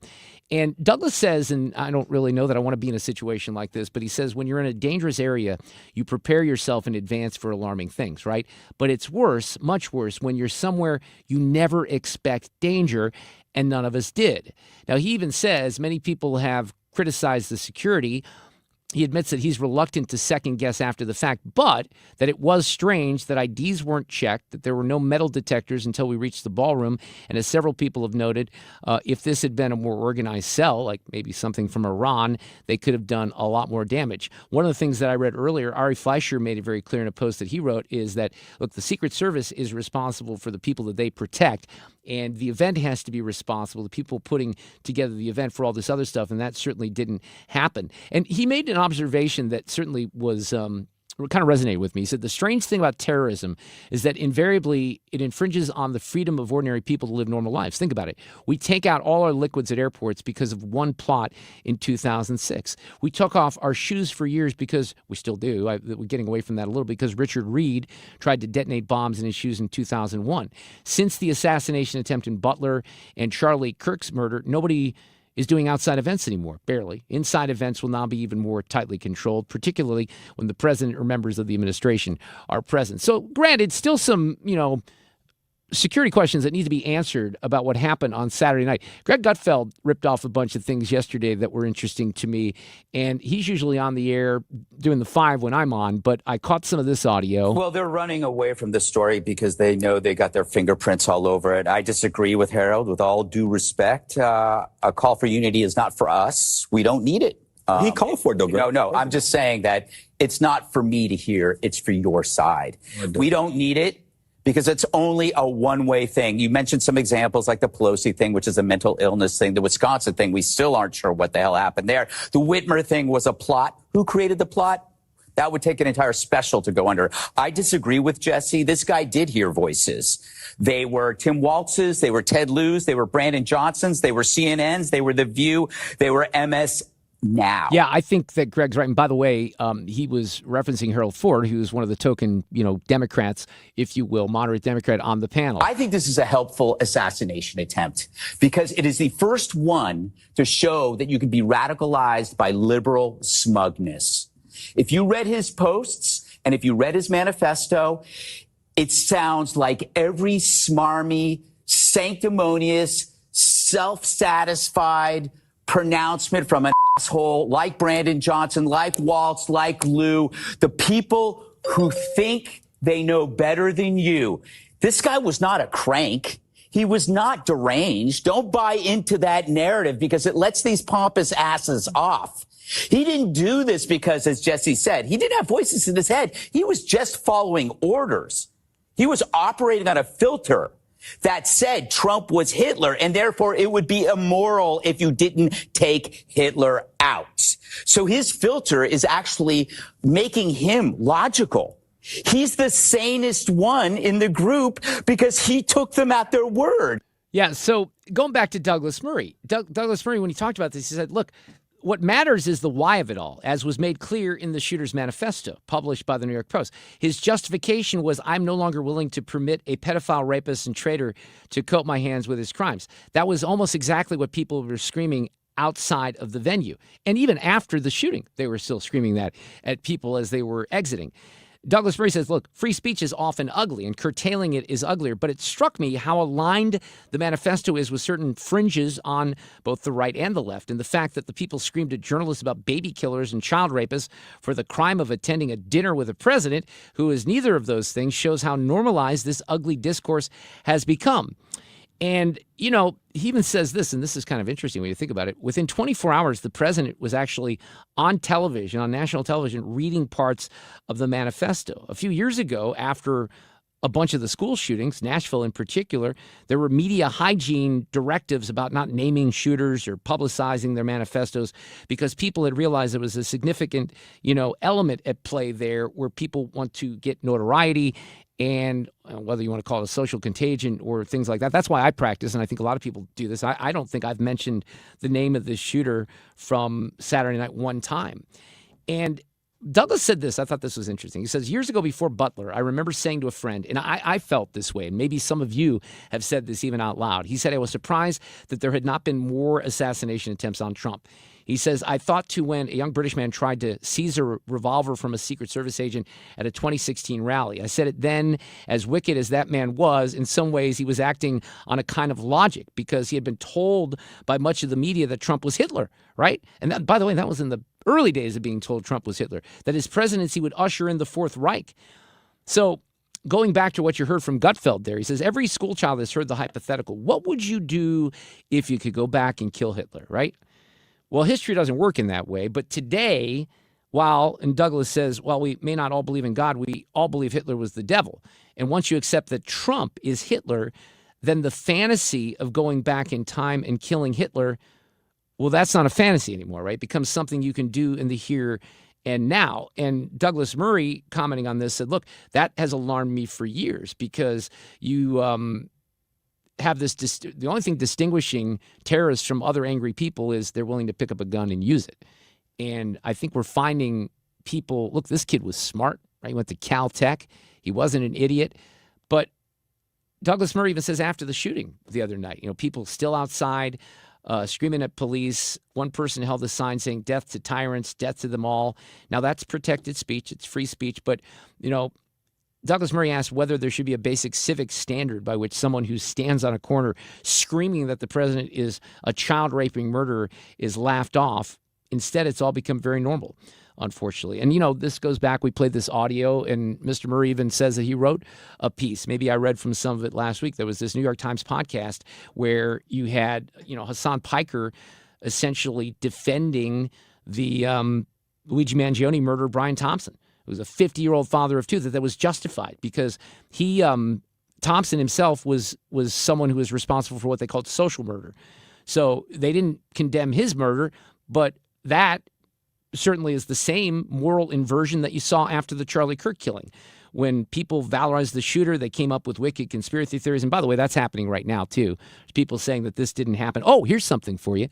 And Douglas says, and I don't really know that I want to be in a situation like this, but he says when you're in a dangerous area, you prepare yourself in advance for alarming things, right? But it's worse, much worse, when you're somewhere you never expect danger, and none of us did. Now, he even says many people have criticized the security. He admits that he's reluctant to second guess after the fact, but that it was strange that IDs weren't checked, that there were no metal detectors until we reached the ballroom. And as several people have noted, if this had been a more organized cell, like maybe something from Iran, they could have done a lot more damage. One of the things that I read earlier, Ari Fleischer made it very clear in a post that he wrote, is that, look, the Secret Service is responsible for the people that they protect. And the event has to be responsible, the people putting together the event for all this other stuff, and that certainly didn't happen. And he made an observation that certainly was kind of resonated with me. He said, the strange thing about terrorism is that invariably it infringes on the freedom of ordinary people to live normal lives. Think about it. We take out all our liquids at airports because of one plot in 2006. We took off our shoes for years because, we still do, we're getting away from that a little bit, because Richard Reed tried to detonate bombs in his shoes in 2001. Since the assassination attempt in Butler and Charlie Kirk's murder, nobody is doing outside events anymore, barely. Inside events will now be even more tightly controlled, particularly when the president or members of the administration are present. So granted, still some, security questions that need to be answered about what happened on Saturday night. Greg Gutfeld ripped off a bunch of things yesterday that were interesting to me, and he's usually on the air doing the 5 when I'm on, but I caught some of this audio. Well, they're running away from this story because they know they got their fingerprints all over it. I disagree with Harold with all due respect. A call for unity is not for us. We don't need it. He called for it, though. No, I'm just saying that it's not for me to hear. It's for your side. We don't need it because it's only a one-way thing. You mentioned some examples like the Pelosi thing, which is a mental illness thing. The Wisconsin thing, we still aren't sure what the hell happened there. The Whitmer thing was a plot. Who created the plot? That would take an entire special to go under. I disagree with Jesse. This guy did hear voices. They were Tim Waltz's, they were Ted Lieu's, they were Brandon Johnson's, they were CNN's, they were The View, they were MS Now. Yeah, I think that Greg's right. And by the way, he was referencing Harold Ford, who's one of the token, Democrats, if you will, moderate Democrat on the panel. I think this is a helpful assassination attempt because it is the first one to show that you can be radicalized by liberal smugness. If you read his posts and if you read his manifesto, it sounds like every smarmy, sanctimonious, self-satisfied pronouncement from an asshole like Brandon Johnson, like Waltz, like Lieu, the people who think they know better than you. This guy was not a crank. He was not deranged. Don't buy into that narrative because it lets these pompous asses off. He didn't do this because, as Jesse said, he didn't have voices in his head. He was just following orders. He was operating on a filter that said Trump was Hitler, and therefore it would be immoral if you didn't take Hitler out. So his filter is actually making him logical. He's the sanest one in the group because he took them at their word. Yeah, so going back to Douglas Murray. Douglas Murray, when he talked about this, he said, look, what matters is the why of it all, as was made clear in the shooter's manifesto, published by the New York Post. His justification was, I'm no longer willing to permit a pedophile, rapist, and traitor to coat my hands with his crimes. That was almost exactly what people were screaming outside of the venue. And even after the shooting, they were still screaming that at people as they were exiting. Douglas Murray says, look, free speech is often ugly and curtailing it is uglier, but it struck me how aligned the manifesto is with certain fringes on both the right and the left. And the fact that the people screamed at journalists about baby killers and child rapists for the crime of attending a dinner with a president who is neither of those things shows how normalized this ugly discourse has become. And, he even says this, and this is kind of interesting when you think about it. Within 24 hours, the president was actually on television, on national television, reading parts of the manifesto. A few years ago, after a bunch of the school shootings, Nashville in particular, there were media hygiene directives about not naming shooters or publicizing their manifestos because people had realized there was a significant, element at play there where people want to get notoriety. And whether you want to call it a social contagion or things like that, that's why I practice, and I think a lot of people do this. I don't think I've mentioned the name of this shooter from Saturday night one time. And Douglas said this. I thought this was interesting. He says, years ago before Butler, I remember saying to a friend, and I felt this way, and maybe some of you have said this even out loud. He said, I was surprised that there had not been more assassination attempts on Trump. He says, I thought to when a young British man tried to seize a revolver from a Secret Service agent at a 2016 rally. I said it then, as wicked as that man was, in some ways he was acting on a kind of logic because he had been told by much of the media that Trump was Hitler, right? And that, by the way, that was in the early days of being told Trump was Hitler, that his presidency would usher in the Fourth Reich. So going back to what you heard from Gutfeld there, he says, every school child has heard the hypothetical. What would you do if you could go back and kill Hitler, right? Well, history doesn't work in that way. But today, and Douglas says, while we may not all believe in God, we all believe Hitler was the devil. And once you accept that Trump is Hitler, then the fantasy of going back in time and killing Hitler, well, that's not a fantasy anymore, right? It becomes something you can do in the here and now. And Douglas Murray, commenting on this, said, look, that has alarmed me for years because you have this, the only thing distinguishing terrorists from other angry people is they're willing to pick up a gun and use it. And I think we're finding people, look, this kid was smart, right? He went to Caltech. He wasn't an idiot. But Douglas Murray even says after the shooting the other night, people still outside screaming at police. One person held a sign saying death to tyrants, death to them all. Now that's protected speech. It's free speech. But, Douglas Murray asked whether there should be a basic civic standard by which someone who stands on a corner screaming that the president is a child-raping murderer is laughed off. Instead, it's all become very normal, unfortunately. And, this goes back. We played this audio, and Mr. Murray even says that he wrote a piece. Maybe I read from some of it last week. There was this New York Times podcast where you had, Hassan Piker essentially defending the Luigi Mangione murderer of Brian Thompson, who was a 50-year-old father of two, that was justified because he, Thompson himself was someone who was responsible for what they called social murder. So they didn't condemn his murder, but that certainly is the same moral inversion that you saw after the Charlie Kirk killing. When people valorized the shooter, they came up with wicked conspiracy theories. And by the way, that's happening right now, too. There's people saying that this didn't happen. Oh, here's something for you.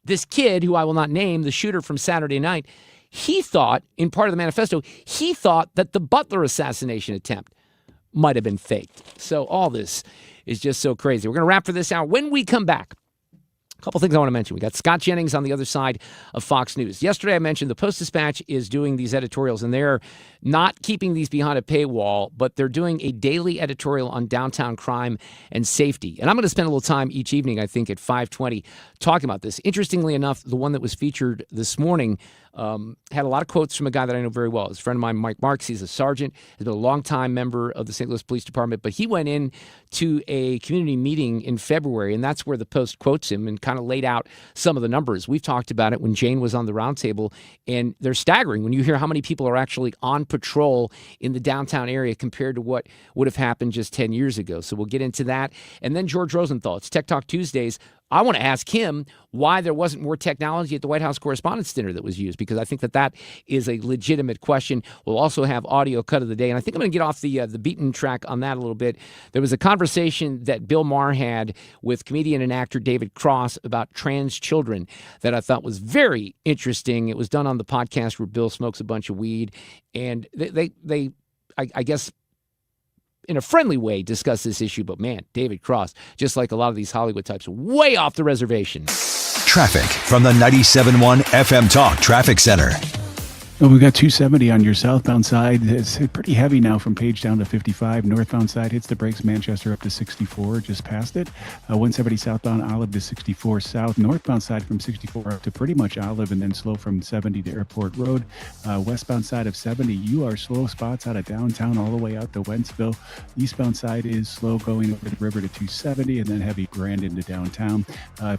This kid, who I will not name, the shooter from Saturday night, he thought, in part of the manifesto, he thought that the Butler assassination attempt might have been faked. So all this is just so crazy. We're going to wrap for this hour. When we come back, a couple things I want to mention. We got Scott Jennings on the other side of Fox News. Yesterday I mentioned the Post-Dispatch is doing these editorials, and they're not keeping these behind a paywall, but they're doing a daily editorial on downtown crime and safety. And I'm going to spend a little time each evening, I think, at 5:20 talking about this. Interestingly enough, the one that was featured this morning had a lot of quotes from a guy that I know very well. His friend of mine, Mike Marks. He's a sergeant. He's been a longtime member of the St. Louis Police Department, but he went in to a community meeting in February, and that's where the Post quotes him and kind of laid out some of the numbers. We've talked about it when Jane was on the roundtable, and they're staggering when you hear how many people are actually on patrol in the downtown area compared to what would have happened just 10 years ago. So we'll get into that. And then George Rosenthal. It's Tech Talk Tuesdays. I want to ask him why there wasn't more technology at the White House Correspondents' Dinner that was used, because I think that is a legitimate question. We'll also have audio cut of the day, and I think I'm going to get off the beaten track on that a little bit. There was a conversation that Bill Maher had with comedian and actor David Cross about trans children that I thought was very interesting. It was done on the podcast where Bill smokes a bunch of weed, and I guess, in a friendly way, discuss this issue. But man, David Cross, just like a lot of these Hollywood types, way off the reservation. Traffic from the 97.1 FM Talk Traffic Center. Well, we've got 270 on your southbound side. It's pretty heavy now from Page down to 55. Northbound side hits the brakes. Manchester up to 64, just past it. 170 southbound Olive to 64 south. Northbound side from 64 up to pretty much Olive, and then slow from 70 to Airport Road. Westbound side of 70, you are slow spots out of downtown all the way out to Wentzville. Eastbound side is slow going over the river to 270, and then heavy Brandon to downtown.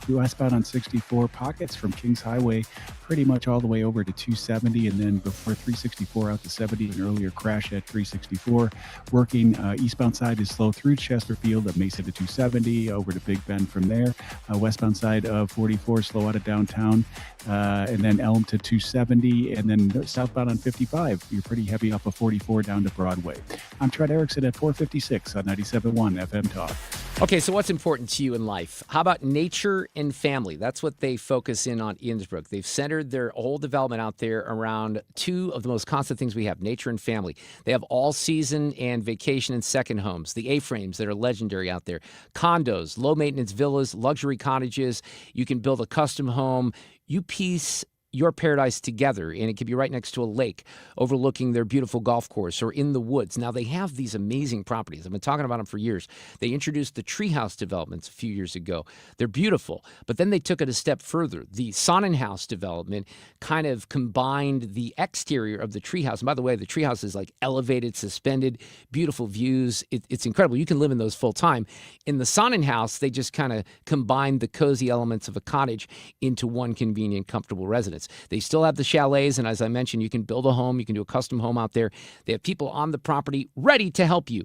Westbound on 64, pockets from Kings Highway pretty much all the way over to 270, and then before 364 out to 70, an earlier crash at 364. Working eastbound side is slow through Chesterfield at Mesa to 270, over to Big Bend from there. Westbound side of 44, slow out of downtown, and then Elm to 270, and then southbound on 55, you're pretty heavy off of 44 down to Broadway. I'm Trent Erickson at 456 on 97.1 FM Talk. Okay, so what's important to you in life? How about nature and family? That's what they focus in on Innsbruck. They've centered their whole development out there around two of the most constant things we have, nature and family. They have all-season and vacation and second homes, the A-frames that are legendary out there, condos, low-maintenance villas, luxury cottages. You can build a custom home. You piece your paradise together, and it could be right next to a lake overlooking their beautiful golf course or in the woods. Now, they have these amazing properties. I've been talking about them for years. They introduced the treehouse developments a few years ago. They're beautiful, but then they took it a step further. The Sonnenhaus development kind of combined the exterior of the treehouse. And by the way, the treehouse is like elevated, suspended, beautiful views. It's incredible. You can live in those full time. In the Sonnenhaus, they just kind of combined the cozy elements of a cottage into one convenient, comfortable residence. They still have the chalets, and as I mentioned, you can build a home. You can do a custom home out there. They have people on the property ready to help you.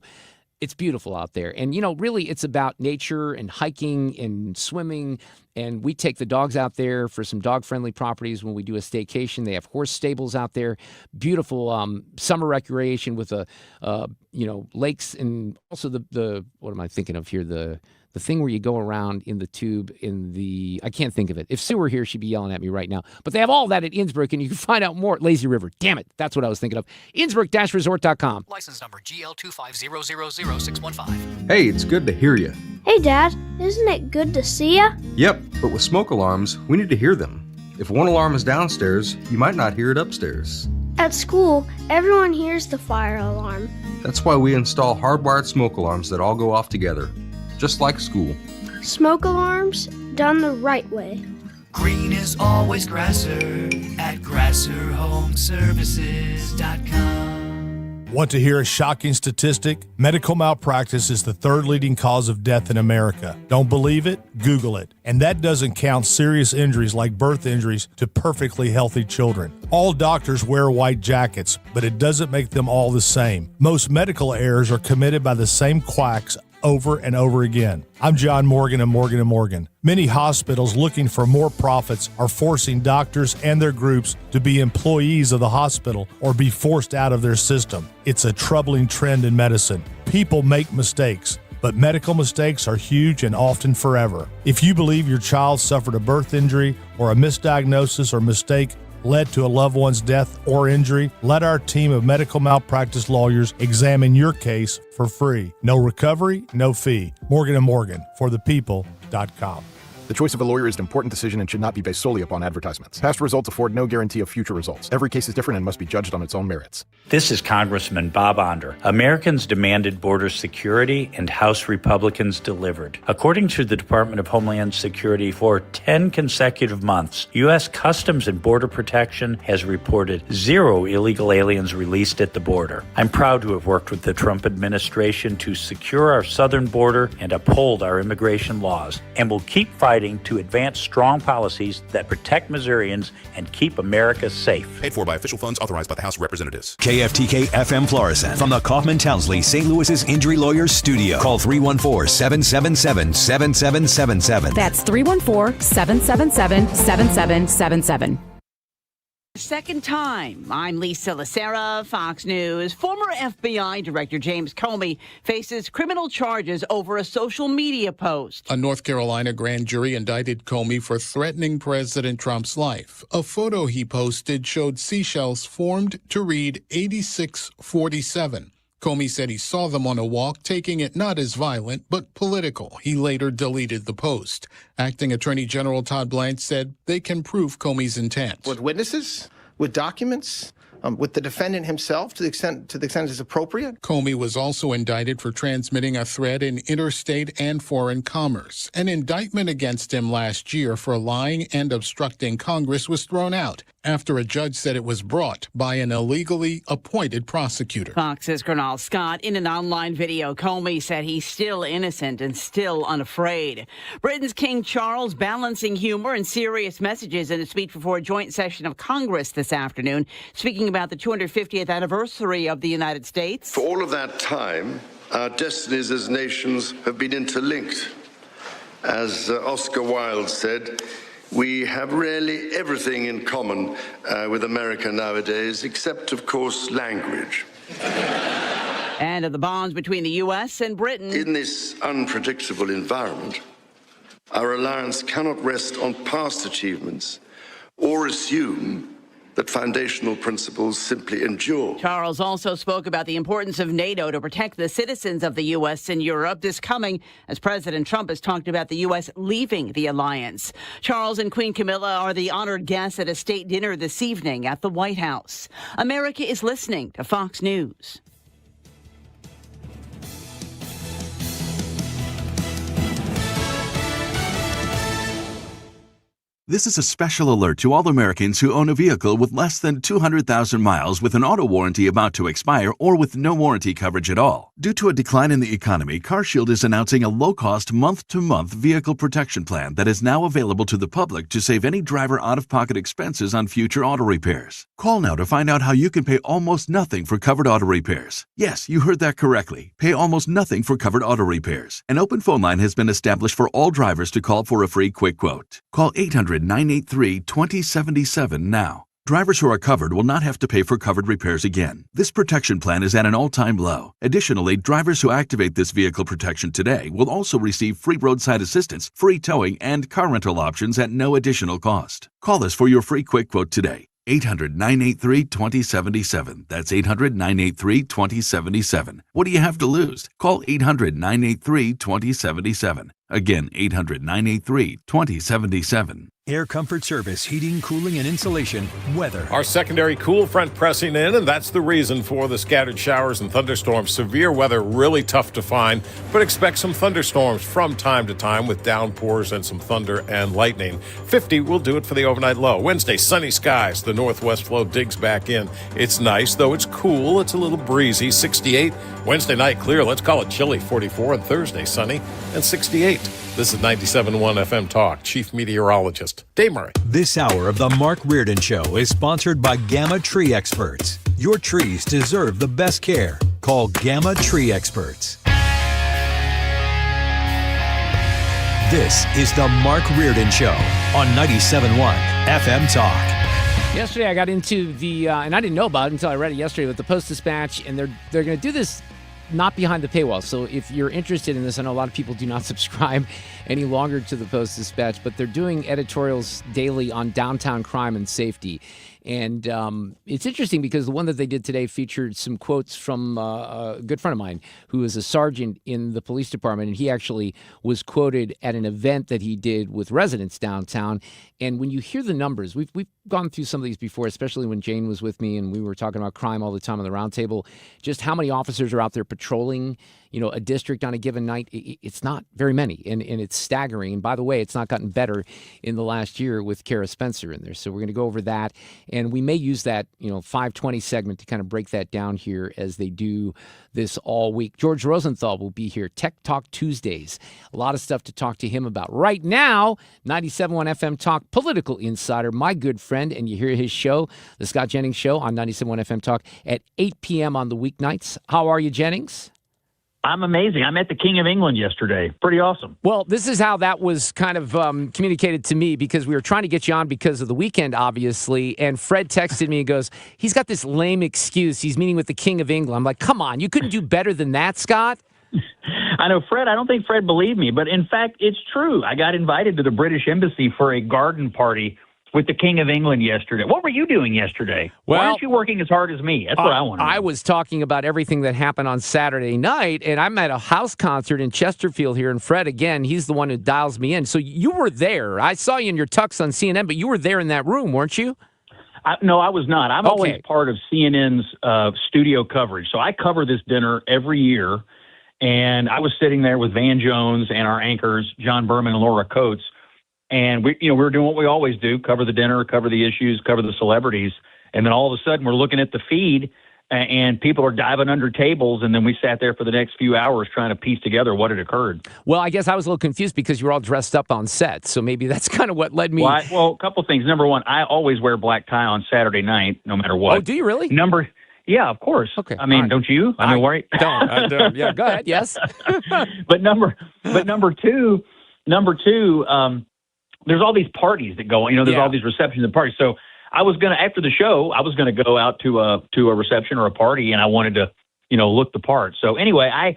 It's beautiful out there. And, really it's about nature and hiking and swimming. And we take the dogs out there for some dog-friendly properties when we do a staycation. They have horse stables out there, beautiful summer recreation with lakes, and also the what am I thinking of here? The thing where you go around in the tube I can't think of it. If Sue were here, she'd be yelling at me right now. But they have all that at Innsbruck, and you can find out more at Lazy River. Damn it, that's what I was thinking of. Innsbruck-resort.com. License number GL250000615. Hey, it's good to hear you. Hey, Dad, isn't it good to see ya? Yep, but with smoke alarms, we need to hear them. If one alarm is downstairs, you might not hear it upstairs. At school, everyone hears the fire alarm. That's why we install hardwired smoke alarms that all go off together, just like school. Smoke alarms done the right way. Green is always Grasser at GrasserHomeServices.com. Want to hear a shocking statistic? Medical malpractice is the third leading cause of death in America. Don't believe it? Google it. And that doesn't count serious injuries like birth injuries to perfectly healthy children. All doctors wear white jackets, but it doesn't make them all the same. Most medical errors are committed by the same quacks over and over again. I'm John Morgan of Morgan & Morgan. Many hospitals looking for more profits are forcing doctors and their groups to be employees of the hospital or be forced out of their system. It's a troubling trend in medicine. People make mistakes, but medical mistakes are huge and often forever. If you believe your child suffered a birth injury or a misdiagnosis or mistake led to a loved one's death or injury, let our team of medical malpractice lawyers examine your case for free. No recovery, no fee. Morgan & Morgan, forthepeople.com. The choice of a lawyer is an important decision and should not be based solely upon advertisements. Past results afford no guarantee of future results. Every case is different and must be judged on its own merits. This is Congressman Bob Onder. Americans demanded border security, and House Republicans delivered. According to the Department of Homeland Security, for 10 consecutive months, U.S. Customs and Border Protection has reported 0 illegal aliens released at the border. I'm proud to have worked with the Trump administration to secure our southern border and uphold our immigration laws, and will keep fighting to advance strong policies that protect Missourians and keep America safe. Paid for by official funds authorized by the House of Representatives. KFTK FM Florissant from the Kaufman Townsley St. Louis's Injury Lawyers Studio. Call 314-777-7777. That's 314-777-7777. Second time. I'm Lisa Lacera, Fox News. Former FBI Director James Comey faces criminal charges over a social media post. A North Carolina grand jury indicted Comey for threatening President Trump's life. A photo he posted showed seashells formed to read 8647. Comey said he saw them on a walk, taking it not as violent, but political. He later deleted the post. Acting Attorney General Todd Blanche said they can prove Comey's intent. With witnesses, with documents, with the defendant himself, to the extent it's appropriate. Comey was also indicted for transmitting a threat in interstate and foreign commerce. An indictment against him last year for lying and obstructing Congress was thrown out after a judge said it was brought by an illegally appointed prosecutor. Fox's Gernal Scott. In an online video, Comey said he's still innocent and still unafraid. Britain's King Charles balancing humor and serious messages in a speech before a joint session of Congress this afternoon, speaking about the 250th anniversary of the United States. For all of that time, our destinies as nations have been interlinked. As Oscar Wilde said, we have really everything in common with America nowadays, except, of course, language. And of the bonds between the U.S. and Britain. In this unpredictable environment, our alliance cannot rest on past achievements or assume that foundational principles simply endure. Charles also spoke about the importance of NATO to protect the citizens of the U.S. in Europe, this coming as President Trump has talked about the U.S. leaving the alliance. Charles and Queen Camilla are the honored guests at a state dinner this evening at the White House. America is listening to Fox News. This is a special alert to all Americans who own a vehicle with less than 200,000 miles with an auto warranty about to expire or with no warranty coverage at all. Due to a decline in the economy, CarShield is announcing a low-cost month-to-month vehicle protection plan that is now available to the public to save any driver out-of-pocket expenses on future auto repairs. Call now to find out how you can pay almost nothing for covered auto repairs. Yes, you heard that correctly. Pay almost nothing for covered auto repairs. An open phone line has been established for all drivers to call for a free quick quote. Call 800-983-2077 now. Drivers who are covered will not have to pay for covered repairs again. This protection plan is at an all-time low. Additionally, drivers who activate this vehicle protection today will also receive free roadside assistance, free towing, and car rental options at no additional cost. Call us for your free quick quote today. 800-983-2077. That's 800-983-2077. What do you have to lose? Call 800-983-2077. Again, 800-983-2077. Air Comfort Service, heating, cooling, and insulation, weather. Our secondary cool front pressing in, and that's the reason for the scattered showers and thunderstorms. Severe weather, really tough to find, but expect some thunderstorms from time to time with downpours and some thunder and lightning. 50 will do it for the overnight low. Wednesday, sunny skies. The northwest flow digs back in. It's nice, though it's cool. It's a little breezy. 68. Wednesday night, clear. Let's call it chilly. 44. And Thursday, sunny and 68. This is 97.1 FM Talk. Chief Meteorologist Dave Murray. This hour of the Mark Reardon Show is sponsored by Gamma Tree Experts. Your trees deserve the best care. Call Gamma Tree Experts. This is the Mark Reardon Show on 97.1 FM Talk. Yesterday I got into the, and I didn't know about it until I read it yesterday, with the Post-Dispatch, and they're going to do this not behind the paywall. So if you're interested in this, I know a lot of people do not subscribe any longer to the Post-Dispatch, but they're doing editorials daily on downtown crime and safety. And it's interesting because the one that they did today featured some quotes from a good friend of mine who is a sergeant in the police department. And he actually was quoted at an event that he did with residents downtown. And when you hear the numbers, we've gone through some of these before, especially when Jane was with me and we were talking about crime all the time on the roundtable, just how many officers are out there patrolling, a district on a given night. It's not very many, and it's staggering. And by the way, it's not gotten better in the last year with Kara Spencer in there. So we're going to go over that, and we may use that, 520 segment to kind of break that down here as they do this all week. George Rosenthal will be here. Tech Talk Tuesdays. A lot of stuff to talk to him about. Right now, 97.1 FM Talk political insider, my good friend, and you hear his show, the Scott Jennings Show on 97.1 FM Talk at 8 p.m. on the weeknights. How are you, Jennings? I'm amazing. I met the King of England yesterday. Pretty awesome. Well, this is how that was kind of communicated to me, because we were trying to get you on because of the weekend, obviously. And Fred texted me and goes, he's got this lame excuse. He's meeting with the King of England. I'm like, come on, you couldn't do better than that, Scott? I know, Fred. I don't think Fred believed me, but in fact, it's true. I got invited to the British Embassy for a garden party with the King of England yesterday. What were you doing yesterday? Well, why aren't you working as hard as me? That's what I want to know. I was talking about everything that happened on Saturday night, and I'm at a house concert in Chesterfield here, and Fred, again, he's the one who dials me in. So you were there. I saw you in your tux on CNN, but you were there in that room, weren't you? No, I was not. I'm always part of CNN's studio coverage. So I cover this dinner every year, and I was sitting there with Van Jones and our anchors, John Berman and Laura Coates. And we were doing what we always do: cover the dinner, cover the issues, cover the celebrities. And then all of a sudden, we're looking at the feed, and people are diving under tables. And then we sat there for the next few hours trying to piece together what had occurred. Well, I guess I was a little confused because you were all dressed up on set. So maybe that's kind of what led me. Well, a couple of things. Number one, I always wear black tie on Saturday night, no matter what. Oh, do you really? Yeah, of course. Okay. I mean, don't you? I mean, I don't. Yeah, go ahead. Yes. But number two. There's all these parties that go on. There's all these receptions and parties. So I was gonna, after the show, I was gonna go out to a reception or a party, and I wanted to, look the part. So anyway, I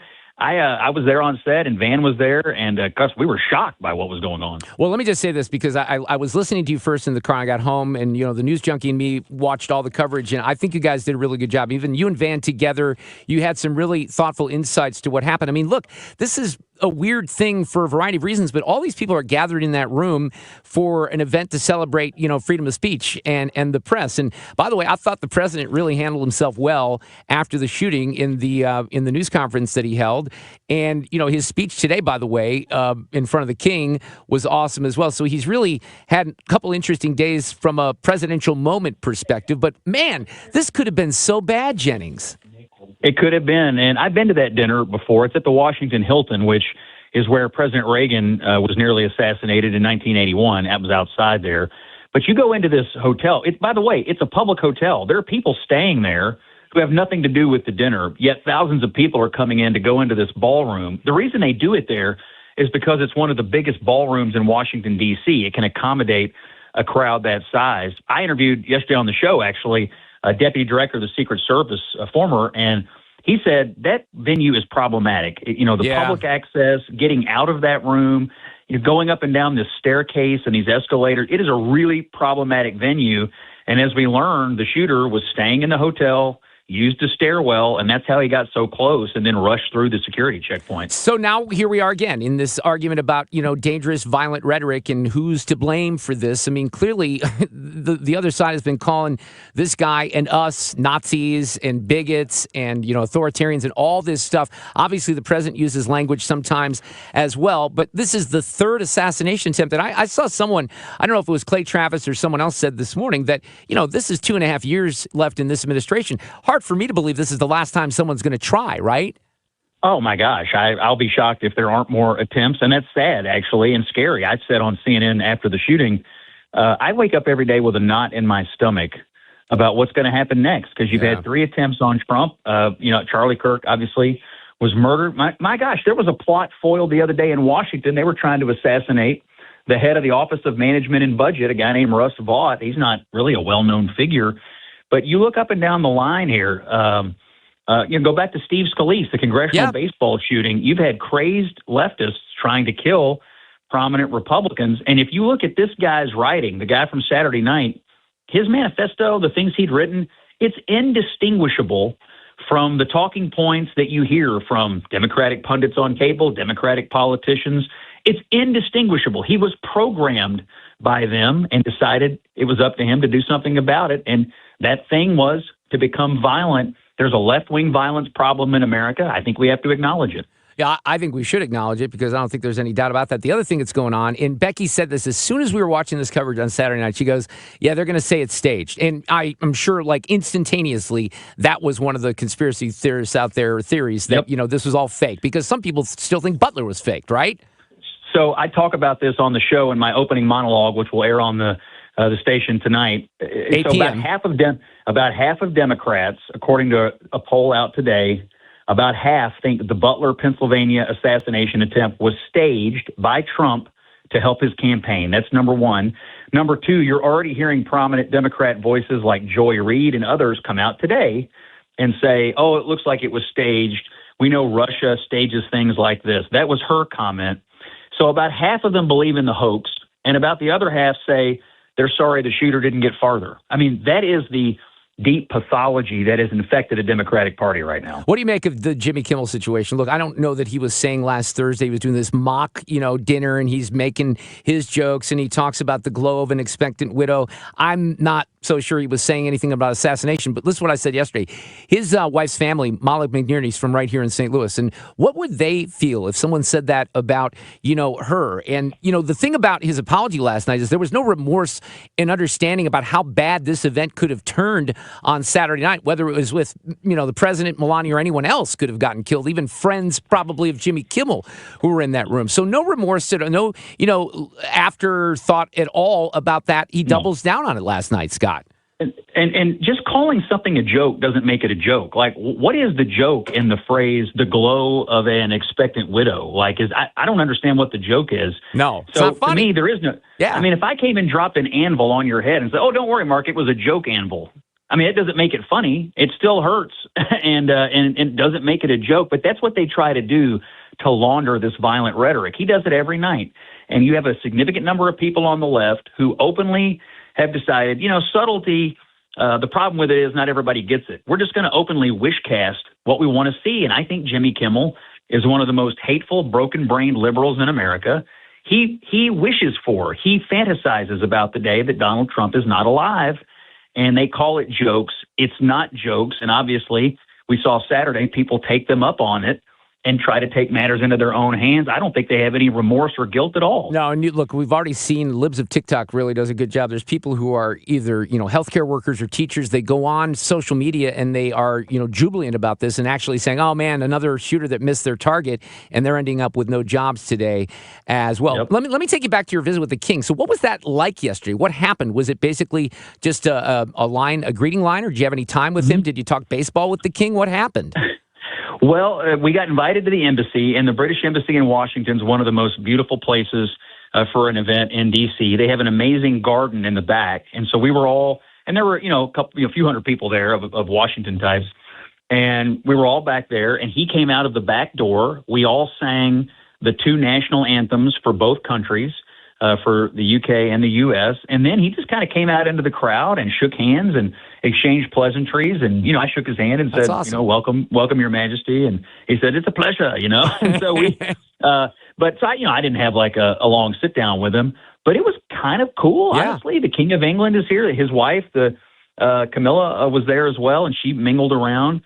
was there on set, and Van was there, and we were shocked by what was going on. Well, let me just say this, because I was listening to you first in the car. I got home, and the news junkie and me watched all the coverage, and I think you guys did a really good job. Even you and Van together, you had some really thoughtful insights to what happened. I mean, look, this is a weird thing for a variety of reasons, but all these people are gathered in that room for an event to celebrate, freedom of speech and the press. And by the way, I thought the president really handled himself well after the shooting in the news conference that he held. And, his speech today, by the way, in front of the king was awesome as well. So he's really had a couple interesting days from a presidential moment perspective. But man, this could have been so bad, Jennings. It could have been, and I've been to that dinner before. It's at the Washington Hilton, which is where President Reagan was nearly assassinated in 1981. That was outside there. But you go into this hotel. By the way, it's a public hotel. There are people staying there who have nothing to do with the dinner, yet thousands of people are coming in to go into this ballroom. The reason they do it there is because it's one of the biggest ballrooms in Washington, D.C. It can accommodate a crowd that size. I interviewed yesterday on the show, actually, a deputy director of the Secret Service, a former, and he said that venue is problematic. Public access, getting out of that room, going up and down this staircase and these escalators, it is a really problematic venue. And as we learned, the shooter was staying in the hotel. used a stairwell, and that's how he got so close and then rushed through the security checkpoint. So now here we are again in this argument about, dangerous, violent rhetoric and who's to blame for this. I mean, clearly the other side has been calling this guy and us Nazis and bigots and, authoritarians and all this stuff. Obviously, the president uses language sometimes as well, but this is the third assassination attempt. And I saw someone, I don't know if it was Clay Travis or someone else said this morning that, this is 2.5 years left in this administration. Hard for me to believe this is the last time someone's going to try, right? Oh, my gosh. I'll be shocked if there aren't more attempts. And that's sad, actually, and scary. I said on CNN after the shooting, I wake up every day with a knot in my stomach about what's going to happen next, because you've had 3 attempts on Trump. Charlie Kirk, obviously, was murdered. My gosh, there was a plot foiled the other day in Washington. They were trying to assassinate the head of the Office of Management and Budget, a guy named Russ Vought. He's not really a well-known figure. But you look up and down the line here, go back to Steve Scalise, the congressional baseball shooting. You've had crazed leftists trying to kill prominent Republicans. And if you look at this guy's writing, the guy from Saturday night, his manifesto, the things he'd written, it's indistinguishable from the talking points that you hear from Democratic pundits on cable, Democratic politicians. It's indistinguishable. He was programmed by them and decided it was up to him to do something about it. And that thing was to become violent. There's a left-wing violence problem in America. I think we have to acknowledge it. Yeah, I think we should acknowledge it because I don't think there's any doubt about that. The other thing that's going on, and Becky said this as soon as we were watching this coverage on Saturday night, she goes, yeah, they're going to say it's staged. And I'm sure like instantaneously, that was one of the conspiracy theorists out there, theories that, this was all fake, because some people still think Butler was faked, right? So I talk about this on the show in my opening monologue, which will air on the station tonight. 8 so p.m. about half of Democrats, according to a poll out today, about half think the Butler, Pennsylvania assassination attempt was staged by Trump to help his campaign. That's number one. Number two, you're already hearing prominent Democrat voices like Joy Reid and others come out today and say, oh, it looks like it was staged. We know Russia stages things like this. That was her comment. So about half of them believe in the hoax, and about the other half say they're sorry the shooter didn't get farther. I mean, that is the deep pathology that has infected a Democratic Party right now. What do you make of the Jimmy Kimmel situation? Look, I don't know that he was saying last Thursday he was doing this mock, dinner, and he's making his jokes, and he talks about the glow of an expectant widow. I'm not so sure he was saying anything about assassination, but listen to what I said yesterday. His wife's family, Molly McNerney's from right here in St. Louis, and what would they feel if someone said that about, her? And, the thing about his apology last night is there was no remorse and understanding about how bad this event could have turned on Saturday night, whether it was with, the president, Melania, or anyone else could have gotten killed, even friends probably of Jimmy Kimmel who were in that room. So no remorse, no, afterthought at all about that. He doubles down on it last night, Scott. And just calling something a joke doesn't make it a joke. Like, what is the joke in the phrase "the glow of an expectant widow"? Like, I don't understand what the joke is. No, it's so not funny. To me, there is no. Yeah. I mean, if I came and dropped an anvil on your head and said, "Oh, don't worry, Mark, it was a joke anvil," I mean, it doesn't make it funny. It still hurts, and it doesn't make it a joke. But that's what they try to do to launder this violent rhetoric. He does it every night, and you have a significant number of people on the left who openly have decided, subtlety, the problem with it is not everybody gets it. We're just going to openly wishcast what we want to see. And I think Jimmy Kimmel is one of the most hateful, broken-brained liberals in America. He fantasizes about the day that Donald Trump is not alive, and they call it jokes. It's not jokes. And obviously, we saw Saturday people take them up on it and try to take matters into their own hands. I don't think they have any remorse or guilt at all. No, and look, we've already seen Libs of TikTok really does a good job. There's people who are either, healthcare workers or teachers. They go on social media and they are, jubilant about this and actually saying, oh, man, another shooter that missed their target, and they're ending up with no jobs today as well. Yep. Let me take you back to your visit with the King. So what was that like yesterday? What happened? Was it basically just a greeting line, or did you have any time with him? Did you talk baseball with the King? What happened? Well, we got invited to the embassy, and the British Embassy in Washington is one of the most beautiful places for an event in D.C. They have an amazing garden in the back, and so we were all, and there were a few hundred people there of Washington types, and we were all back there. And he came out of the back door. We all sang the two national anthems for both countries, for the UK and the US, and then he just kind of came out into the crowd and shook hands and exchanged pleasantries, and I shook his hand and That's said, awesome. welcome, Your Majesty, and he said, it's a pleasure, And so I didn't have like a long sit down with him, but it was kind of cool, honestly. The King of England is here. His wife, Camilla, was there as well, and she mingled around.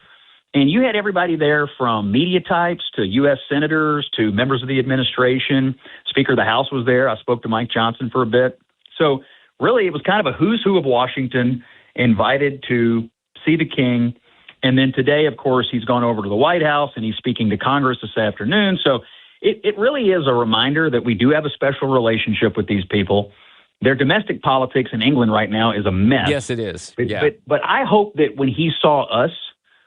And you had everybody there from media types to U.S. senators to members of the administration. Speaker of the House was there. I spoke to Mike Johnson for a bit. So really, it was kind of a who's who of Washington invited to see the king. And then today, of course, he's gone over to the White House and he's speaking to Congress this afternoon. So it really is a reminder that we do have a special relationship with these people. Their domestic politics in England right now is a mess. Yes, it is. But I hope that when he saw us,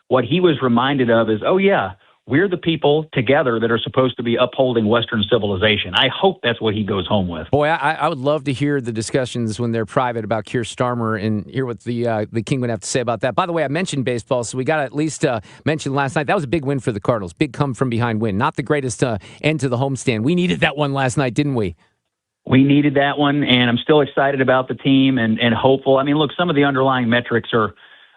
what he was reminded of is, oh, yeah, we're the people together that are supposed to be upholding Western civilization. I hope that's what he goes home with. Boy, I would love to hear the discussions when they're private about Keir Starmer and hear what the king would have to say about that. By the way, I mentioned baseball, so we got to at least mention last night. That was a big win for the Cardinals. Big come-from-behind win. Not the greatest end to the homestand. We needed that one last night, didn't we? We needed that one, and I'm still excited about the team and hopeful. I mean, look, some of the underlying metrics are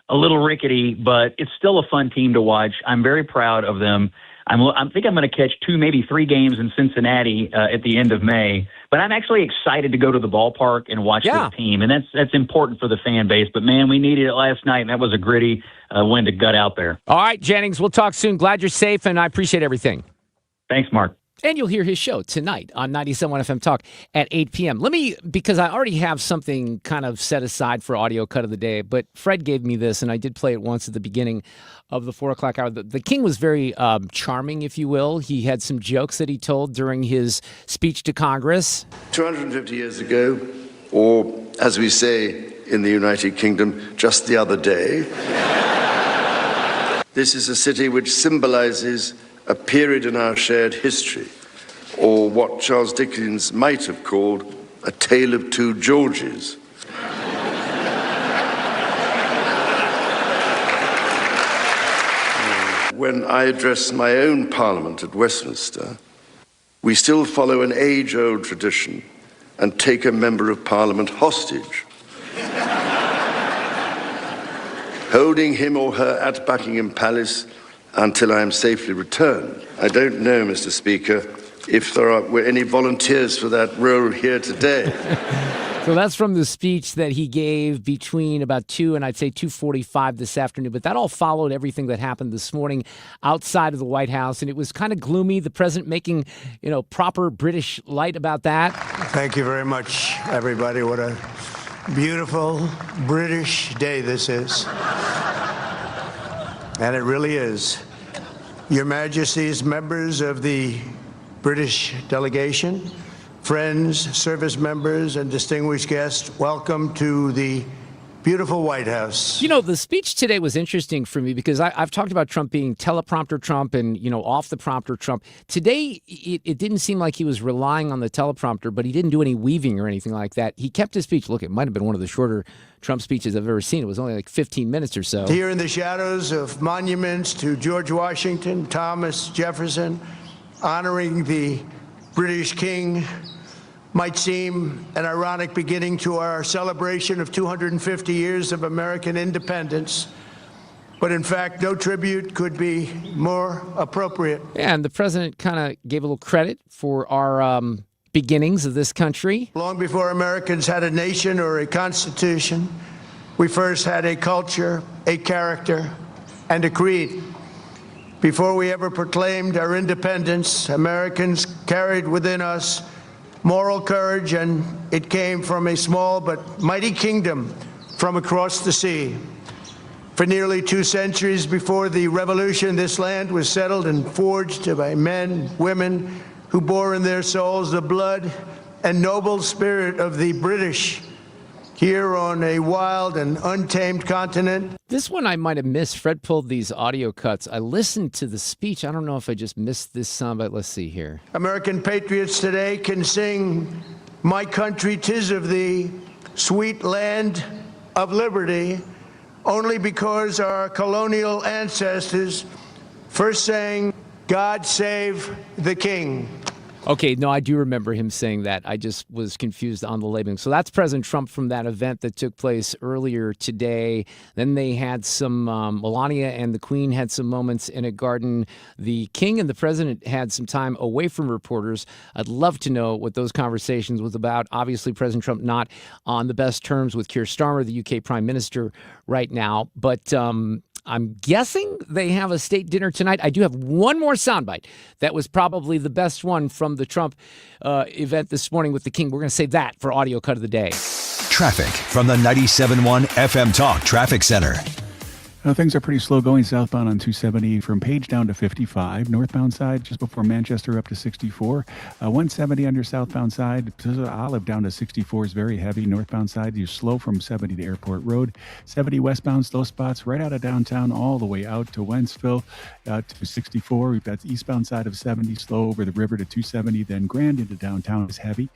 a little rickety, but it's still a fun team to watch. I'm very proud of them. I think I'm going to catch 2, maybe 3 games in Cincinnati at the end of May. But I'm actually excited to go to the ballpark and watch this team, and that's important for the fan base. But, man, we needed it last night, and that was a gritty win to gut out there. All right, Jennings, we'll talk soon. Glad you're safe, and I appreciate everything. Thanks, Mark. And you'll hear his show tonight on 97.1 FM Talk at 8 p.m. Because I already have something kind of set aside for audio cut of the day, but Fred gave me this, and I did play it once at the beginning of the 4 o'clock hour. The king was very charming, if you will. He had some jokes that he told during his speech to Congress. 250 years ago, or as we say in the United Kingdom, just the other day, this is a city which symbolizes a period in our shared history, or what Charles Dickens might have called a tale of two Georges. When I address my own parliament at Westminster, we still follow an age-old tradition and take a member of parliament hostage, holding him or her at Buckingham Palace until I am safely returned. I don't know, Mr. Speaker, if there were any volunteers for that role here today. So that's from the speech that he gave between about 2 and I'd say 2:45 this afternoon. But that all followed everything that happened this morning outside of the White House. And it was kind of gloomy, the president making, proper British light about that. Thank you very much, everybody. What a beautiful British day this is. And it really is. Your Majesties, members of the British delegation, friends, service members, and distinguished guests, welcome to the beautiful White House. The speech today was interesting for me because I've talked about Trump being teleprompter Trump and, off the prompter Trump. Today, it didn't seem like he was relying on the teleprompter, but he didn't do any weaving or anything like that. He kept his speech. Look, it might have been one of the shorter Trump speeches I've ever seen. It was only like 15 minutes or so. Here in the shadows of monuments to George Washington, Thomas Jefferson, honoring the British King might seem an ironic beginning to our celebration of 250 years of American independence. But in fact, no tribute could be more appropriate. And the president kind of gave a little credit for our beginnings of this country. Long before Americans had a nation or a constitution, we first had a culture, a character, and a creed. Before we ever proclaimed our independence, Americans carried within us moral courage, and it came from a small but mighty kingdom from across the sea. For nearly 2 centuries before the Revolution, this land was settled and forged by men, women who bore in their souls the blood and noble spirit of the British here on a wild and untamed continent. This one I might have missed. Fred pulled these audio cuts. I listened to the speech. I don't know if I just missed this sound, but let's see here. American patriots today can sing, "My country, 'tis of thee, sweet land of liberty," only because our colonial ancestors first sang, "God save the King." Okay, no, I do remember him saying that. I just was confused on the labeling. So that's President Trump from that event that took place earlier today. Then they had some, Melania and the Queen had some moments in a garden. The King and the President had some time away from reporters. I'd love to know what those conversations was about. Obviously, President Trump not on the best terms with Keir Starmer, the UK Prime Minister, right now. But I'm guessing they have a state dinner tonight. I do have one more soundbite that was probably the best one from the Trump event this morning with the King. We're going to save that for Audio Cut of the Day. Traffic from the 97.1 FM Talk Traffic Center. Things are pretty slow going southbound on 270 from Page down to 55. Northbound side, just before Manchester, up to 64. 170 on your southbound side. Olive down to 64 is very heavy. Northbound side, you're slow from 70 to Airport Road. 70 westbound, slow spots right out of downtown all the way out to Wentzville to 64. We've got the eastbound side of 70, slow over the river to 270. Then Grand into downtown is heavy.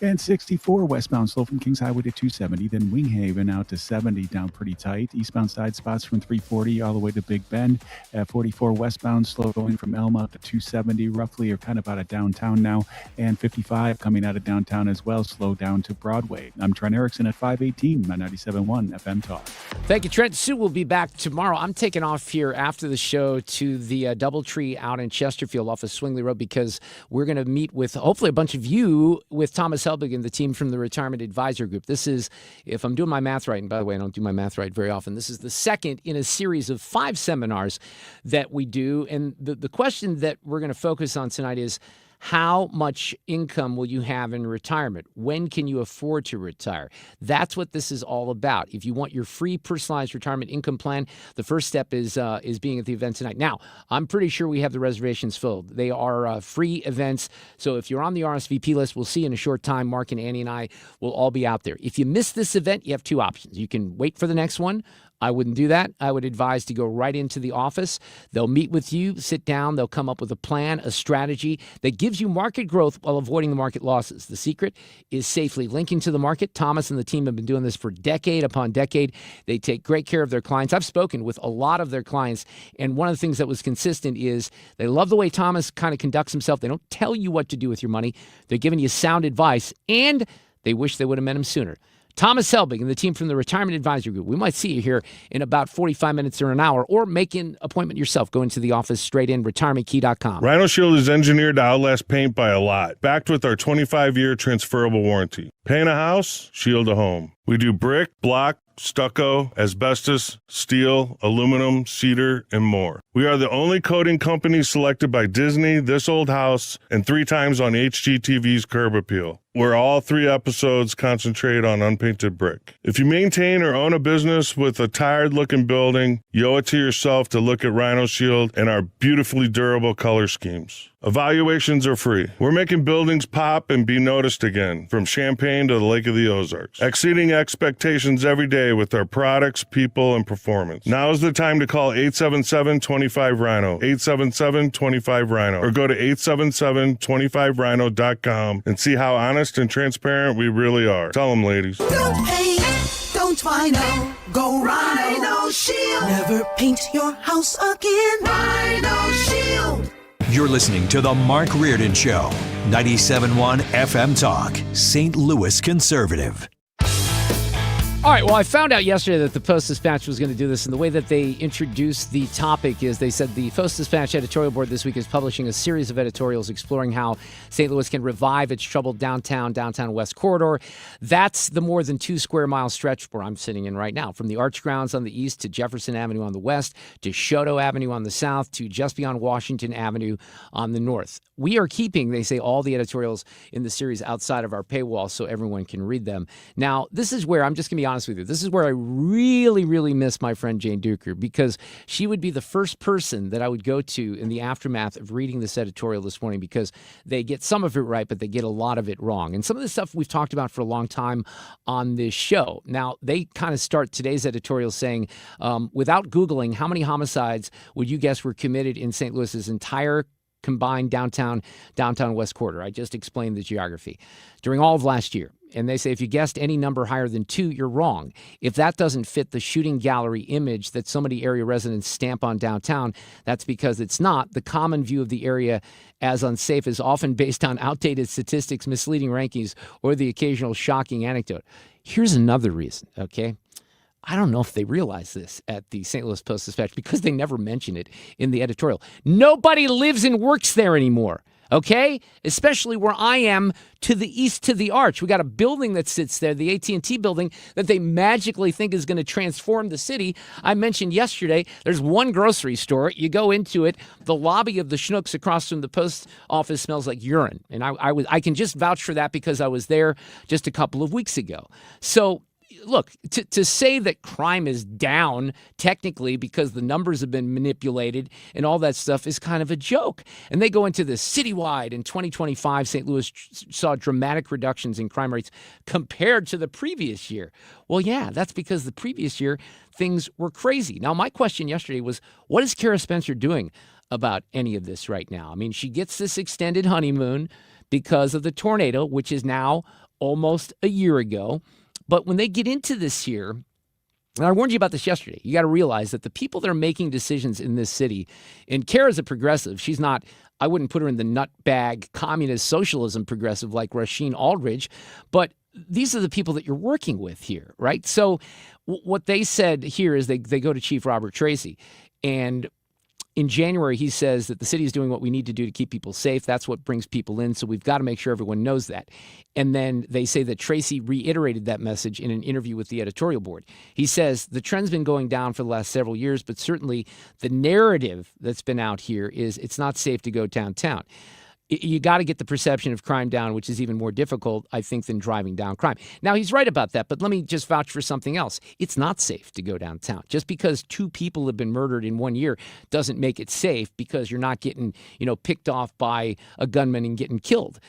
And 64 westbound slow from Kings Highway to 270, then Winghaven out to 70 down pretty tight. Eastbound side spots from 340 all the way to Big Bend. 44 westbound slow going from Elma to 270 roughly, or kind of out of downtown now. And 55 coming out of downtown as well, slow down to Broadway. I'm Trent Erickson at 518 on 97.1 FM Talk. Thank you, Trent. Sue will be back tomorrow. I'm taking off here after the show to the Doubletree out in Chesterfield off of Swingley Road because we're going to meet with hopefully a bunch of you with Thomas Helbig and the team from the Retirement Advisor Group. This is, if I'm doing my math right, and by the way, I don't do my math right very often, this is the second in a series of 5 seminars that we do. And the question that we're going to focus on tonight is, how much income will you have in retirement? When can you afford to retire? That's what this is all about. If you want your free personalized retirement income plan, the first step is being at the event tonight. Now, I'm pretty sure we have the reservations filled. They are free events. So if you're on the RSVP list, we'll see you in a short time. Mark and Annie and I will all be out there. If you miss this event, you have 2 options. You can wait for the next one. I wouldn't do that. I would advise to go right into the office. They'll meet with you, sit down. They'll come up with a plan, a strategy that gives you market growth while avoiding the market losses. The secret is safely linking to the market. Thomas and the team have been doing this for decade upon decade. They take great care of their clients. I've spoken with a lot of their clients, and one of the things that was consistent is they love the way Thomas kind of conducts himself. They don't tell you what to do with your money. They're giving you sound advice, and they wish they would have met him sooner. Thomas Helbig and the team from the Retirement Advisor Group. We might see you here in about 45 minutes or an hour, or make an appointment yourself. Go into the office straight in, retirementkey.com. Rhino Shield is engineered to outlast paint by a lot, backed with our 25-year transferable warranty. Paint a house, shield a home. We do brick, block, stucco, asbestos, steel, aluminum, cedar, and more. We are the only coating company selected by Disney, This Old House, and 3 times on HGTV's Curb Appeal, where all 3 episodes concentrate on unpainted brick. If you maintain or own a business with a tired-looking building, you owe it to yourself to look at Rhino Shield and our beautifully durable color schemes. Evaluations are free. We're making buildings pop and be noticed again, from Champaign to the Lake of the Ozarks, exceeding expectations every day with our products, people, and performance. Now is the time to call 877-25-RHINO, 877-25-RHINO, or go to 877-25rhino.com and see how honest and transparent we really are. Tell them, ladies. Don't paint, don't Rhino, go Rhino Shield. Never paint your house again. Rhino Shield. You're listening to The Mark Reardon Show, 97.1 FM Talk, St. Louis Conservative. All right, well, I found out yesterday that the Post-Dispatch was going to do this, and the way that they introduced the topic is they said the Post-Dispatch editorial board this week is publishing a series of editorials exploring how St. Louis can revive its troubled downtown west corridor. That's the more than 2 square mile stretch where I'm sitting in right now, from the Arch Grounds on the east to Jefferson Avenue on the west to Choteau Avenue on the south to just beyond Washington Avenue on the north. We are keeping, they say, all the editorials in the series outside of our paywall so everyone can read them. Now, this is where, I'm just going to be honest with you, this is where I really, really miss my friend Jane Duker, because she would be the first person that I would go to in the aftermath of reading this editorial this morning, because they get some of it right, but they get a lot of it wrong. And some of the stuff we've talked about for a long time on this show. Now, they kind of start today's editorial saying, without Googling, how many homicides would you guess were committed in St. Louis's entire combined downtown west corridor? I just explained the geography. During all of last year, And they say if you guessed any number higher than 2, you're wrong. If that doesn't fit the shooting gallery image that so many area residents stamp on downtown, that's because it's not. The common view of the area as unsafe is often based on outdated statistics, misleading rankings, or the occasional shocking anecdote. Here's another reason, okay? I don't know if they realize this at the St. Louis Post-Dispatch because they never mention it in the editorial. Nobody lives and works there anymore. Okay, especially where I am to the east to the Arch. We got a building that sits there, the AT&T building, that they magically think is going to transform the city. I mentioned yesterday, there's one grocery store. You go into it, the lobby of the Schnucks across from the post office smells like urine. And I can just vouch for that because I was there just a couple of weeks ago. So, look, to say that crime is down technically because the numbers have been manipulated and all that stuff is kind of a joke. And they go into this citywide. In 2025, St. Louis saw dramatic reductions in crime rates compared to the previous year. Well, yeah, that's because the previous year things were crazy. Now, my question yesterday was, what is Kara Spencer doing about any of this right now? I mean, she gets this extended honeymoon because of the tornado, which is now almost a year ago. But when they get into this here, and I warned you about this yesterday, you got to realize that the people that are making decisions in this city, and Kara's a progressive. She's not, I wouldn't put her in the nutbag communist socialism progressive like Rasheen Aldridge, but these are the people that you're working with here, right? So what they said here is they go to Chief Robert Tracy, and in January, he says that the city is doing what we need to do to keep people safe. That's what brings people in. So we've got to make sure everyone knows that. And then they say that Tracy reiterated that message in an interview with the editorial board. He says the trend's been going down for the last several years, but certainly the narrative that's been out here is it's not safe to go downtown. You got to get the perception of crime down, which is even more difficult, I think, than driving down crime. Now, he's right about that, but let me just vouch for something else. It's not safe to go downtown. Just because 2 people have been murdered in 1 year doesn't make it safe because you're not getting, picked off by a gunman and getting killed.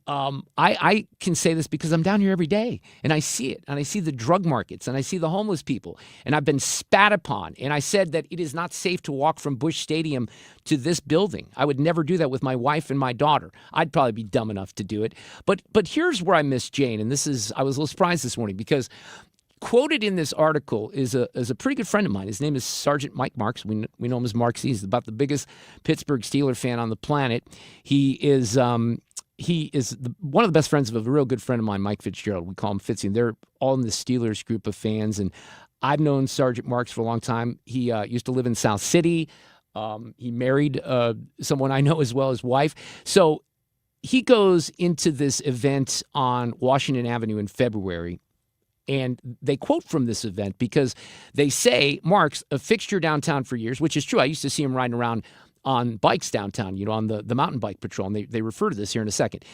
I can say this because I'm down here every day, and I see it, and I see the drug markets, and I see the homeless people, and I've been spat upon, and I said that it is not safe to walk from Busch Stadium to this building. I would never do that with my wife and my daughter. I'd probably be dumb enough to do it. But here's where I miss Jane, and I was a little surprised this morning because quoted in this article is a pretty good friend of mine. His name is Sergeant Mike Marks. We know him as Marksy. He's about the biggest Pittsburgh Steeler fan on the planet. He is one of the best friends of a real good friend of mine, Mike Fitzgerald. We call him Fitzy, and they're all in the Steelers group of fans. And I've known Sergeant Marks for a long time. He used to live in South City. He married someone I know as well, his wife. So he goes into this event on Washington Avenue in February, and they quote from this event because they say, Marks, a fixture downtown for years, which is true. I used to see him riding around on bikes downtown, on the mountain bike patrol, and they refer to this here in a second.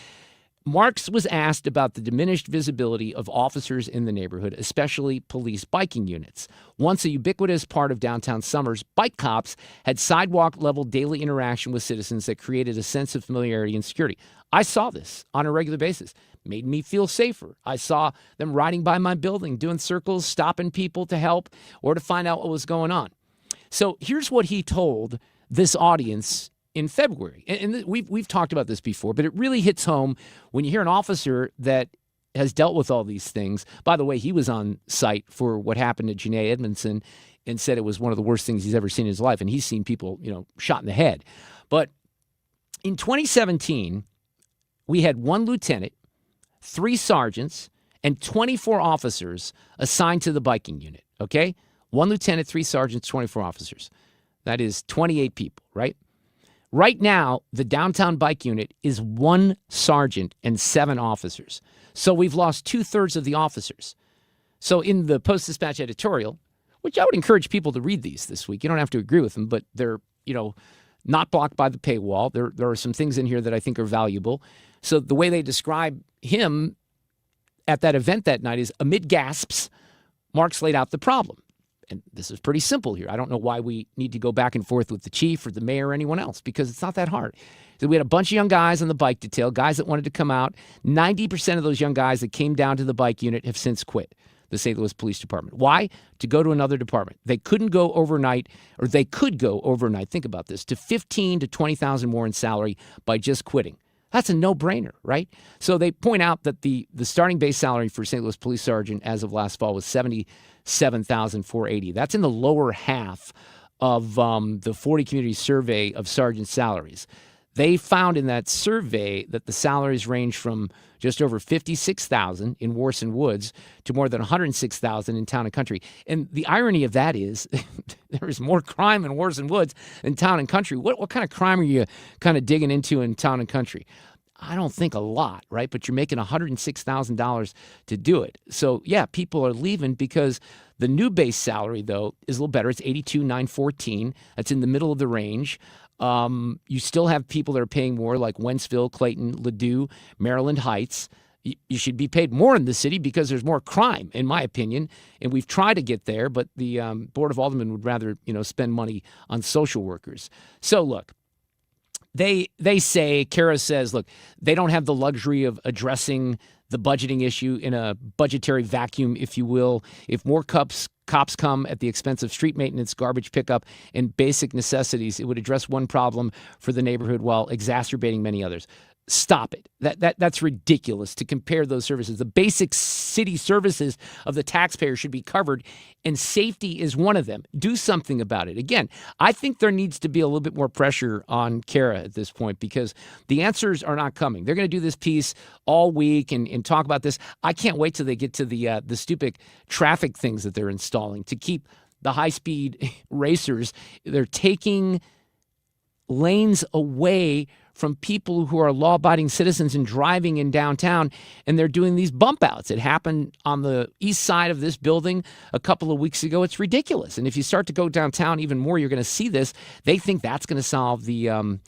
Marks was asked about the diminished visibility of officers in the neighborhood, especially police biking units. Once a ubiquitous part of downtown Summers, bike cops had sidewalk-level daily interaction with citizens that created a sense of familiarity and security. I saw this on a regular basis. Made me feel safer. I saw them riding by my building, doing circles, stopping people to help or to find out what was going on. So here's what he told this audience in February. And we've talked about this before, but it really hits home when you hear an officer that has dealt with all these things. By the way, he was on site for what happened to Janae Edmondson and said it was one of the worst things he's ever seen in his life. And he's seen people, shot in the head. But in 2017, we had 1 lieutenant, 3 sergeants, and 24 officers assigned to the biking unit, okay? 1 lieutenant, 3 sergeants, 24 officers. That is 28 people, right? Right now, the downtown bike unit is 1 sergeant and 7 officers. So we've lost 2/3 of the officers. So in the Post-Dispatch editorial, which I would encourage people to read these this week. You don't have to agree with them, but they're, not blocked by the paywall. There are some things in here that I think are valuable. So the way they describe him at that event that night is, amid gasps, Marks laid out the problem. And this is pretty simple here. I don't know why we need to go back and forth with the chief or the mayor or anyone else, because it's not that hard. So we had a bunch of young guys on the bike detail, guys that wanted to come out. 90% of those young guys that came down to the bike unit have since quit the St. Louis Police Department. Why? To go to another department. They couldn't go overnight, or they could go overnight, think about this, to $15,000 to $20,000 more in salary by just quitting. That's a no-brainer, right? So they point out that the starting base salary for St. Louis Police Sergeant as of last fall was $77,480. That's in the lower half of the 40 community survey of sergeant salaries. They found in that survey that the salaries range from just over $56,000 in Warson Woods to more than $106,000 in Town and Country. And the irony of that is there is more crime in Warson Woods than Town and Country. What kind of crime are you kind of digging into in Town and Country? I don't think a lot, right? But you're making $106,000 to do it. So, yeah, people are leaving because the new base salary, though, is a little better. It's $82,914. That's in the middle of the range. You still have people that are paying more, like Wentzville, Clayton, Ladue, Maryland Heights. You should be paid more in the city because there's more crime, in my opinion. And we've tried to get there, but the Board of Aldermen would rather, spend money on social workers. So, look. They say, Kara says, look, they don't have the luxury of addressing the budgeting issue in a budgetary vacuum, if you will. If more cops come at the expense of street maintenance, garbage pickup, and basic necessities, it would address one problem for the neighborhood while exacerbating many others. Stop it. That's ridiculous to compare those services. The basic city services of the taxpayer should be covered, and safety is one of them. Do something about it. Again, I think there needs to be a little bit more pressure on Kara at this point because the answers are not coming. They're going to do this piece all week and talk about this. I can't wait till they get to the stupid traffic things that they're installing to keep the high-speed racers. They're taking lanes away from people who are law-abiding citizens and driving in downtown, and they're doing these bump outs. It happened on the east side of this building a couple of weeks ago. It's ridiculous. And if you start to go downtown even more, you're going to see this. They think that's going to solve the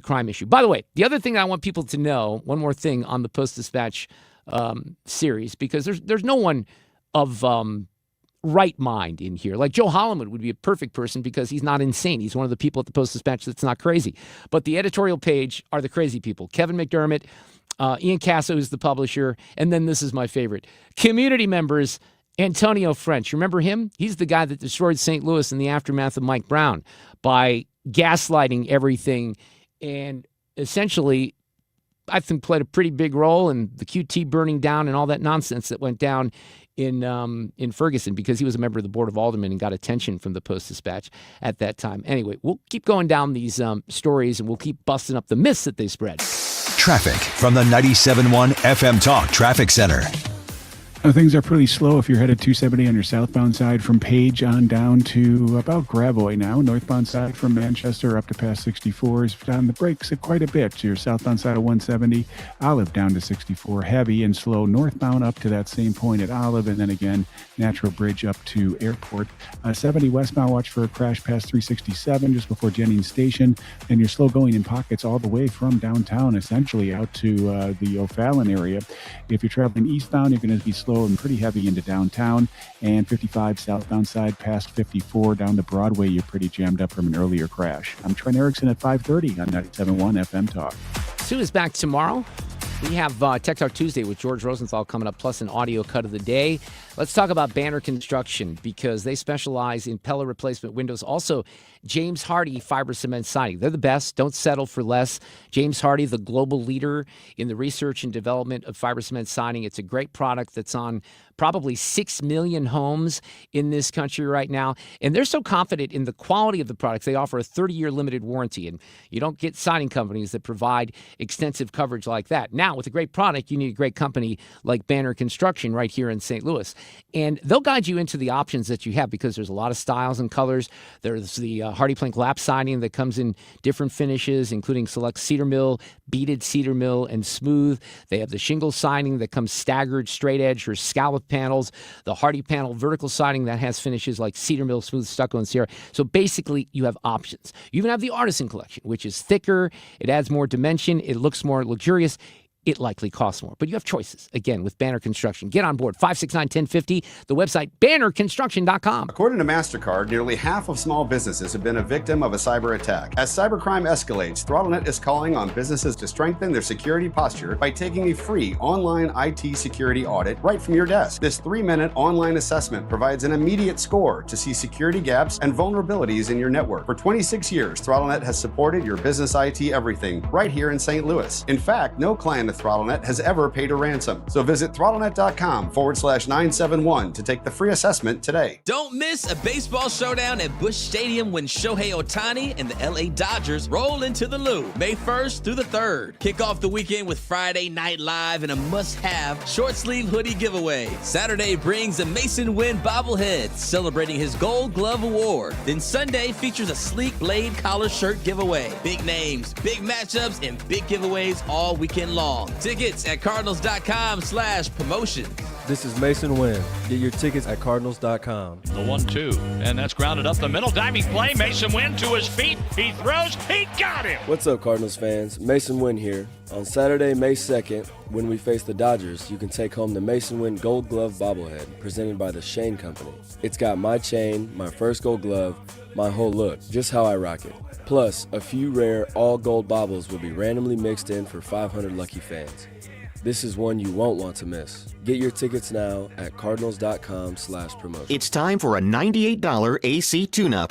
crime issue. By the way, the other thing I want people to know, one more thing on the Post-Dispatch series, because there's no one of right mind in here. Like Joe Hollywood would be a perfect person because he's not insane. He's one of the people at the Post-Dispatch that's not crazy. But the editorial page are the crazy people. Kevin McDermott, Ian Casso is the publisher, and then this is my favorite. Community members, Antonio French. Remember him? He's the guy that destroyed St. Louis in the aftermath of Mike Brown by gaslighting everything and essentially, I think, played a pretty big role in the QT burning down and all that nonsense that went down in Ferguson because he was a member of the Board of Aldermen and got attention from the Post-Dispatch at that time. Anyway, we'll keep going down these stories and we'll keep busting up the myths that they spread. Traffic from the 97.1 FM Talk Traffic Center. Things are pretty slow if you're headed 270 on your southbound side from Page on down to about Gravois now. Northbound side from Manchester up to past 64 is on the brakes quite a bit. Your southbound side of 170, Olive down to 64, heavy and slow. Northbound up to that same point at Olive, and then again, Natural Bridge up to Airport. 70 westbound, watch for a crash past 367 just before Jennings Station. And you're slow going in pockets all the way from downtown, essentially out to the O'Fallon area. If you're traveling eastbound, you're going to be slow and pretty heavy into downtown, and 55 southbound side past 54 down to Broadway. You're pretty jammed up from an earlier crash. I'm Trent Erickson at 5:30 on 97.1 FM Talk. Sue is back tomorrow. We have Tech Talk Tuesday with George Rosenthal coming up, plus an audio cut of the day. Let's talk about Banner Construction because they specialize in Pella replacement windows. Also, James Hardy Fiber Cement Siding. They're the best. Don't settle for less. James Hardy, the global leader in the research and development of fiber cement siding. It's a great product that's on probably 6 million homes in this country right now. And they're so confident in the quality of the products, they offer a 30-year limited warranty. And you don't get siding companies that provide extensive coverage like that. Now, with a great product, you need a great company like Banner Construction right here in St. Louis. And they'll guide you into the options that you have because there's a lot of styles and colors. There's the Hardy Plank lap siding that comes in different finishes, including select cedar mill, beaded cedar mill, and smooth. They have the shingle siding that comes staggered, straight edge, or scallop panels. The Hardy panel vertical siding that has finishes like cedar mill, smooth, stucco, and Sierra. So basically, you have options. You even have the Artisan Collection, which is thicker. It adds more dimension. It looks more luxurious. it likely costs more. But you have choices. Again, with Banner Construction. Get on board. 569-1050. The website, bannerconstruction.com. According to MasterCard, nearly half of small businesses have been a victim of a cyber attack. As cybercrime escalates, ThrottleNet is calling on businesses to strengthen their security posture by taking a free online IT security audit right from your desk. This 3-minute online assessment provides an immediate score to see security gaps and vulnerabilities in your network. For 26 years, ThrottleNet has supported your business IT everything right here in St. Louis. In fact, no client of ThrottleNet has ever paid a ransom. So visit throttlenet.com/971 to take the free assessment today. Don't miss a baseball showdown at Busch Stadium when Shohei Ohtani and the LA Dodgers roll into the Lou, May 1st through the 3rd. Kick off the weekend with Friday Night Live and a must-have short-sleeve hoodie giveaway. Saturday brings a Mason Wynn bobblehead celebrating his Gold Glove Award. Then Sunday features a sleek blade collar shirt giveaway. Big names, big matchups, and big giveaways all weekend long. Tickets at cardinals.com/promotion. This is Mason Wynn. Get your tickets at cardinals.com. The 1-2, and that's grounded up the middle. Diving play, Mason Wynn to his feet. He throws, he got him. What's up, Cardinals fans? Mason Wynn here. On Saturday, May 2nd, when we face the Dodgers, you can take home the Mason Wynn Gold Glove bobblehead presented by the Shane Company. It's got my chain, my first gold glove, my whole look, just how I rock it. Plus, a few rare all-gold baubles will be randomly mixed in for 500 lucky fans. This is one you won't want to miss. Get your tickets now at cardinals.com/promotion. It's time for a $98 AC tune-up.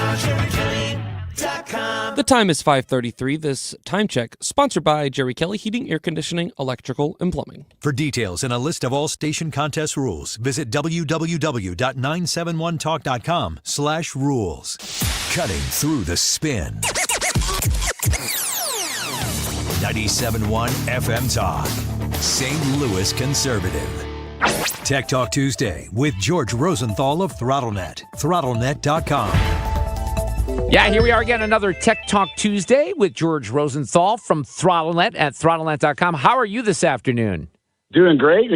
The time is 5:33. This time check sponsored by Jerry Kelly Heating, Air Conditioning, Electrical, and Plumbing. For details and a list of all station contest rules, visit www.971talk.com/rules. Cutting through the spin. 97.1 FM Talk. St. Louis Conservative. Tech Talk Tuesday with George Rosenthal of ThrottleNet. ThrottleNet.com. Yeah, here we are again, another Tech Talk Tuesday with George Rosenthal from ThrottleNet at ThrottleNet.com. How are you this afternoon? Doing great.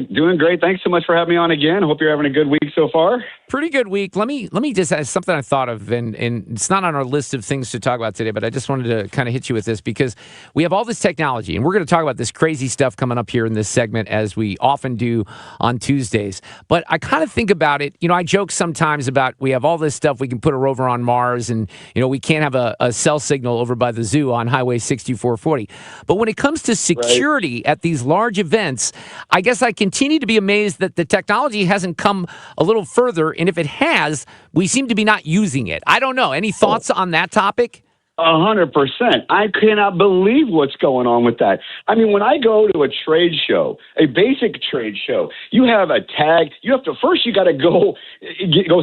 Thanks so much for having me on again. Hope you're having a good week so far. Pretty good week. Let me just ask something I thought of, and it's not on our list of things to talk about today, but I just wanted to kind of hit you with this because we have all this technology, and we're going to talk about this crazy stuff coming up here in this segment as we often do on Tuesdays. But I kind of think about it, I joke sometimes about we have all this stuff, we can put a rover on Mars, and, we can't have a cell signal over by the zoo on Highway 6440. But when it comes to security at these large events, I guess I continue to be amazed that the technology hasn't come a little further. And if it has, we seem to be not using it. I don't know. Any thoughts on that topic? 100%. I cannot believe what's going on with that. I mean, when I go to a trade show, a basic trade show, you have a tag. You got to go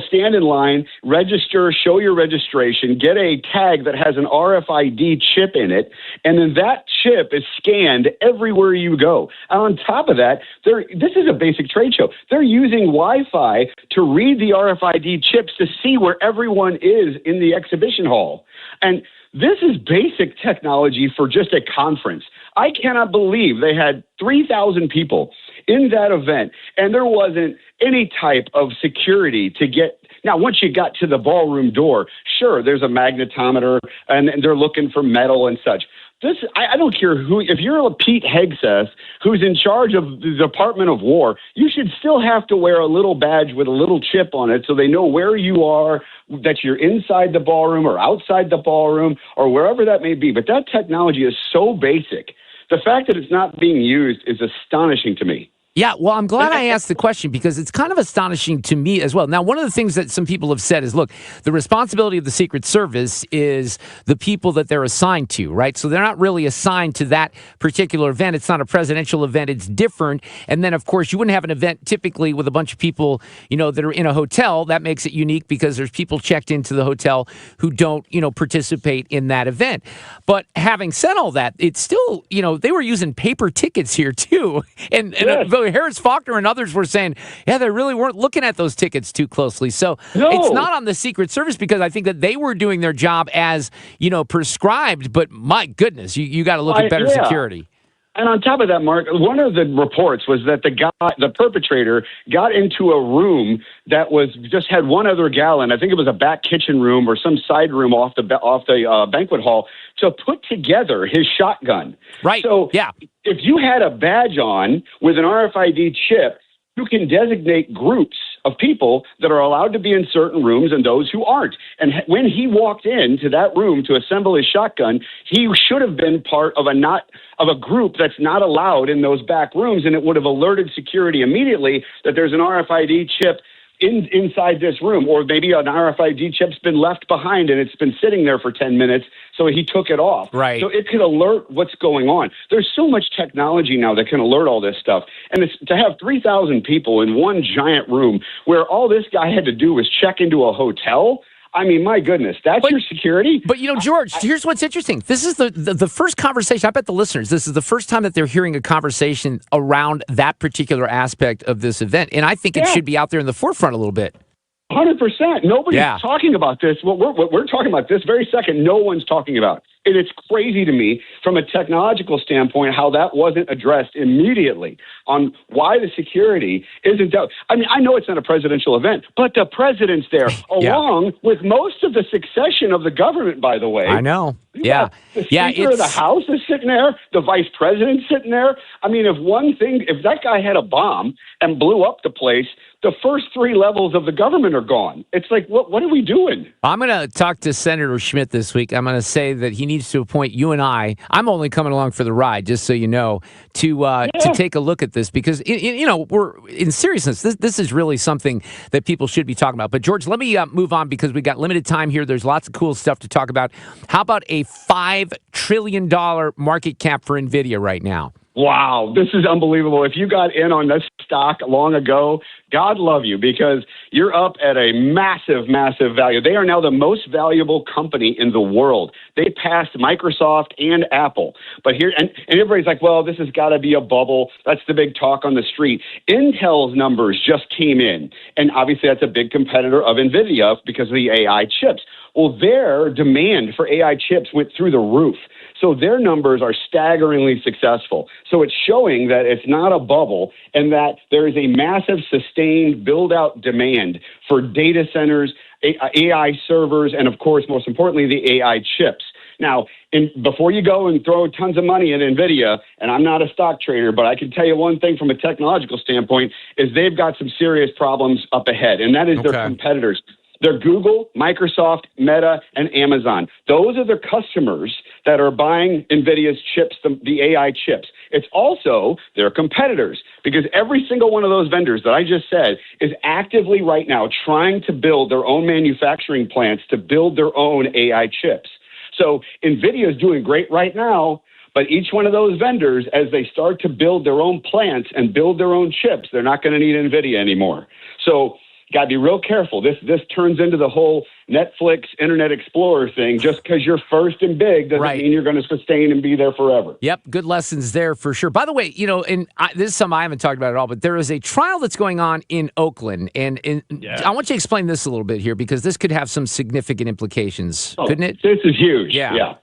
stand in line, register, show your registration, get a tag that has an RFID chip in it, and then that chip is scanned everywhere you go. And on top of that, this is a basic trade show. They're using Wi-Fi to read the RFID chips to see where everyone is in the exhibition hall. And this is basic technology for just a conference. I cannot believe they had 3,000 people in that event, and there wasn't any type of security to get. Now, once you got to the ballroom door, sure, there's a magnetometer, and they're looking for metal and such. I don't care who, if you're a Pete Hegseth who's in charge of the Department of War, you should still have to wear a little badge with a little chip on it so they know where you are, that you're inside the ballroom or outside the ballroom or wherever that may be. But that technology is so basic. The fact that it's not being used is astonishing to me. Yeah, well, I'm glad I asked the question because it's kind of astonishing to me as well. Now, one of the things that some people have said is, look, the responsibility of the Secret Service is the people that they're assigned to, right? So they're not really assigned to that particular event. It's not a presidential event. It's different. And then, of course, you wouldn't have an event typically with a bunch of people, that are in a hotel. That makes it unique because there's people checked into the hotel who don't, participate in that event. But having said all that, it's still, they were using paper tickets here, too. And Harris Faulkner and others were saying, yeah, they really weren't looking at those tickets too closely. So It's not on the Secret Service because I think that they were doing their job as, prescribed. But my goodness, you got to look at better security. And on top of that, Mark, one of the reports was that the perpetrator, got into a room that just had one other gal in. I think it was a back kitchen room or some side room off the banquet hall to put together his shotgun. Right. So yeah, if you had a badge on with an RFID chip, you can designate groups of people that are allowed to be in certain rooms and those who aren't. And when he walked into that room to assemble his shotgun, he should have been part of a group that's not allowed in those back rooms, and it would have alerted security immediately that there's an RFID chip inside this room, or maybe an RFID chip's been left behind and it's been sitting there for 10 minutes, so he took it off. Right. So it could alert what's going on. There's so much technology now that can alert all this stuff. And to have 3,000 people in one giant room where all this guy had to do was check into a hotel, I mean, my goodness, that's your security? But, George, here's what's interesting. This is the first conversation. I bet the listeners, this is the first time that they're hearing a conversation around that particular aspect of this event. And I think it should be out there in the forefront a little bit. 100%. Nobody's talking about this. What we're talking about this very second, no one's talking about. And it's crazy to me from a technological standpoint how that wasn't addressed immediately on why the security isn't out. I mean, I know it's not a presidential event, but the president's there along with most of the succession of the government, by the way. I know. Yeah. The Speaker of the House is sitting there. The Vice President's sitting there. I mean, if that guy had a bomb and blew up the place, the first three levels of the government are gone. It's like, what are we doing? I'm going to talk to Senator Schmidt this week. I'm going to say that he needs to appoint you and I'm only coming along for the ride, just so you know, to take a look at this because, we're in seriousness. This is really something that people should be talking about. But, George, let me move on because we got limited time here. There's lots of cool stuff to talk about. How about a $5 trillion market cap for NVIDIA right now? Wow, this is unbelievable. If you got in on this stock long ago, God love you because you're up at a massive, massive value. They are now the most valuable company in the world. They passed Microsoft and Apple. But here, and everybody's like, well, this has got to be a bubble. That's the big talk on the street. Intel's numbers just came in. And obviously that's a big competitor of NVIDIA because of the AI chips. Well, their demand for AI chips went through the roof. So their numbers are staggeringly successful. So it's showing that it's not a bubble and that there is a massive sustained build-out demand for data centers, AI servers, and of course, most importantly, the AI chips. Now, before you go and throw tons of money in NVIDIA, and I'm not a stock trader, but I can tell you one thing from a technological standpoint is they've got some serious problems up ahead, and that is their competitors. They're Google, Microsoft, Meta, and Amazon. Those are the customers that are buying NVIDIA's chips, the AI chips. It's also their competitors because every single one of those vendors that I just said is actively right now trying to build their own manufacturing plants to build their own AI chips. So NVIDIA is doing great right now, but each one of those vendors, as they start to build their own plants and build their own chips, they're not going to need NVIDIA anymore. So got to be real careful. This turns into the whole Netflix, Internet Explorer thing. Just because you're first and big doesn't mean you're going to sustain and be there forever. Yep, good lessons there for sure. By the way, this is something I haven't talked about at all, but there is a trial that's going on in Oakland. And I want you to explain this a little bit here because this could have some significant implications, couldn't it? This is huge. Yeah.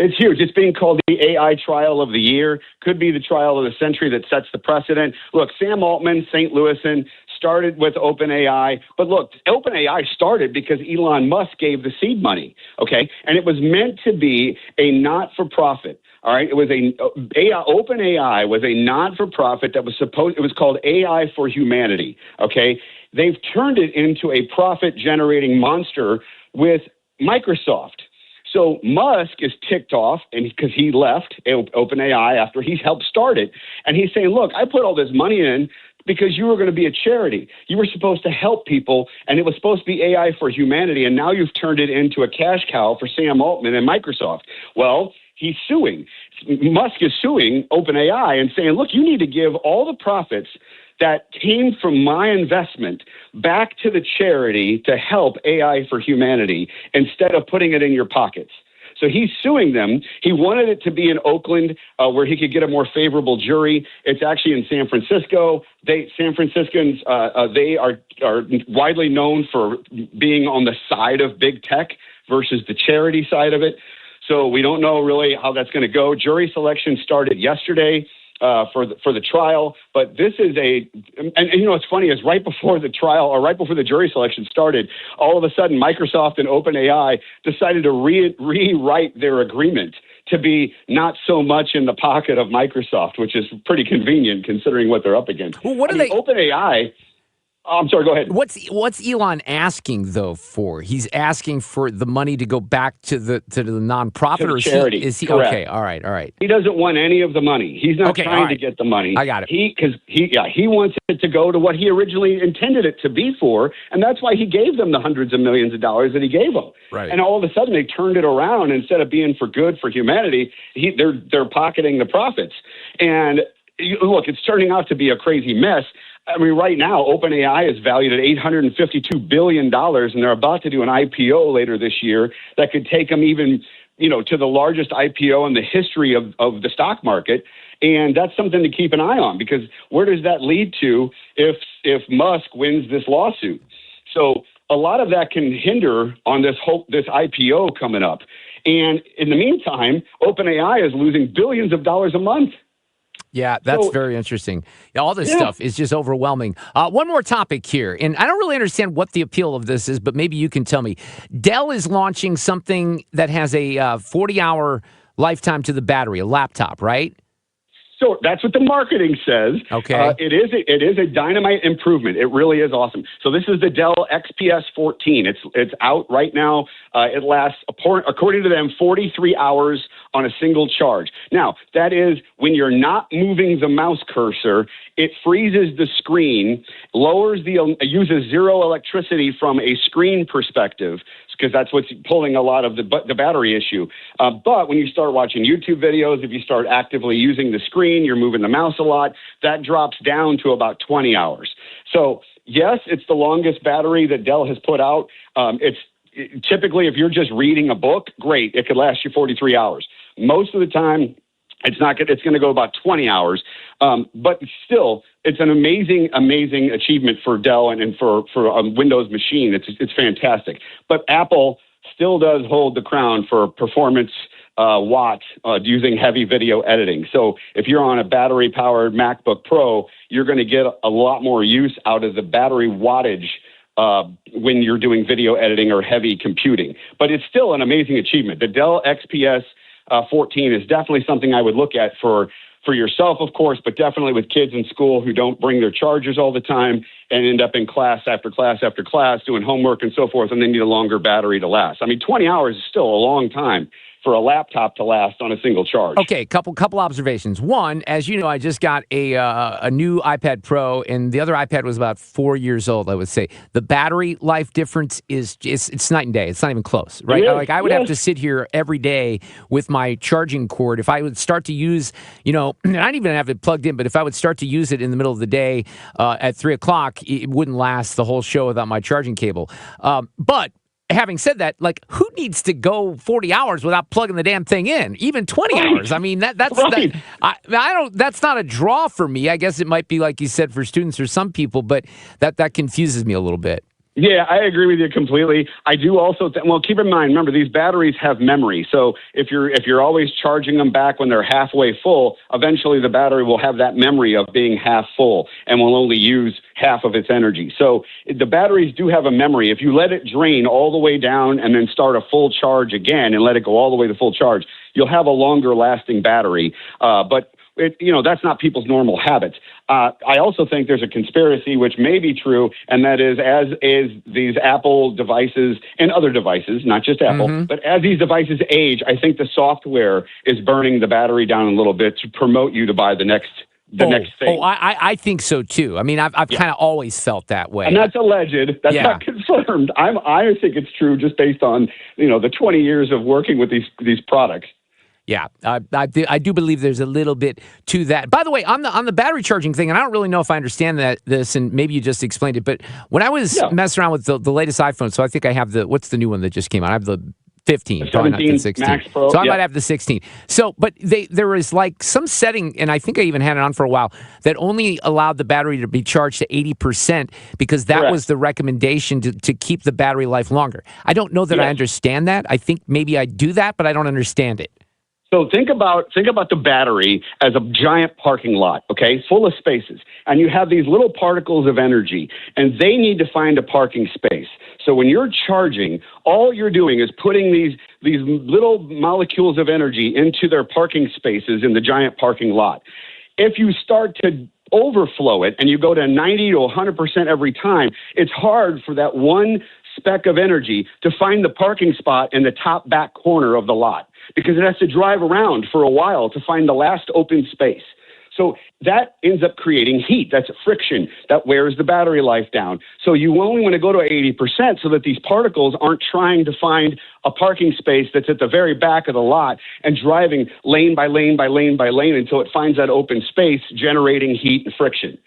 It's huge. It's being called the AI trial of the year. Could be the trial of the century that sets the precedent. Look, Sam Altman, St. Louisan, started with OpenAI. But look, OpenAI started because Elon Musk gave the seed money, okay? And it was meant to be a not-for-profit, all right? It was OpenAI was a not-for-profit that it was called AI for Humanity, okay? They've turned it into a profit-generating monster with Microsoft. So Musk is ticked off because he left OpenAI after he helped start it. And he's saying, look, I put all this money in because you were going to be a charity. You were supposed to help people, and it was supposed to be AI for humanity, and now you've turned it into a cash cow for Sam Altman and Microsoft. Well, he's suing. Musk is suing OpenAI and saying, look, you need to give all the profits that came from my investment back to the charity to help AI for humanity instead of putting it in your pockets. So he's suing them. He wanted it to be in Oakland where he could get a more favorable jury. It's actually in San Francisco. San Franciscans, they are widely known for being on the side of big tech versus the charity side of it. So we don't know really how that's going to go. Jury selection started yesterday. for the trial. But this is and you know what's funny is right before the trial or right before the jury selection started, all of a sudden Microsoft and OpenAI decided to rewrite their agreement to be not so much in the pocket of Microsoft, which is pretty convenient considering what they're up against. Well, what OpenAI. I'm sorry, go ahead. What's Elon asking though for? He's asking for the money to go back to the nonprofit, To or charity. is he Correct. okay? All right. He doesn't want any of the money. He's not trying to get the money. I got it. He wants it to go to what he originally intended it to be for, and that's why he gave them the hundreds of millions of dollars that he gave them. Right. And all of a sudden they turned it around. Instead of being for good for humanity, they're pocketing the profits. And look, it's turning out to be a crazy mess. I mean, right now, OpenAI is valued at $852 billion, and they're about to do an IPO later this year that could take them even, to the largest IPO in the history of the stock market. And that's something to keep an eye on, because where does that lead to if Musk wins this lawsuit? So a lot of that can hinder on this IPO coming up. And in the meantime, OpenAI is losing billions of dollars a month. Yeah, that's very interesting. Yeah, all this stuff is just overwhelming. One more topic here, and I don't really understand what the appeal of this is, but maybe you can tell me. Dell is launching something that has a 40-hour lifetime to the battery, a laptop, right? So that's what the marketing says. Okay. It is a dynamite improvement. It really is awesome. So this is the Dell XPS 14. It's out right now. It lasts, according to them, 43 hours on a single charge. Now, that is when you're not moving the mouse cursor, it freezes the screen, uses zero electricity from a screen perspective, because that's what's pulling a lot of the battery issue. But when you start watching YouTube videos, if you start actively using the screen, you're moving the mouse a lot, that drops down to about 20 hours. So yes, it's the longest battery that Dell has put out. Typically, if you're just reading a book, great, it could last you 43 hours. Most of the time, it's going to go about 20 hours. But still, it's an amazing achievement for Dell and for a Windows machine. It's fantastic. But Apple still does hold the crown for performance watt using heavy video editing. So if you're on a battery-powered MacBook Pro, you're going to get a lot more use out of the battery wattage when you're doing video editing or heavy computing. But it's still an amazing achievement. The Dell XPS 14 is definitely something I would look at for yourself, of course, but definitely with kids in school who don't bring their chargers all the time and end up in class after class after class doing homework and so forth, and they need a longer battery to last. I mean, 20 hours is still a long time for a laptop to last on a single charge. Okay, couple observations. One, as you know, I just got a new iPad Pro, and the other iPad was about 4 years old, I would say. The battery life difference it's night and day. It's not even close, right? Like I would have to sit here every day with my charging cord. If I would start to use, I don't even have it plugged in, but if I would start to use it in the middle of the day at 3 o'clock, it wouldn't last the whole show without my charging cable. But having said that, like, who needs to go 40 hours without plugging the damn thing in? Even 20 hours. I mean, that's right. That's not a draw for me. I guess it might be, like you said, for students or some people, but that confuses me a little bit. Yeah, I agree with you completely. I do also keep in mind, remember, these batteries have memory. So if you're always charging them back when they're halfway full, eventually the battery will have that memory of being half full and will only use half of its energy. So the batteries do have a memory. If you let it drain all the way down and then start a full charge again and let it go all the way to full charge, you'll have a longer lasting battery. But that's not people's normal habits. I also think there's a conspiracy, which may be true, and that is as these Apple devices and other devices, not just Apple, but as these devices age, I think the software is burning the battery down a little bit to promote you to buy the next thing. I think so too. I mean, I've kind of always felt that way. And that's alleged. That's not confirmed. I think it's true just based on the 20 years of working with these products. Yeah, I do believe there's a little bit to that. By the way, on the battery charging thing, and I don't really know if I understand this, and maybe you just explained it, but when I was messing around with the latest iPhone, so I think I have what's the new one that just came out? I have the 15, probably not the 16. Max Pro, so I might have the 16. So, but there was like some setting, and I think I even had it on for a while, that only allowed the battery to be charged to 80% because that was the recommendation to keep the battery life longer. I don't know that I understand that. I think maybe I do that, but I don't understand it. So think about the battery as a giant parking lot, okay, full of spaces. And you have these little particles of energy, and they need to find a parking space. So when you're charging, all you're doing is putting these little molecules of energy into their parking spaces in the giant parking lot. If you start to overflow it and you go to 90 to 100% every time, it's hard for that one speck of energy to find the parking spot in the top back corner of the lot, because it has to drive around for a while to find the last open space. So that ends up creating heat. That's friction that wears the battery life down. So you only want to go to 80% so that these particles aren't trying to find a parking space that's at the very back of the lot and driving lane by lane by lane by lane until it finds that open space, generating heat and friction.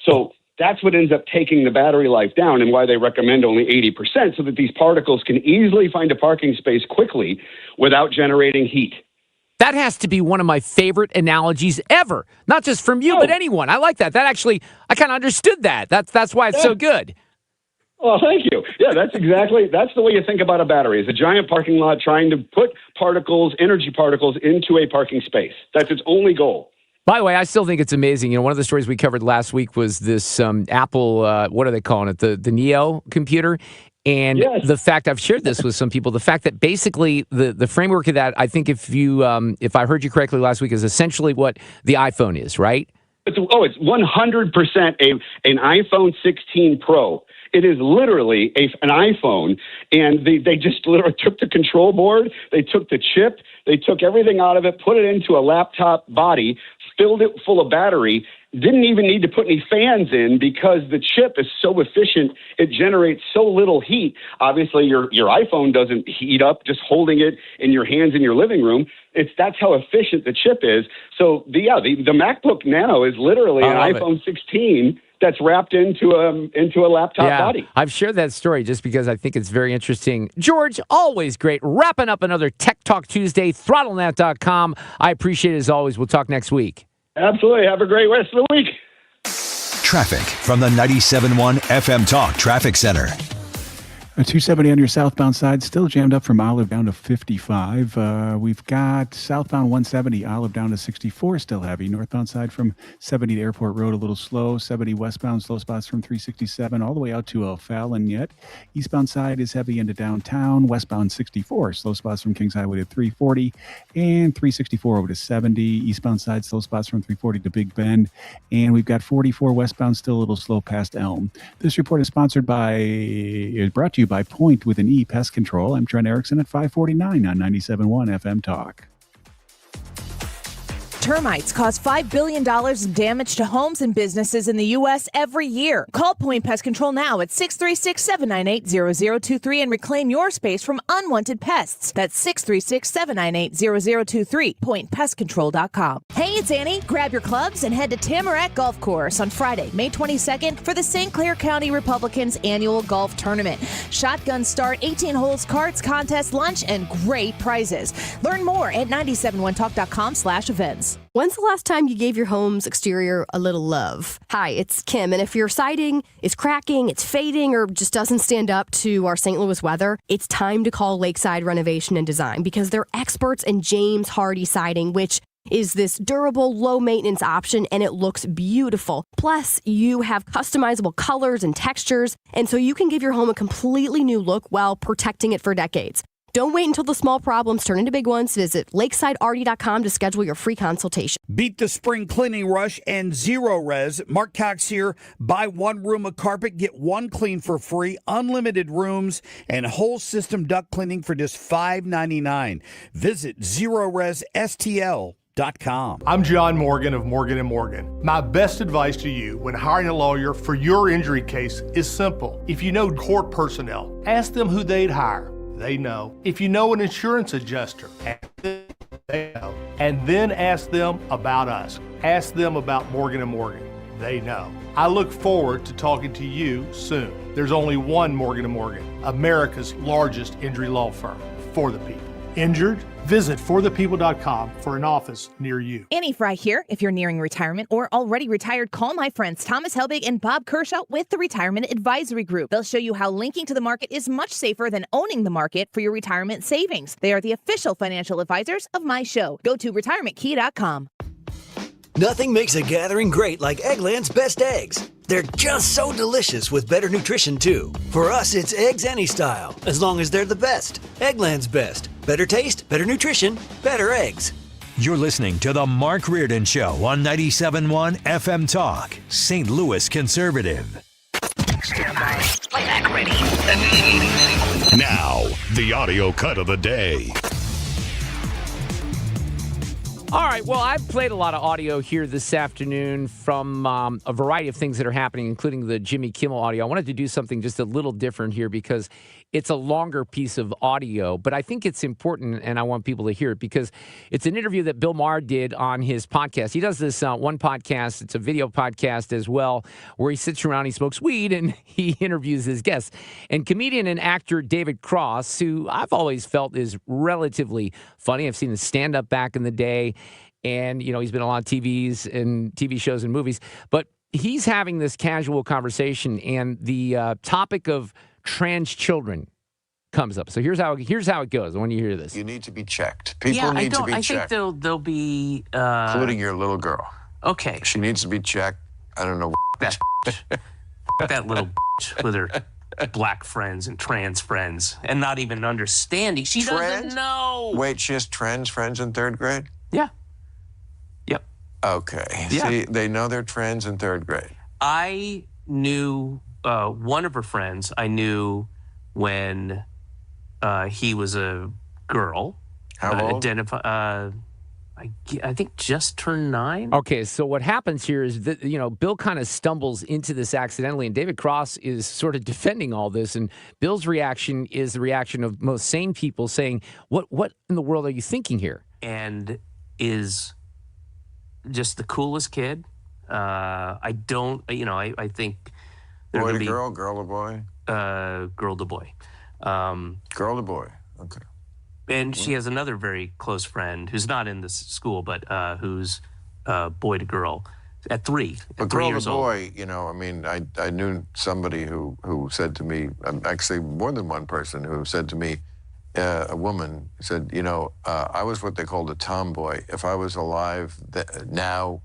So that's what ends up taking the battery life down, and why they recommend only 80%, so that these particles can easily find a parking space quickly without generating heat. That has to be one of my favorite analogies ever. Not just from you, but anyone. I like that. That actually, I kind of understood that. That's why it's so good. Well, thank you. Yeah, that's the way you think about a battery. It's a giant parking lot trying to put energy particles into a parking space. That's its only goal. By the way, I still think it's amazing. You know, one of the stories we covered last week was this Apple, what are they calling it? The Neo computer. And the fact, I've shared this with some people, the fact that basically the framework of that, I think if I heard you correctly last week, is essentially what the iPhone is, right? It's 100% an iPhone 16 Pro. It is literally an iPhone, and they just literally took the control board, they took the chip, they took everything out of it, put it into a laptop body, filled it full of battery, didn't even need to put any fans in because the chip is so efficient, it generates so little heat. Obviously, your iPhone doesn't heat up just holding it in your hands in your living room. That's how efficient the chip is. So the MacBook Nano is literally an iPhone 16 that's wrapped into a laptop body. I've shared that story just because I think it's very interesting. George, always great. Wrapping up another Tech Talk Tuesday, throttlenet.com. I appreciate it as always. We'll talk next week. Absolutely. Have a great rest of the week. Traffic from the 97.1 FM Talk Traffic Center. 270 on your southbound side, still jammed up from Olive down to 55. We've got southbound 170, Olive down to 64, still heavy. Northbound side from 70 to Airport Road, a little slow. 70 westbound, slow spots from 367 all the way out to O'Fallon yet. Eastbound side is heavy into downtown. Westbound 64, slow spots from Kings Highway to 340 and 364 over to 70. Eastbound side, slow spots from 340 to Big Bend. And we've got 44 westbound, still a little slow past Elm. This report is brought to you by Point with an E Pest Control. I'm Trent Erickson at 549 on 97.1 FM Talk. Termites cause $5 billion in damage to homes and businesses in the U.S. every year. Call Point Pest Control now at 636-798-0023 and reclaim your space from unwanted pests. That's 636-798-0023. PointPestControl.com. Hey, it's Annie. Grab your clubs and head to Tamarack Golf Course on Friday, May 22nd for the St. Clair County Republicans annual golf tournament. Shotgun start, 18 holes, carts, contest, lunch, and great prizes. Learn more at 971talk.com/events. When's the last time you gave your home's exterior a little love? Hi, it's Kim, and if your siding is cracking, it's fading, or just doesn't stand up to our St. Louis weather, it's time to call Lakeside Renovation and Design because they're experts in James Hardy siding, which is this durable, low-maintenance option, and it looks beautiful. Plus, you have customizable colors and textures, and so you can give your home a completely new look while protecting it for decades. Don't wait until the small problems turn into big ones. Visit lakesidearty.com to schedule your free consultation. Beat the spring cleaning rush and Zero Res. Mark Cox here. Buy one room of carpet, get one clean for free, unlimited rooms, and whole system duct cleaning for just $5.99. Visit ZeroResSTL.com. I'm John Morgan of Morgan & Morgan. My best advice to you when hiring a lawyer for your injury case is simple. If you know court personnel, ask them who they'd hire. They know. If you know an insurance adjuster, ask them, they know. And then ask them about us. Ask them about Morgan & Morgan. They know. I look forward to talking to you soon. There's only one Morgan & Morgan, America's largest injury law firm for the people. Injured? Visit forthepeople.com for an office near you. Annie Fry here. If you're nearing retirement or already retired, call my friends Thomas Helbig and Bob Kershaw with the Retirement Advisory Group. They'll show you how linking to the market is much safer than owning the market for your retirement savings. They are the official financial advisors of my show. Go to retirementkey.com. Nothing makes a gathering great like Eggland's Best Eggs. They're just so delicious with better nutrition, too. For us, it's eggs any style, as long as they're the best. Eggland's Best. Better taste, better nutrition, better eggs. You're listening to The Mark Reardon Show on 97.1 FM Talk, St. Louis Conservative. Stand by. Playback ready. Now, the audio cut of the day. All right, well, I've played a lot of audio here this afternoon from a variety of things that are happening, including the Jimmy Kimmel audio. I wanted to do something just a little different here because it's a longer piece of audio, but I think it's important, and I want people to hear it because it's an interview that Bill Maher did on his podcast. He does this one podcast. It's a video podcast as well, where he sits around, he smokes weed, and he interviews his guests. And comedian and actor David Cross, who I've always felt is relatively funny. I've seen his stand-up back in the day, and, you know, he's been on a lot of TV shows and movies. But he's having this casual conversation, and the topic of trans children comes up. So here's how it goes when you hear this. You need to be checked. People need to be checked. I think they'll be... including your little girl. Okay. She needs to be checked. I don't know. That that little with her black friends and trans friends and not even understanding. She doesn't know. Wait, she has trans friends in third grade? Yeah. Yep. Okay. Yeah. See, they know they're trans in third grade. I knew one of her friends. I knew when he was a girl. How old? I think just turned 9. Okay, so what happens here is that, you know, Bill kind of stumbles into this accidentally, and David Cross is sort of defending all this, and Bill's reaction is the reaction of most sane people saying, what in the world are you thinking here? And is just the coolest kid. I think boy to girl, girl to boy? Girl to boy. Girl to boy, okay. And she has another very close friend who's not in this school, but who's boy to girl at 3. But girl to boy, you know, I mean, I knew somebody who said to me, actually more than one person who said to me, a woman said, you know, I was what they called a tomboy. If I was alive now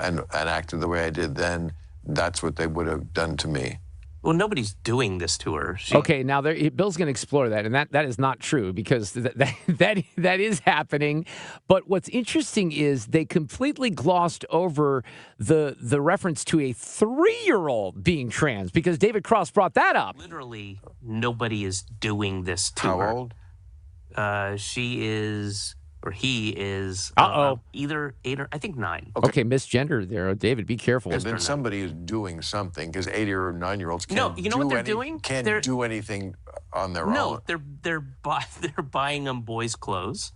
and acted the way I did then, that's what they would have done to me. Well, nobody's doing this to her. Okay, now Bill's going to explore that, and that is not true because that is happening. But what's interesting is they completely glossed over the reference to a 3-year-old being trans because David Cross brought that up. Literally, nobody is doing this to her. How old? She is... Or he is either 8 or I think 9. Okay, misgender there. David, be careful. And then somebody is doing something because 8 or 9-year-olds can't. No, you know what they're doing? Can't do anything on their own. No, they're buying them boys' clothes.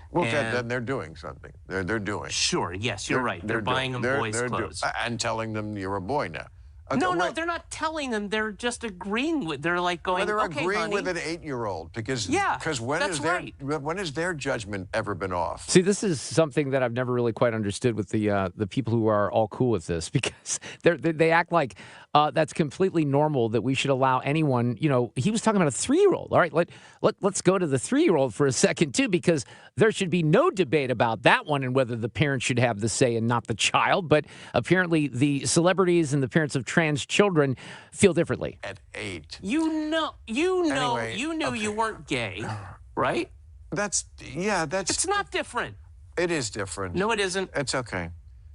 Well, then they're doing something. They're doing. Sure. Yes, you're right. They're buying them boys' clothes and telling them you're a boy now. No, they're not telling them. They're just agreeing with. They're like going. Well, they're okay, agreeing honey. with an 8-year-old because when has their judgment ever been off? See, this is something that I've never really quite understood with the people who are all cool with this because they act like that's completely normal that we should allow anyone. You know, he was talking about a 3-year-old. All right, let's go to the 3-year-old for a second too because there should be no debate about that one and whether the parent should have the say and not the child. But apparently, the celebrities and the parents of trans children feel differently. At 8. You knew okay. you weren't gay, right? It's not different. It is different. No, it isn't. It's okay.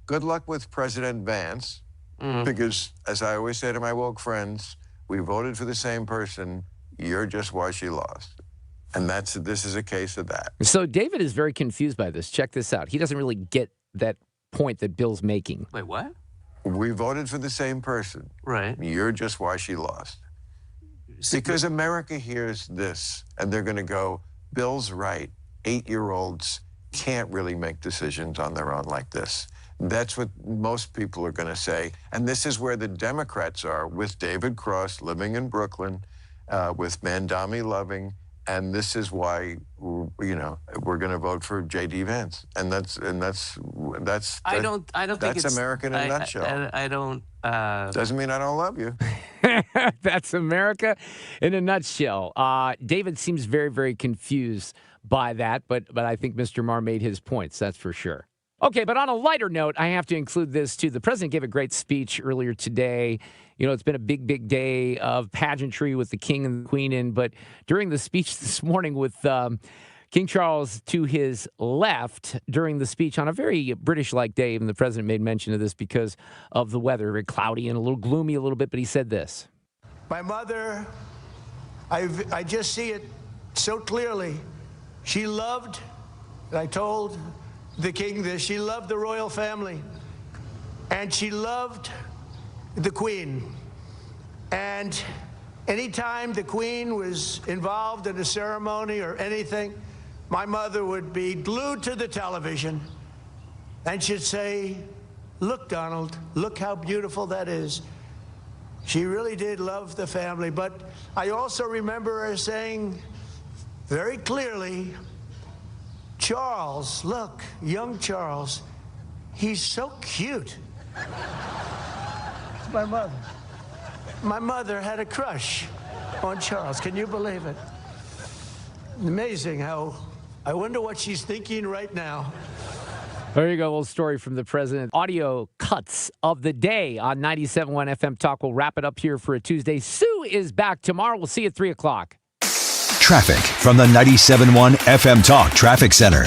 Good luck with President Vance, because as I always say to my woke friends, we voted for the same person. You're just why she lost. And this is a case of that. So David is very confused by this. Check this out. He doesn't really get that point that Bill's making. Wait, what? We voted for the same person. Right. You're just why she lost. Because America hears this, and they're going to go, Bill's right. 8-year-olds can't really make decisions on their own like this. That's what most people are going to say. And this is where the Democrats are, with David Cross living in Brooklyn, with Mandami Loving, And this is why, we're going to vote for J.D. Vance, and that's I don't think that's it's America in a nutshell. I don't. Doesn't mean I don't love you. That's America in a nutshell. David seems very, very confused by that, but I think Mr. Marr made his points, that's for sure. Okay, but on a lighter note, I have to include this too. The president gave a great speech earlier today. It's been a big, big day of pageantry with the king and the queen in, but during the speech this morning with King Charles to his left during the speech on a very British-like day, and the president made mention of this because of the weather, very cloudy and a little gloomy a little bit, but he said this. My mother, I just see it so clearly. She loved, and I told the king this, she loved the royal family, and she loved the queen. And anytime the queen was involved in a ceremony or anything, my mother would be glued to the television and she'd say, "Look, Donald, look how beautiful that is." She really did love the family, but I also remember her saying very clearly, "Charles, look, young Charles, he's so cute." My mother. My mother had a crush on Charles. Can you believe it? Amazing how, I wonder what she's thinking right now. There you go, a little story from the president. Audio cuts of the day on 97.1 FM Talk. We'll wrap it up here for a Tuesday. Sue is back tomorrow. We'll see you at 3 o'clock. Traffic from the 97.1 FM Talk Traffic Center.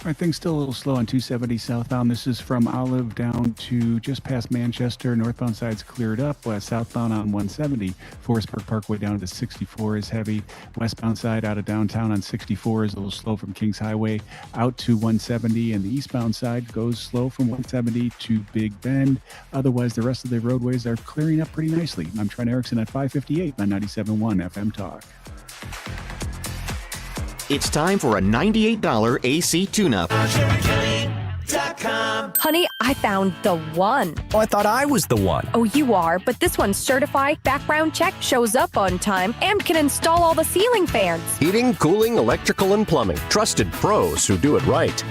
All right, things still a little slow on 270 southbound. This is from Olive down to just past Manchester. Northbound side's cleared up. Southbound on 170. Forest Park Parkway down to 64 is heavy. Westbound side out of downtown on 64 is a little slow from Kings Highway out to 170. And the eastbound side goes slow from 170 to Big Bend. Otherwise, the rest of the roadways are clearing up pretty nicely. I'm Trent Erickson at 558 on 97.1 FM Talk. It's time for a $98 AC tune-up. Honey, I found the one. Oh, I thought I was the one. Oh, you are, but this one's certified, background check, shows up on time, and can install all the ceiling fans. Heating, cooling, electrical, and plumbing. Trusted pros who do it right.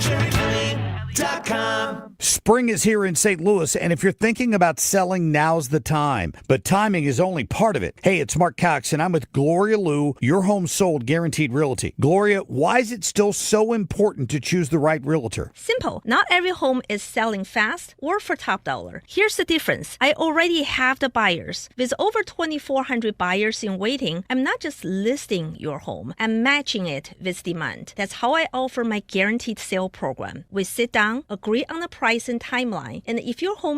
Spring is here in St. Louis, and if you're thinking about selling, now's the time. But timing is only part of it. Hey, it's Mark Cox, and I'm with Gloria Liu, Your Home Sold Guaranteed Realty. Gloria, why is it still so important to choose the right realtor? Simple. Not every home is selling fast or for top dollar. Here's the difference. I already have the buyers. With over 2,400 buyers in waiting, I'm not just listing your home. I'm matching it with demand. That's how I offer my guaranteed sale program. We sit down, agree on the price and timeline, and if your home